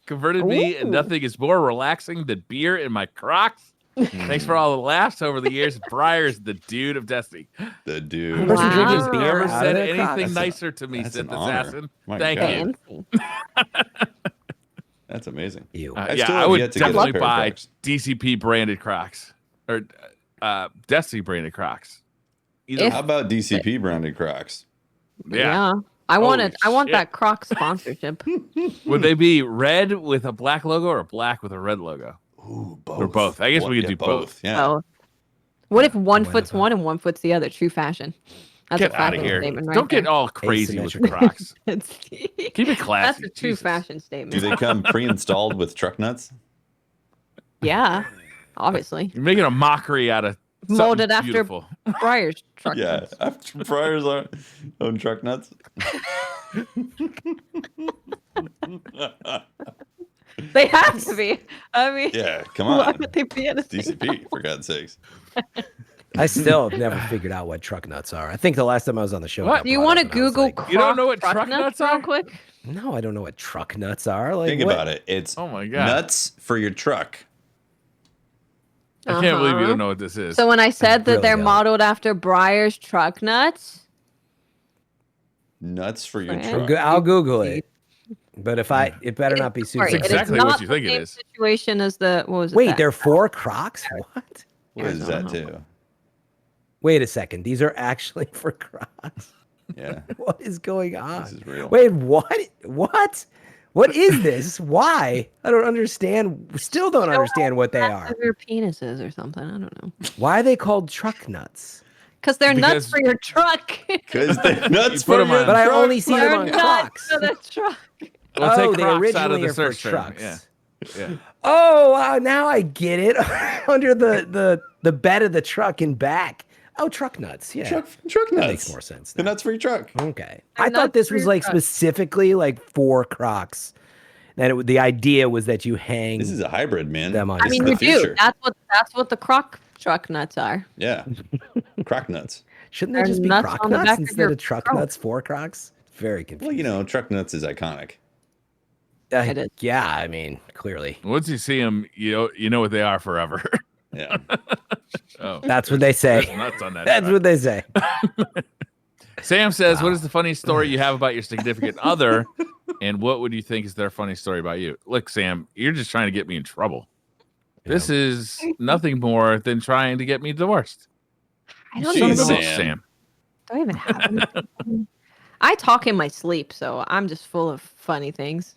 converted me, and nothing is more relaxing than beer in my Crocs. Thanks for all the laughs over the years. Briar's the dude of Destiny. The dude. Person drinking You've beer never out said of their anything Crocs. nicer to me, Sith Assassin. Thank God. you. That's amazing. I would definitely buy DCP branded Crocs or Destiny branded Crocs. How about DCP branded Crocs? Yeah. I want that Croc sponsorship. Would they be red with a black logo or black with a red logo? Ooh, both. Or both. I guess we could do both. Yeah. So, what if one foot's one and one foot's the other? True fashion. That's Get a out of fashion here. statement right Don't get there. all crazy with Asymmetrical. Crocs. Keep it classy. That's a true Jesus. fashion Do statement. they come pre-installed with truck nuts? Yeah, obviously. You're making a mockery out of Molded something after beautiful. Briar's truck. Yeah, nuts. after Briar's own truck nuts. They have to be. I mean, Yeah, come why on. would they be at a DCP, for God's sakes. I still have never figured out what truck nuts are. I think the last time I was on the show. What? Do you want to Google You don't know what Croc truck nuts real are? quick? No, I don't know what truck nuts are. Like, Think what? about it. It's Oh my God. nuts for your truck. I can't believe you Uh-huh. don't know what this is. So when I said that really they're don't. modeled after Briar's truck nuts, Nuts for your Right. truck. I'll Google it. But it better not be super. Sorry, That's it is exactly what not you the think it same is. Situation as the what was it? Wait, that- they're 4 Crocs? What? What is that too? Wait a second. These are actually for Crocs. Yeah, What is going on? this is real. Wait, what? What? What is this? Why? I don't understand. Still don't understand what they are. Their penises or something. I don't know. Why are they called truck nuts? Because they're nuts Because- for your truck. Because they're nuts put for 'em your on. But I truck. only see them They're on nuts Crocs. for the truck. We'll Oh, take they Crocs out of originally the are for search term. trucks. Yeah. Oh, wow, now I get it. Under the bed of the truck and back. Oh, truck nuts. Yeah. Truck That nuts. makes more sense. The now. nuts for your truck. Okay. They're I thought nuts this for was your like truck. specifically like for Crocs. That the idea was that you hang This is a hybrid, man. them on I your mean, the you truck. do. future. That's what the croc truck nuts are. Yeah. Croc nuts. Shouldn't they They're just be nuts Croc on the nuts back of instead your of truck truck. nuts for Crocs? Very confusing. Well, you know, truck nuts is iconic. It is. Yeah, I mean, clearly. Once you see them, you know what they are forever. Yeah. Oh, That's what they say. there's nuts on that. That's truck. what they say. Sam says, "What is the funniest story you have about your significant other, and what would you think is their funny story about you?" Look, Sam, you're just trying to get me in trouble. This is nothing more than trying to get me divorced. I don't Jeez, know. Sam. Do I even have anything? I talk in my sleep, so I'm just full of funny things.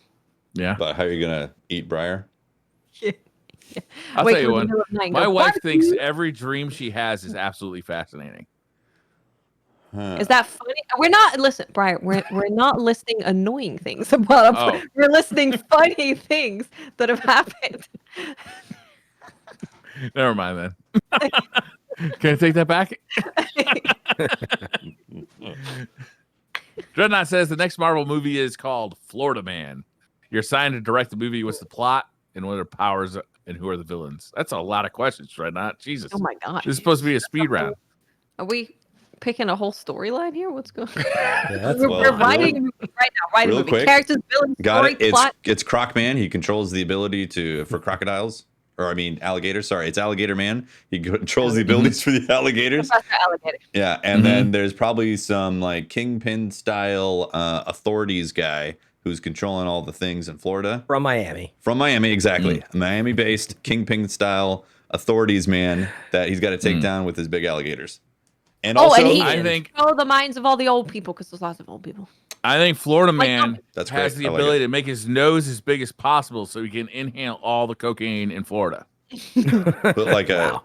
Yeah, But how are you going to eat Briar? I'll Wake tell you up in the one. middle of the night and My go, wife "What?" thinks every dream she has is absolutely fascinating. Huh. Is that funny? We're not listen, Brian. We're not listing annoying things about. Oh. We're listing funny things that have happened. Never mind then. Can I take that back? Dreadnought says the next Marvel movie is called Florida Man. You're assigned to direct the movie. What's the plot and what are powers and who are the villains? That's a lot of questions, Dreadnought. Jesus. Oh my god! This is supposed to be a speed round. Are we picking a whole storyline here? What's going on? that's We're, well, we're real- writing a movie right now. Writing a real movie. quick. Characters, villains, Got story, it. plot. It's Croc Man. He controls the ability for crocodiles. Or I mean alligators. Sorry, it's Alligator Man. He controls the abilities for the alligators. Professor Alligator. Yeah, and then there's probably some like Kingpin style authorities guy who's controlling all the things in Florida. From Miami. From Miami, exactly. Miami based Kingpin style authorities man that he's got to take down with his big alligators. And also, and he I think know the minds of all the old people because there's lots of old people. Florida Man That's has great. the I like ability it. to make his nose as big as possible so he can inhale all the cocaine in Florida. but like a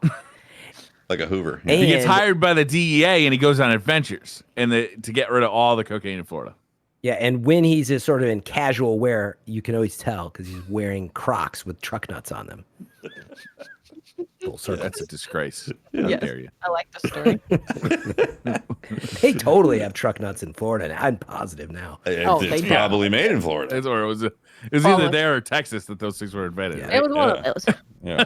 Hoover. And- He gets hired by the DEA and he goes on adventures to get rid of all the cocaine in Florida. Yeah, and when he's just sort of in casual wear, you can always tell because he's wearing Crocs with truck nuts on them. Full circle. That's a disgrace. How Yes. dare you? I like the story. They totally have truck nuts in Florida. And I'm positive now. Oh, It's they do. probably made in Florida. Or it was either there or Texas that those things were invented. Yeah. right? It was one of those. Yeah.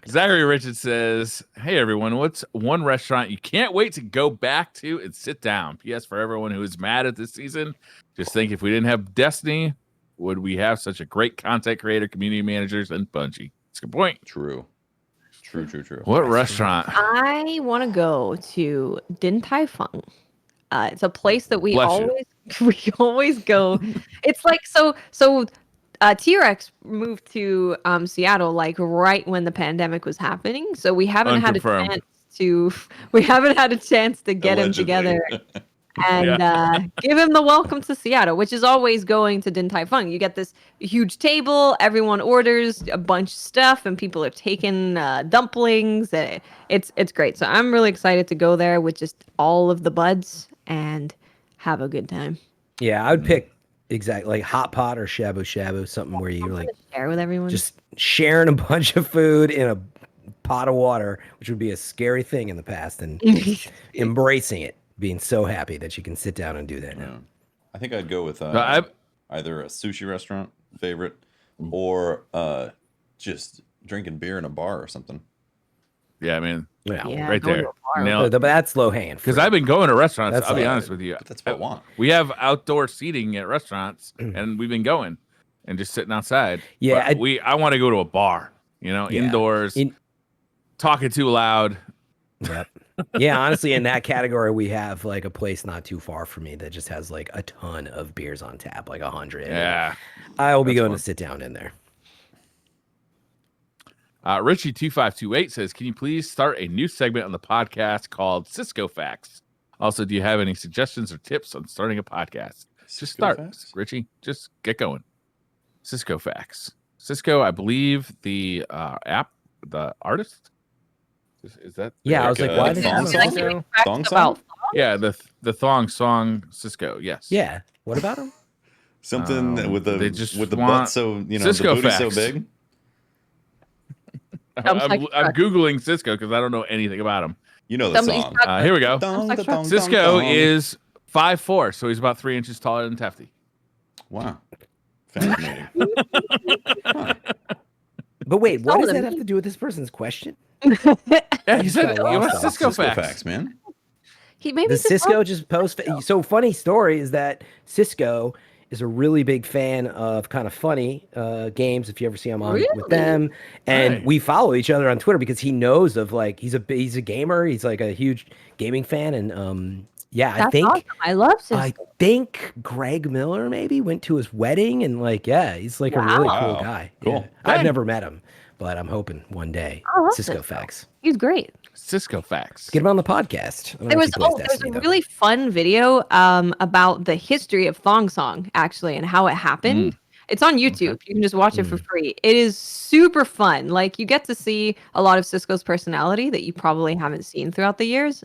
Zachary Richards says, "Hey everyone, what's one restaurant you can't wait to go back to and sit down? P.S. for everyone who is mad at this season, just think if we didn't have Destiny, would we have such a great content creator, community managers, and Bungie?" It's a good point. True. What restaurant? I want to go to Din Tai Fung. It's a place that we Bless you. always go. It's like so. T-Rex moved to Seattle like right when the pandemic was happening, so we haven't had a Unconfirmed. chance to get him together and give him the welcome to Seattle, which is always going to Din Tai Fung. You get this huge table, everyone orders a bunch of stuff, and people are taking dumplings. It's great. So I'm really excited to go there with just all of the buds and have a good time. Yeah, I would pick exactly like hot pot or shabu shabu, something where you like share with everyone. Just sharing a bunch of food in a pot of water, which would be a scary thing in the past, and embracing it, being so happy that you can sit down and do that now. I think I'd go with either a sushi restaurant favorite or just drinking beer in a bar or something. Yeah, I mean, yeah, right there. But that's low hanging. Because I've been going to restaurants. I'll be honest with you. But that's what I want. We have outdoor seating at restaurants, and we've been going and just sitting outside. Yeah, I want to go to a bar. Indoors, talking too loud. Yep. Yeah, honestly, in that category, we have like a place not too far from me that just has like a ton of beers on tap, like 100. Yeah, I will be going to sit down in there. Richie2528 says, can you please start a new segment on the podcast called Cisco Facts? Also, do you have any suggestions or tips on starting a podcast? Just start, Richie. Just get going. Cisco Facts. Cisco, I believe the app, the artist. Is that? Yeah, I was like, why did Thong song? Yeah, the thong song Cisco. Yes. Yeah. What about him? Something with the butt so Cisco the booty facts. so big. I'm googling Cisco because I don't know anything about him. You know the song. Here we go. Cisco is 5'4", so he's about 3 inches taller than Tefty. Wow. Fascinating. But wait, what does that have to do with this person's question? Yeah, he said it was Cisco facts, man. The Cisco just post. So funny story is that Cisco is a really big fan of kind of funny games. If you ever see him on with them, and we follow each other on Twitter because he knows of like he's a gamer. He's like a huge gaming fan, and I think awesome. I love Cisco. I think Greg Miller maybe went to his wedding, and like he's like a really cool guy. Cool. Yeah. I've never met him, but I'm hoping one day. Cisco Facts. He's great. Cisco Facts. Get him on the podcast. There was a really fun video about the history of Thong Song, actually, and how it happened. It's on YouTube. Okay. You can just watch it for free. It is super fun. Like, you get to see a lot of Cisco's personality that you probably haven't seen throughout the years.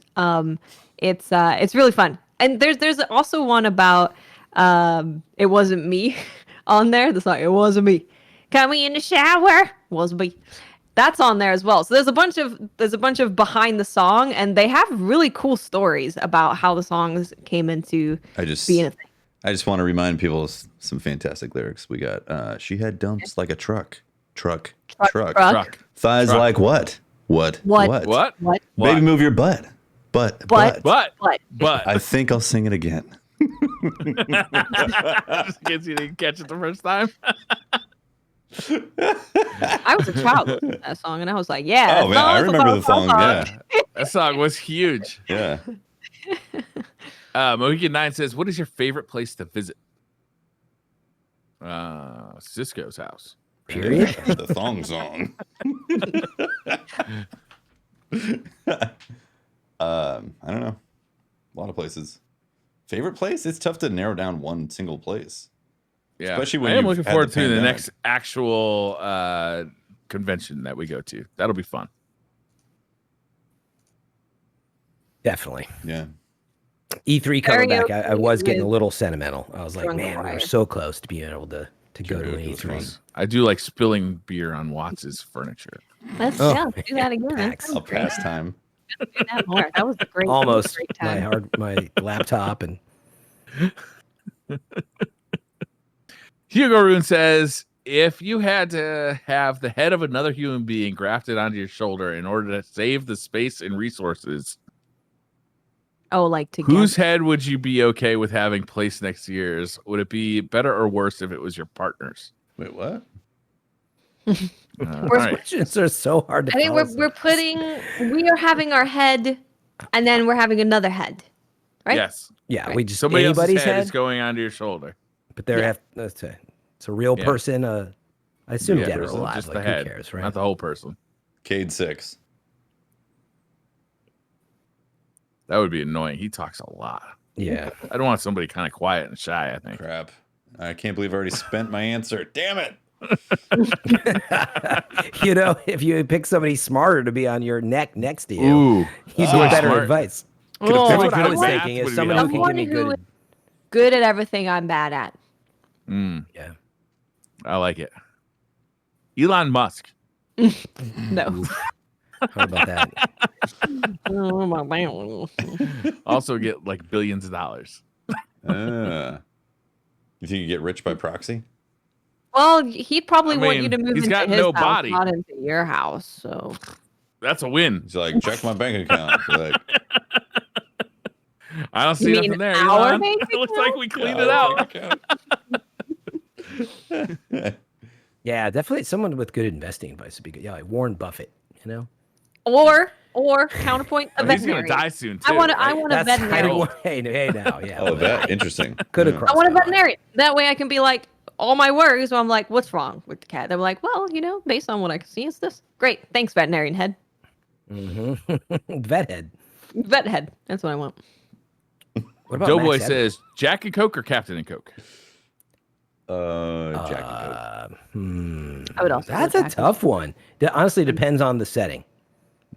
It's really fun. And there's also one about It Wasn't Me on there. The song It Wasn't Me. Got me in the shower. Wasn't me. That's on there as well. So there's a bunch of behind the song, and they have really cool stories about how the songs came into being a thing. I just want to remind people of some fantastic lyrics. We got she had dumps like a truck. Truck. Thighs like what? What? Baby, move your butt. Butt. I think I'll sing it again. Just in case you didn't catch it the first time. I was a child listening to that song, and I was like, "Yeah." Oh man, I remember the song. Yeah, that song was huge. Yeah. Mohican 9 says, "What is your favorite place to visit?" Cisco's house. Period. The thong song. I don't know. A lot of places. Favorite place? It's tough to narrow down one single place. Yeah, especially when I am looking forward to the next actual convention that we go to. That'll be fun. Definitely. Yeah. E3 coming back, I was getting a little sentimental. I was like, man, we were so close to being able to go to an E3. I do like spilling beer on Watts' furniture. Let's do that again. A pastime. That was a great. Almost great time. my laptop and. Hugo Rune says, if you had to have the head of another human being grafted onto your shoulder in order to save the space and resources, whose head would you be okay with having placed next to yours? Would it be better or worse if it was your partner's? Wait, what? Questions are so hard to. I think we are having our head, and then we're having another head, right? Yes. Yeah, right. we just somebody anybody's else's head is going onto your shoulder. But it's a real person. I assume dead or alive. Just like, the head, who cares, right? Not the whole person. Cade 6. That would be annoying. He talks a lot. Yeah. I don't want somebody kind of quiet and shy, I think. Crap. I can't believe I already spent my answer. Damn it. You know, if you pick somebody smarter to be on your neck next to you, Ooh, he's get better smart. advice. Oh, That's what I good was at thinking. math Is would someone be who can someone give me who good. is good at everything I'm bad at. Yeah. I like it. Elon Musk. No. How about that? Also get like billions of dollars. You think you get rich by proxy? Well, he'd probably I want you mean, to move he's into got his no house, body. not into your house. So That's a win. He's like, check my bank account. Like, I don't see You mean nothing there. our Elon. bank It looks account? like we cleaned it out. Yeah, definitely someone with good investing advice would be good. Yeah, like Warren Buffett, you know? or counterpoint a He's gonna veterinarian. die soon too. I want right? a veterinarian. Hey now, yeah. oh, that interesting. Could have Yeah. crossed. I want a that line. veterinarian. That way I can be like, all my worries, so I'm like, what's wrong with the cat? They're like, well, based on what I can see, it's this. Great. Thanks, veterinarian head. Vet head. Vet head. That's what I want. What about Doughboy Max Evans? says Jack and Coke or Captain and Coke. Jack and I would also That's go a Jack. tough one. It honestly depends on the setting.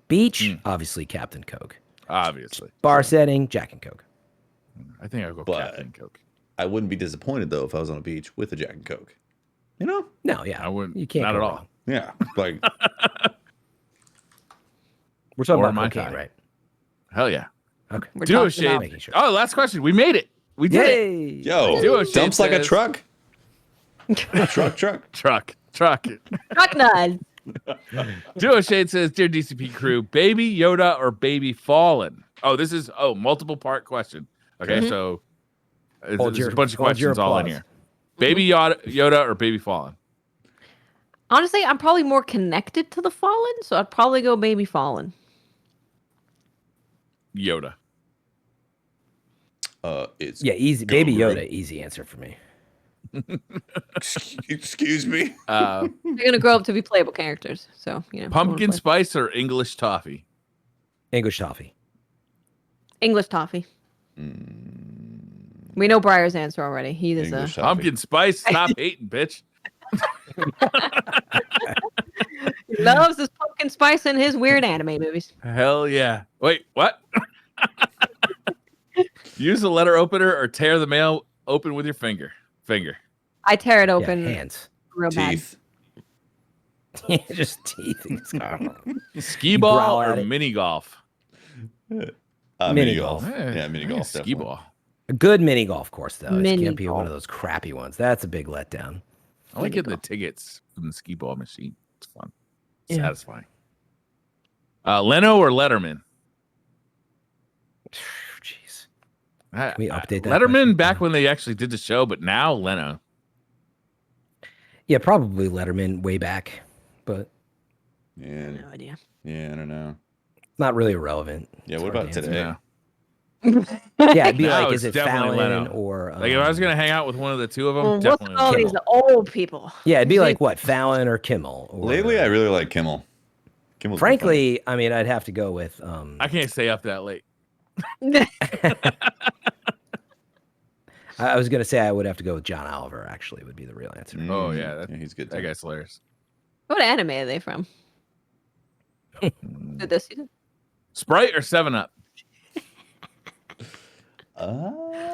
Beach, obviously Captain Coke. Obviously. Bar setting, Jack and Coke. I think I'll go But- Captain and Coke. I wouldn't be disappointed though if I was on a beach with a Jack and Coke. You know? No, yeah. I wouldn't. You can't Not go at all. wrong. Yeah. Like We're talking Or about Mai cocaine, Tai. right? Hell yeah. Okay. We're Duo talking about- Shade. Oh, last question. We made it. We did it. Yay! yo, Duo Shade dumps like a says- truck. Truck. Truck. Truck nuts. Duo Shade says, Dear DCP crew, Baby Yoda or Baby Fallen? Oh, this is multiple part question. Okay, so there's a bunch of questions all in here. Baby Yoda or Baby Fallen? Honestly, I'm probably more connected to the Fallen, so I'd probably go Baby Fallen. Yoda. It's Yeah, easy. Baby Guru. Yoda, easy answer for me. Excuse me. They're gonna grow up to be playable characters, so Pumpkin spice or English toffee? English toffee. English toffee. We know Briar's answer already. He is English toffee. Pumpkin spice. Stop hating, bitch. he loves his pumpkin spice in his weird anime movies. Hell yeah. Wait, what? Use a letter opener or tear the mail open with your finger. I tear it open Yeah, hands. real Teeth. Just teeth. Ski ball growl or at it. mini golf? Mini golf. Eh, Yeah, mini golf. Ski definitely. ball. A good mini golf course, though. It Mini can't be one golf. of those crappy ones. That's a big letdown. I like getting the tickets from the skee ball machine. It's fun. Yeah. Satisfying. Leno or Letterman? Jeez. Can we update that Letterman question? back when they actually did the show, but now Leno. Yeah, probably Letterman way back, but Yeah. No idea. Yeah, I don't know. not really irrelevant. Yeah, It's what hard about to answer. today? Yeah. Yeah, it'd be No, like, it's is it definitely Fallon Leno. or Like if I was gonna hang out with one of the two of them, What's definitely all Leno. these old people? Yeah, it'd be like what, Fallon or Kimmel? Or, Lately, I really like Kimmel. Kimmel's been frankly, I mean, I'd have to go with. I can't stay up that late. I was gonna say I would have to go with John Oliver. Actually, would be the real answer. funny. Oh, yeah, that- he's good. That Too. guy's hilarious. What anime are they from? Did this season? Sprite or 7-Up?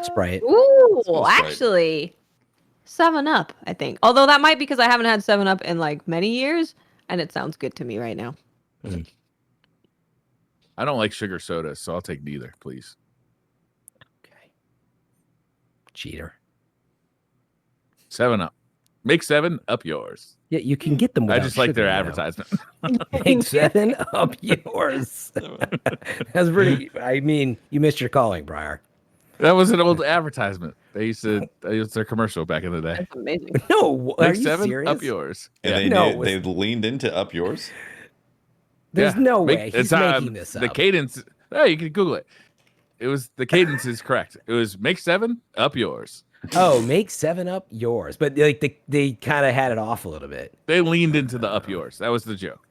Sprite. Ooh, Sprite. actually, 7-Up, I think. Although that might be because I haven't had 7-Up in like many years, and it sounds good to me right now. I don't like sugar sodas, so I'll take neither, please. Okay. Cheater. 7-Up. Make 7 up yours. Yeah, you can get them. I without just like their sugar, advertisement. Make 7 up yours. That's pretty. I mean, you missed your calling, Briar. That was an old advertisement. They used to. It was their commercial back in the day. That's amazing. No, are Make you 7 serious? up yours. And Yeah. they No, they leaned into up yours. There's Yeah. no Make- way it's, he's making this The up. cadence. Oh, you can Google it. It was the cadence is correct. It was make 7 up yours. Oh, make 7 up yours, but like they kind of had it off a little bit. They leaned into the up yours. That was the joke.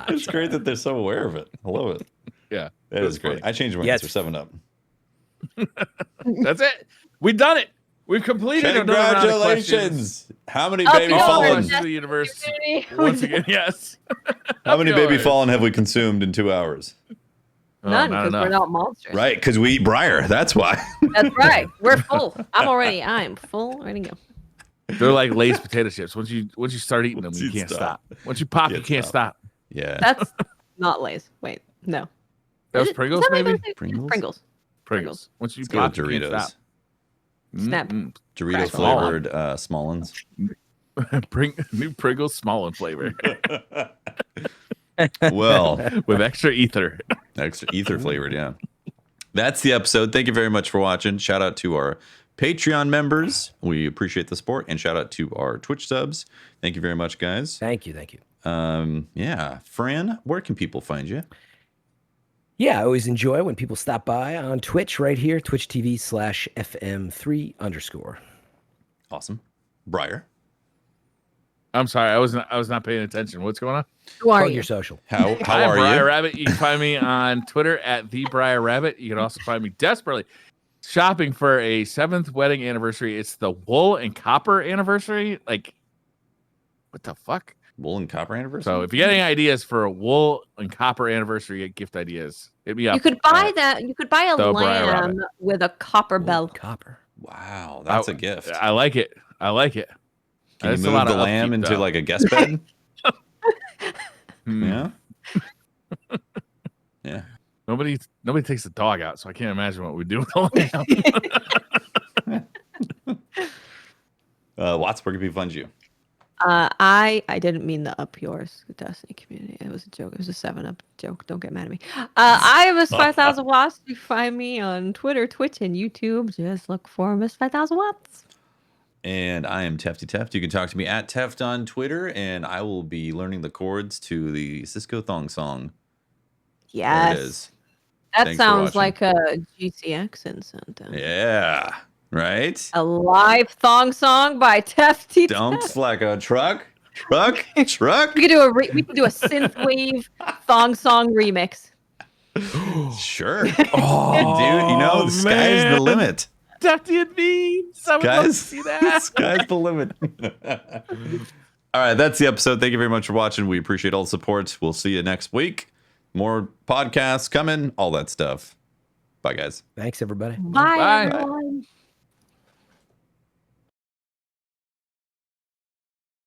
It's great that they're so aware of it. I love it. Yeah, That was is great. funny. I changed my Yeah, answer 7-Up. That's it. We've done it. We've completed another round of questions. Congratulations. How many baby fallen? To the universe. Once again, yes. How many baby fallen have we consumed in 2 hours? None, because we're not monsters. Right, because we eat Briar. That's why. That's right. We're full. I'm full. Ready to go. They're like Lay's potato chips. Once you start eating them, you can't stop. Once you pop, you can't stop. Yeah. That's not Lay's. Wait, no. That was Pringles, maybe? Pringles. Once you pop, you can't stop. Snap. Dorito flavored Smallens. New Pringles Smallen flavor. Well, with extra ether. Extra ether flavored, yeah. That's the episode. Thank you very much for watching. Shout out to our Patreon members. We appreciate the support. And shout out to our Twitch subs. Thank you very much, guys. Thank you. Yeah. Fran, where can people find you? Yeah, I always enjoy when people stop by on Twitch right here, Twitch TV/FM3_. Awesome. Briar. I'm sorry, I was not paying attention. What's going on? Who are you? Your social. How are Briar you? Rabbit. You can find me on Twitter at @TheBriarRabbit. You can also find me desperately shopping for a 7th wedding anniversary. It's the wool and copper anniversary. Like, what the fuck? Wool and copper anniversary. So if you get any ideas for a wool and copper anniversary gift ideas, hit me up. You could buy that. You could buy a The Briar lamb Rabbit. with a copper belt. Copper. Wow, that's a gift. I like it. Can you move the lamb into like a guest bed? Yeah. Yeah. Nobody takes the dog out, so I can't imagine what we do with the lamb. Watts, where can people find you? I didn't mean the up yours Destiny community. It was a joke. It was a 7-Up joke. Don't get mad at me. I am Miss 5000 Watts. You find me on Twitter, Twitch, and YouTube. Just look for Miss 5000 Watts. And I am Tefty Teft. You can talk to me at Teft on Twitter, and I will be learning the chords to the Cisco Thong song. Yes. There it is. That Thanks for sounds watching. like a GCX incense. Yeah. Right? A live thong song by Tefty. Dumps like a truck. Truck. We could do a synthwave thong song remix. Sure. Oh, dude, you know, the sky's the limit. Tefty and me. Someone wants to see that. Sky's the limit. All right, that's the episode. Thank you very much for watching. We appreciate all the support. We'll see you next week. More podcasts coming, all that stuff. Bye, guys. Thanks, everybody. Bye. Everyone.